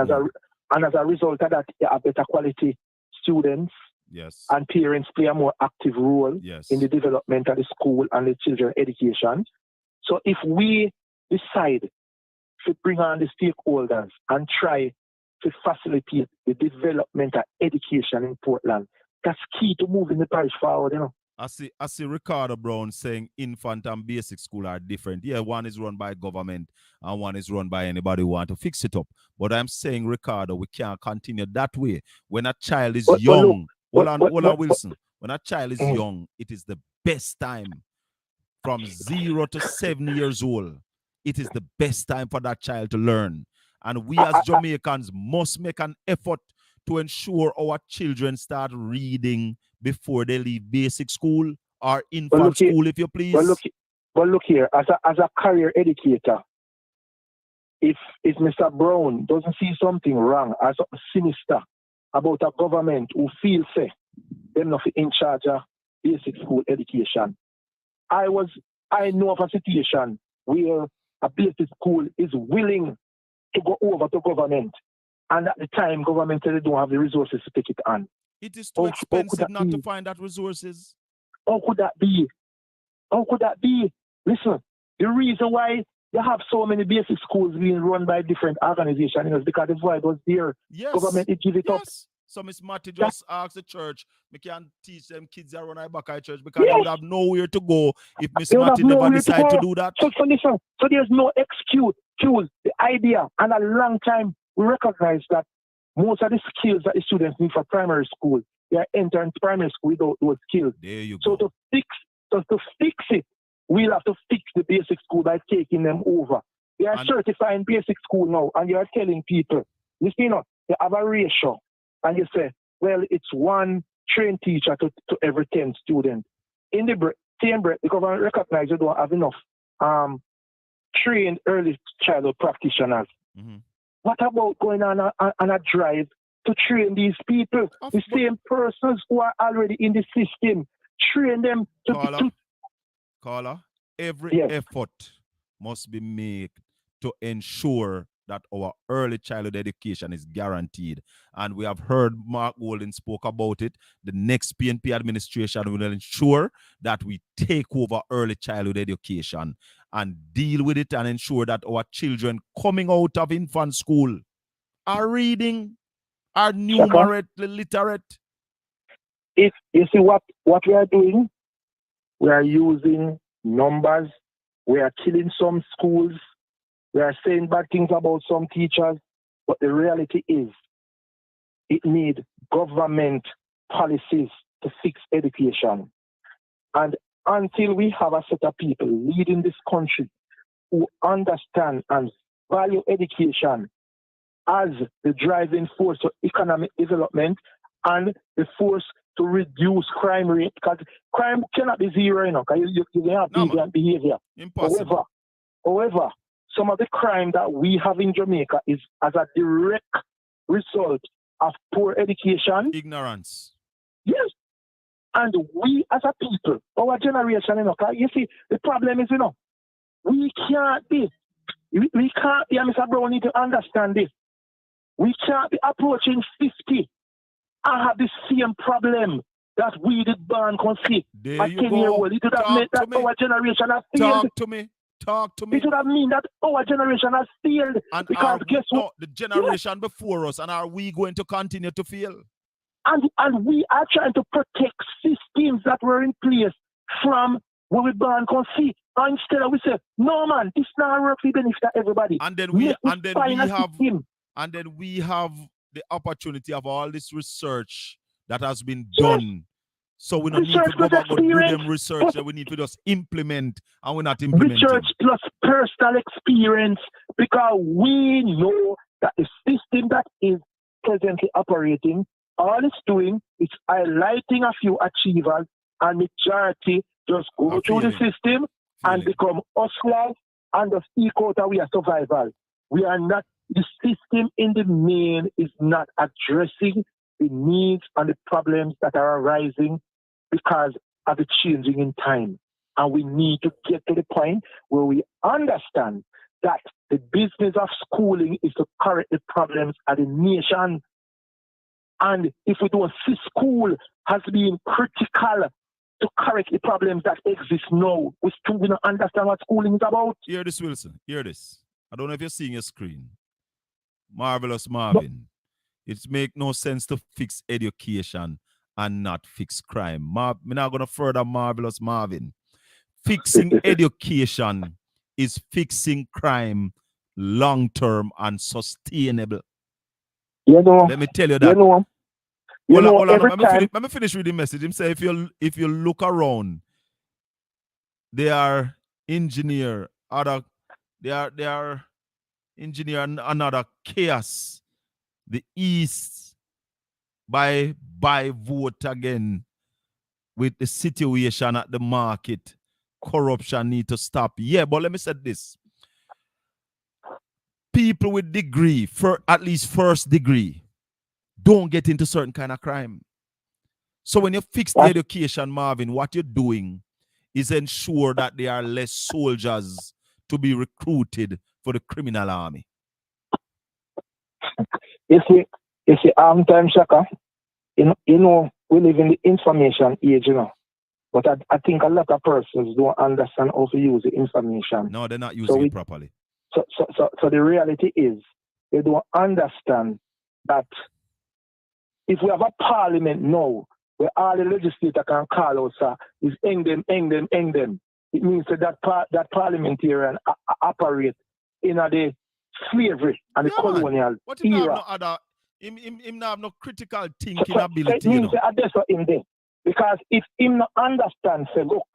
and as a result of that, you have better quality students. Yes. And parents play a more active role Yes. in the development of the school and the children's education. So if we decide to bring on the stakeholders and try to facilitate the development of education in Portland, that's key to moving the parish forward, you know. I see Ricardo Brown saying infant and basic school are different. Yeah, one is run by government and one is run by anybody who want to fix it up. But I'm saying, Ricardo, we can't continue that way. When a child is young, hold on, Wilson. When a child is young, it is the best time from 0 to 7 years old. It is the best time for that child to learn. And we as Jamaicans must make an effort to ensure our children start reading before they leave basic school or infant school, if you please. But look here, as a career educator, if Mr. Brown doesn't see something wrong or something sinister about a government who feels them not in charge of basic school education, I know of a situation where a basic school is willing to go over to government, and at the time government said they don't have the resources to take it on. It is too expensive not to find that resources. How could that be? How could that be? Listen, the reason why you have so many basic schools being run by different organizations is because the void was there. Yes. Government did give it up. So Miss Matty just asked the church, we can teach them kids around Ibaka Church because they would have nowhere to go if Miss Matty never decided to do that. So listen, so there's no excuse. The idea, and a long time we recognize that most of the skills that the students need for primary school, they are entering primary school without those skills. There you go. So to fix it, we'll have to fix the basic school by taking them over. They are certifying basic school now, and you are telling people, you see, they have a ratio, and you say, well, it's one trained teacher to every 10 students. In the same breath, the government recognizes you don't have enough trained early childhood practitioners. Mm-hmm. What about going on a drive to train these people, the same persons who are already in the system, train them to... Caller, every effort must be made to ensure that our early childhood education is guaranteed. And we have heard Mark Golden spoke about it. The next PNP administration will ensure that we take over early childhood education and deal with it and ensure that our children coming out of infant school are reading, are numerically literate. If you see what we are doing, we are using numbers, we are killing some schools, we are saying bad things about some teachers, but the reality is it needs government policies to fix education. And until we have a set of people leading this country who understand and value education as the driving force for economic development and the force to reduce crime rate, because crime cannot be zero, because you have deviant behavior. Impossible. However, some of the crime that we have in Jamaica is as a direct result of poor education. Ignorance. Yes. And we as a people, our generation, you see, the problem is, we can't be, and Mr. Brown need to understand this. We can't be approaching 50 and have the same problem that we did born conceive at 10 years old. It would have meant that our generation has failed. Talk to me. It would have mean that our generation has failed. And because guess what? The generation before us, and are we going to continue to fail? And we are trying to protect systems that were in place from when we born conceive. And instead we say, no man, this not work for benefit of everybody. And then we have the opportunity of all this research that has been done So we don't need to Research go plus back and do experience. them research that we need to just implement, and we're not implementing. Research plus personal experience, because we know that the system that is presently operating, all it's doing is highlighting a few achievers, and majority just go I through the feel it. system and Feel it. become hustlers and just eke out a way of survival. We are not, the system in the main is not addressing the needs and the problems that are arising because of the changing in time. And we need to get to the point where we understand that the business of schooling is to correct the problems of the nation. And if we don't see school as being critical to correct the problems that exist now, we still don't understand what schooling is about. Hear this, Wilson. Hear this. I don't know if you're seeing your screen. Marvelous Marvin. It make no sense to fix education and not fix crime. We're not going to further Marvelous Marvin. Fixing education is fixing crime long-term and sustainable. You know, Let me tell you that. hold on, every time, Let me finish reading the message. Him say, if you look around, they are engineer another chaos. The East by vote again with the situation at the market. Corruption need to stop. Yeah, but let me say this. People with degree, for at least first degree, don't get into certain kind of crime. So when you fix the education, Marvin, what you're doing is ensure that there are less soldiers to be recruited for the criminal army. you see, time, Shaka, you know, we live in the information age, you know. But I think a lot of persons don't understand how to use the information. No, they're not using it properly. So the reality is, they don't understand that if we have a parliament now, where all the legislator can call out, sir, is hang them. It means that parliamentarian operate in the slavery and the colonial What him era. have no other, him have no critical thinking ability, It means you know. that's what him there. Because if him not understand, say, look,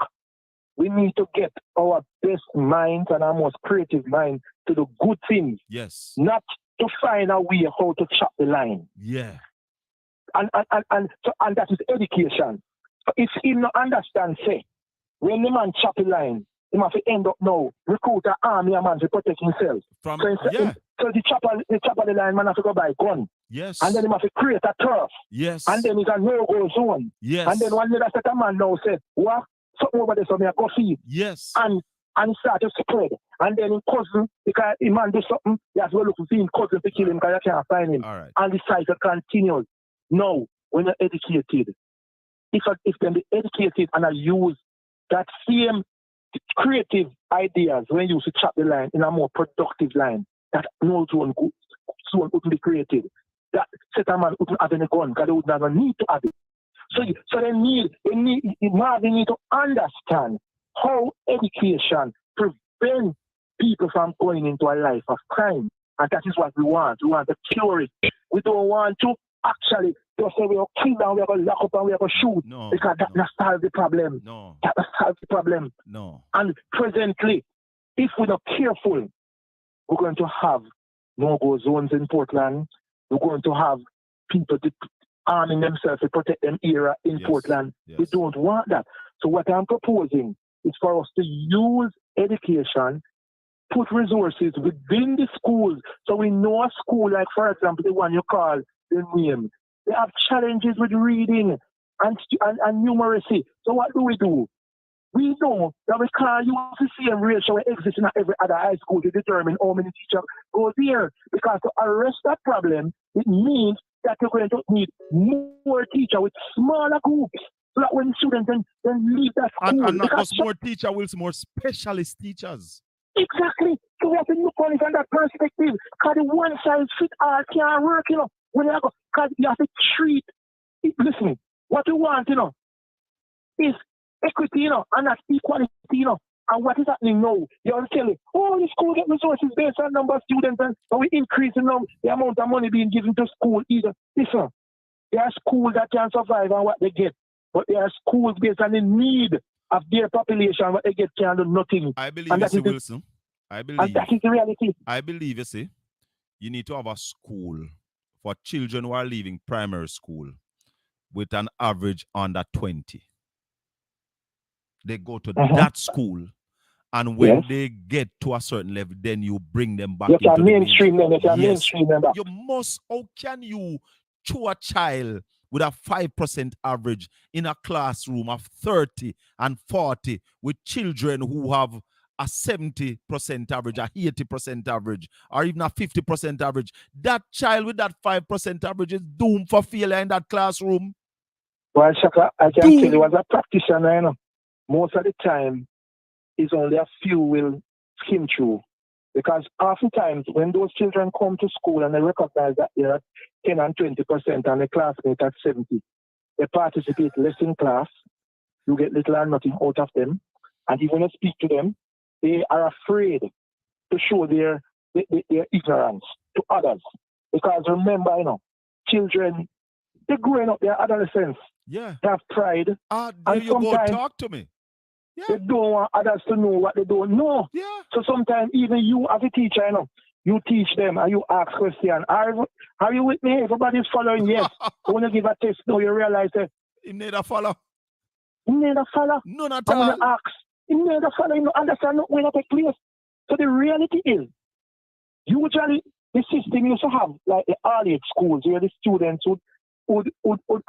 we need to get our best minds and our most creative mind to the good things. Yes. Not to find a way how to chop the line. Yeah. And that is education. So if him not understand, say, when the man chop the line, he must end up now recruit an army and man to protect himself. So the chopper the line man have to go buy a gun. Yes. And then he must create a turf. Yes. And then it's a no-go zone. Yes. And then one little set a man now say, what? Something over there, so me a go feed. Yes. And start to spread. And then his cousin, because the man do something, he has to look for his cousin to kill him because you can't find him. All right. And the cycle continues. Now, when you're educated, if them be educated and I use that same creative ideas when you use to chop the line in a more productive line, that no zone wouldn't be created. That set a man wouldn't have any gun because they would never need to have it. So they need to understand how education prevents people from going into a life of crime. And that is what we want. We want to cure it. We don't want to actually just say we are kill and we are going to lock up and we are going to shoot. No, because that will solve the problem. No. That will solve the problem. No. And presently, if we're not careful, we're going to have no-go zones in Portland. We're going to have people arming themselves to protect them era in Portland. Yes. We don't want that. So what I'm proposing is for us to use education, put resources within the schools. So we know a school like, for example, the one you call the name. They have challenges with reading and numeracy. So what do? We know that we can't use the same ratio that exists in every other high school to determine how many teachers go there. Because to arrest that problem, it means that you're going to need more teachers with smaller groups. So that when students then leave that school. And not just more teachers, will more specialist teachers. Exactly. So we have to look on it from that perspective. Because the one size fit all can't work, you know. Because you have to treat it. Listen, what we want, you know, is equity, you know, and not equality, you know. And what is happening now? You're telling, the school get resources based on number of students, and we increase the amount of money being given to school either. Listen, there are schools that can survive on what they get. but they are schools based on the need of their population, but they get can do nothing. I believe And you that see, is the- Wilson. I And believe. that is the reality. I believe you see. You need to have a school for children who are leaving primary school with an average under 20. They go to that school, and when Yes. they get to a certain level, then you bring them back You into can the mainstream them. You can Yes. mainstream them back. You must. How can you show a child with a 5% average in a classroom of 30 and 40 with children who have a 70% average, a 80% average, or even a 50% average? That child with that 5% average is doomed for failure in that classroom. Well, Shaka, I can Dude. tell you as a practitioner, you know, most of the time, it's only a few will skim through. Because oftentimes, when those children come to school and they recognize that they're at 10 and 20% and the classmate at 70, they participate less in class, you get little or nothing out of them. And even when you speak to them, they are afraid to show their ignorance to others. Because remember, you know, children, they're growing up, they're adolescents, Yeah. they have pride, There and you go. sometimes Talk to me. they don't want others to know what they don't know. Yeah. So sometimes even you as a teacher, you know, you teach them and you ask questions. Are you with me? Everybody's following, yes. But when you give a test, now you realize that He need a follow. you need a follow. None at And when all. you ask, you need a follow, you don't understand when it takes place. So the reality is, usually the system used to have like the all-age schools where the students would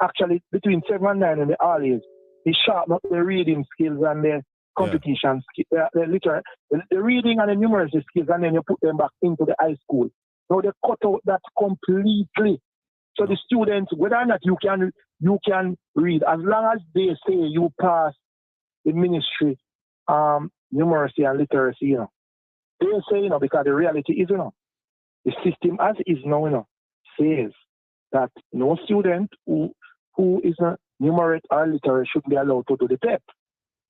actually between 7 and 9 in the all-age, they sharpen up their reading skills and their competition skills, the reading and the numeracy skills, and then you put them back into the high school. Now they cut out that completely. So the students, whether or not you can read, as long as they say you pass the ministry, numeracy and literacy, you know, they say, you know, because the reality is, you know, the system as is now, you know, says that no student who is a numerate or literate should be allowed to do the PEP.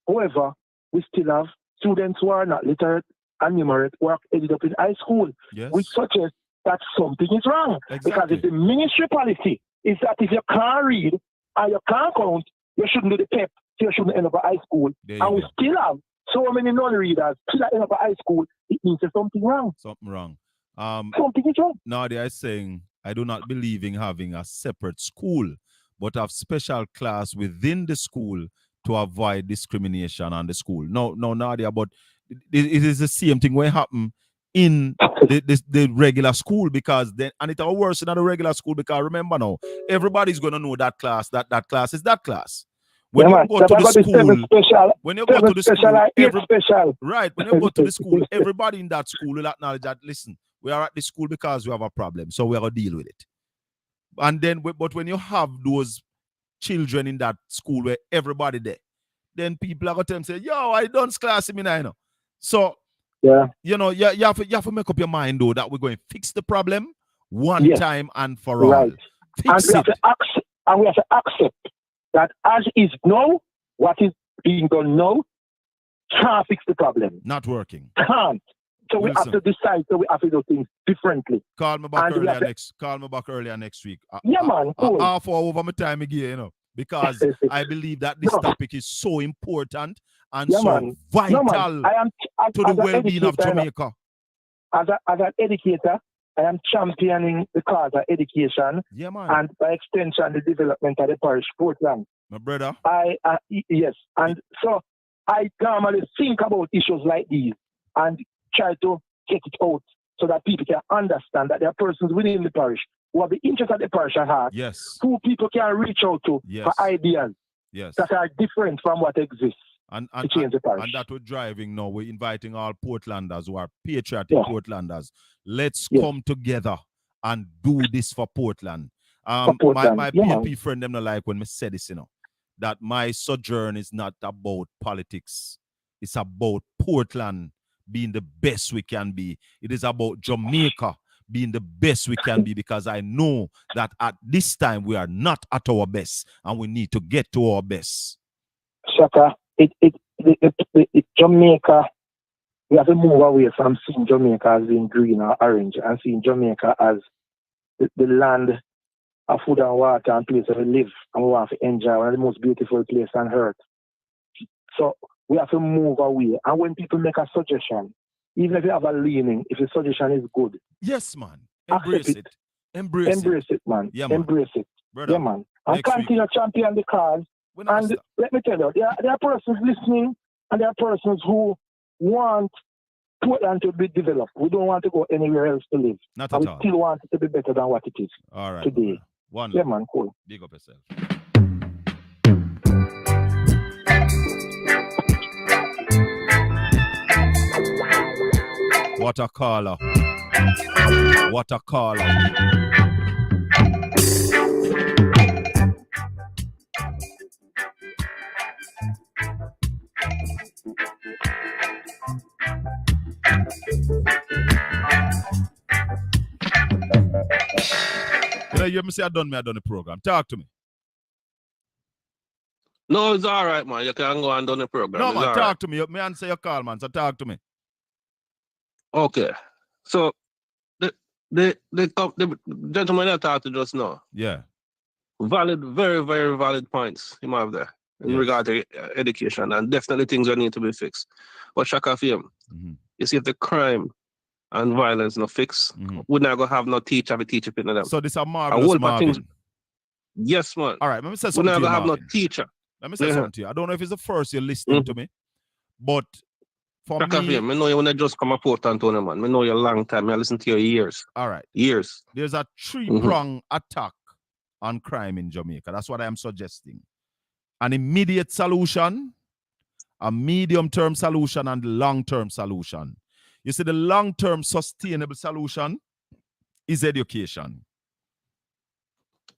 However, we still have students who are not literate and numerate who are ended up in high school, Yes. which suggests that something is wrong. Because Exactly. if the ministry policy is that if you can't read and you can't count, you shouldn't do the PEP, so you shouldn't end up at high school. There you And we go. still have so many non-readers still end up at high school. It means there's something wrong. Something wrong. Something is wrong. Nadia is saying, I do not believe in having a separate school, but have special class within the school to avoid discrimination on the school. No, Nadia, but it is the same thing when happen in the regular school, because then, and it's worse than the regular school, because remember now, everybody's gonna know that class is that class. When Yeah, you man. go That's to the why I got the school, seven special, when you go to seven the special, school, and 8 special. right, when you go to the school, everybody in that school will acknowledge that, listen, we are at the school because we have a problem, so we are going to deal with it. And then, but when you have those children in that school where everybody there, then people are going to tell them, say, yo, I done class in me now, you know. So, Yeah. you know, you have to make up your mind, though, that we're going to fix the problem one time and for all. Right. And Fix we have it. to accept that as is now, what is being done now can't fix the problem. Not working. Can't. So we have Wilson. to decide. So we have to do things differently. Call me back And we earlier have to- next week. Yeah, man, cool. Half hour over my time again, you know, because I believe that this No. topic is so important and Yeah, so man. vital No, man. I am to the as an well-being of educator, Jamaica. As an educator, I am championing the cause of education Yeah, man. and by extension the development of the parish Portland. My brother. Yes, and so I normally think about issues like these and try to get it out so that people can understand that there are persons within the parish who have the interest of the parish at heart, Yes. who people can reach out to Yes. for ideas Yes. that are different from what exists And to change the parish. and that we're driving now. We're inviting all Portlanders who are patriotic Yeah. Portlanders. Let's Yes. come together and do this for Portland. Portland. My Yeah, PNP man. friend them not like when me say this, you know, that my sojourn is not about politics. It's about Portland being the best we can be. It is about Jamaica being the best we can be, because I know that at this time we are not at our best and we need to get to our best. Shaka, Jamaica, we have to move away from seeing Jamaica as being green or orange and seeing Jamaica as the land of food and water and place where we live and we want to enjoy one of the most beautiful places on earth. So we have to move away. And when people make a suggestion, even if you have a leaning, if the suggestion is good, Yes, man. accept Embrace it. it. Embrace it. Embrace it, man. Yeah, man. Embrace it. Brother, Yeah, man. And next week. continue to champion the cause. we never And stop. let me tell you, there are persons listening and there are persons who want Portland to be developed. We don't want to go anywhere else to live. Not And at we all. still want it to be better than what it is All right. today. brother. One Yeah, love. man, cool. Big up yourself. What a caller. What a caller. You know, you hear me say I done the program. Talk to me. No, it's all right, man. You can go and do the program. No, It's man, all talk right. to me. Me answer your call, man. So talk to me. Okay. So the gentleman I talked to just now, Yeah. valid, very, very valid points he might have there in Yes. regard to education, and definitely things that need to be fixed. But Shaka Fame, Mhm. you see if the crime and violence no fix, Mhm. we're not gonna have no teacher pin them. So this is a A marvelous whole lot of things. Marvin. Yes, man. All right, let me say We're something not to you, gonna have no Marvin. teacher. Let me say Yeah. something to you. I don't know if it's the first you're listening to me, but for Shaka me, Fame, I know you when I just come a Port Antonio, man. I know you a long time. I listen to your years. all right, Years. there's a three-prong attack on crime in Jamaica. That's what I am suggesting. An immediate solution, a medium-term solution, and the long-term solution. You see, the long-term sustainable solution is education.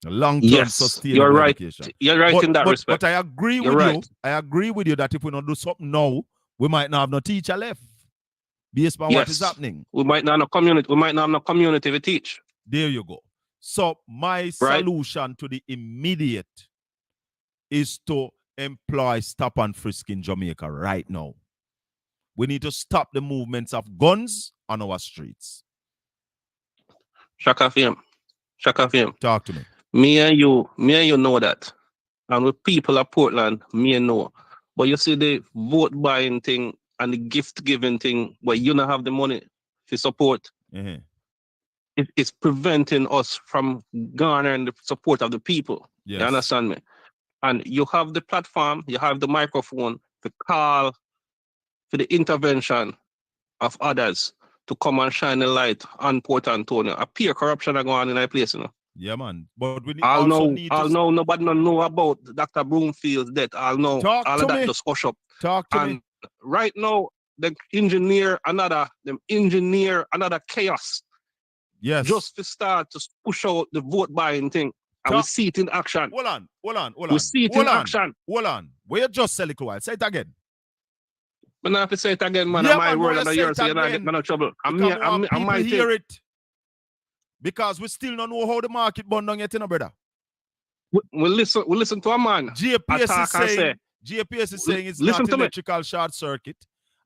The long-term Yes, sustainable you're right. education. You're right in that respect. But I agree You're with you. right. I agree with you that if we don't do something now, we might not have no teacher left based on what is Yes. happening. We might not have no community. We might not have no community to teach. There you go. So my solution to the immediate is to employ stop and frisk in Jamaica right now. We need to stop the movements of guns on our streets. Shaka Fame. Talk to me. Me and you know that. And with people of Portland, me and know. But you see the vote buying thing and the gift giving thing where you don't have the money to support. Mhm. It's preventing us from garnering the support of the people. Yes. You understand me? And you have the platform, you have the microphone to call for the intervention of others to come and shine a light on Port Antonio. A peer corruption are going on in that place, you know. Yeah, man. But we need I'll also know, need I'll to know, nobody don't know about Dr. Broomfield's death. I'll know. Talk all to of that me. just hush up. talk to me. And right now, them engineer another chaos Yes. just to start to push out the vote buying thing. And we Talk- see it in action. Hold on. We see it in action. Hold on. Where you just sell it while? Say it again. But now if you say it again, man, Yeah, my man, word when and you a say year, it so you're not again, getting no trouble. Because I'm people my hear thing. it. Because we still don't know how the market burn down yet, you know, brother. We listen to a man. GPS is attack and saying GPS is saying it's Listen not to me. electrical short circuit.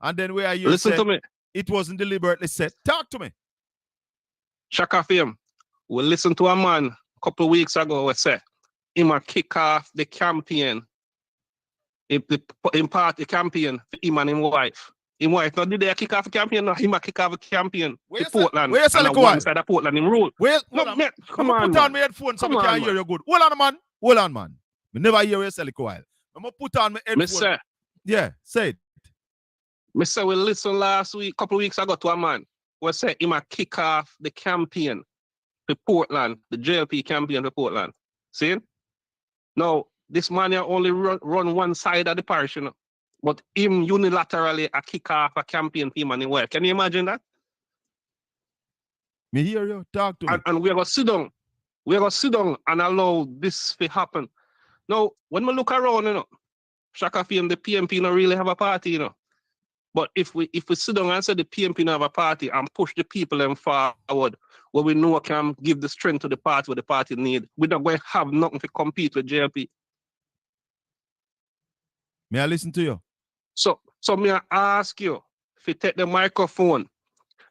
And then where you Listen say to me. it wasn't deliberately set. Talk to me. Shaka Fame. We listened to a man a couple of weeks ago who said he might kick off the campaign. In part the campaign for him and his wife. His wife not did they kick off the campaign, no, he might kick off the campaign Where to you say- Portland. where you say and like on one why? side of Portland in rule. Well, No, hold on. man, come I'ma on, put on man. my headphones so Come I can on, hear man. you good. Hold on, man. We never hear you say like while. I'm gonna put on my Me headphones. say, Yeah, say it. we listened last week, couple of weeks ago to a man who said he might kick off the campaign for Portland, the JLP campaign for Portland. See? Now, this man here only run one side of the parish, you know. But him unilaterally a kick off a campaign for him and his wife. Can you imagine that? Me hear you. Talk to me. And we're gonna sit down. We're gonna sit down and allow this to happen. Now, when we look around, you know, Shaka Fame, the PMP don't really have a party, you know. But if we sit down and say the PMP don't have a party and push the people them forward, where we know can give the strength to the party what the party need, we're not going to have nothing to compete with JLP. May I listen to you? So may I ask you if you take the microphone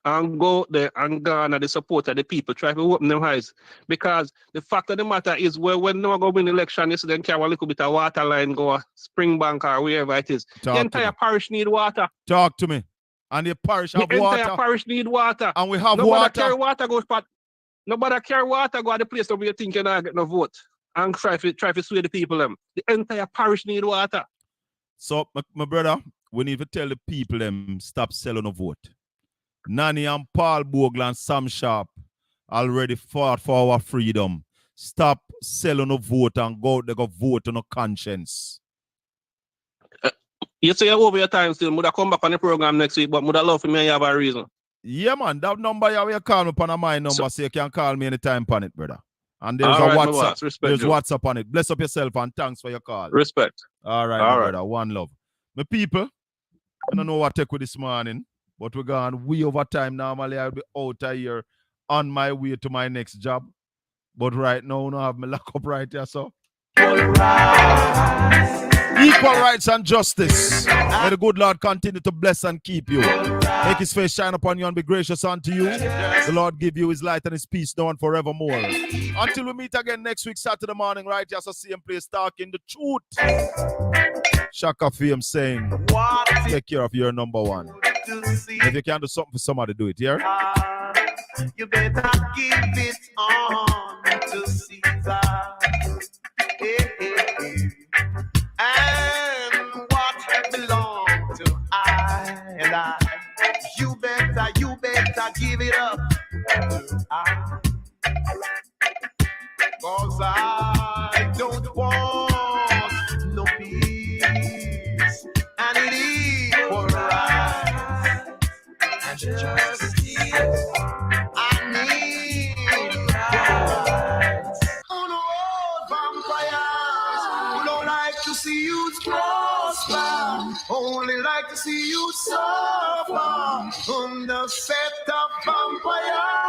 and go out there and garner the support of the people, try to open them eyes. Because the fact of the matter is, when no go win election, you see them carry a little bit of water line, go Springbank or wherever it is. Talk the to entire me. parish need water. Talk to me. And the parish have The entire water. parish need water. And we have Nobody water. carry water, go spot. Nobody carry water, go to the place where you think you're not get no vote. And try to sway the people them. The entire parish need water. So, my brother, we need to tell the people them stop selling a vote. Nanny and Paul Bogle and Sam Sharp already fought for our freedom. Stop selling a vote and go out there go vote on a conscience. You say you're over your time still. Would I come back on the program next week, but would I love for me and you have a reason? Yeah, man. That number you call me on my number, so you can call me anytime on it, brother. And there's All a right, my WhatsApp. boss. Respect There's you. WhatsApp on it. Bless up yourself and thanks for your call. Respect. All right, All my right. brother. One love. My people, I don't know what take with this morning, but we're gone way over time. Normally, I'll be out of here on my way to my next job. But right now, I have my lock up right here, so. Equal rights and justice. May the good Lord continue to bless and keep you. Make his face shine upon you and be gracious unto you. The Lord give you his light and his peace now and forevermore. Until we meet again next week, Saturday morning, right here, so same place, talking the truth. Shaka Fame saying, take care of your number one. If you can do something for somebody, do it, yeah? You better give it on to Caesar. Hey, hey, hey. And what belongs to I and I, you better give it up to I. 'Cause I don't want no peace, and it is for right and justice. I need rights. On the road, vampires who don't like to see you prosper, only like to see you suffer. On the set of vampires.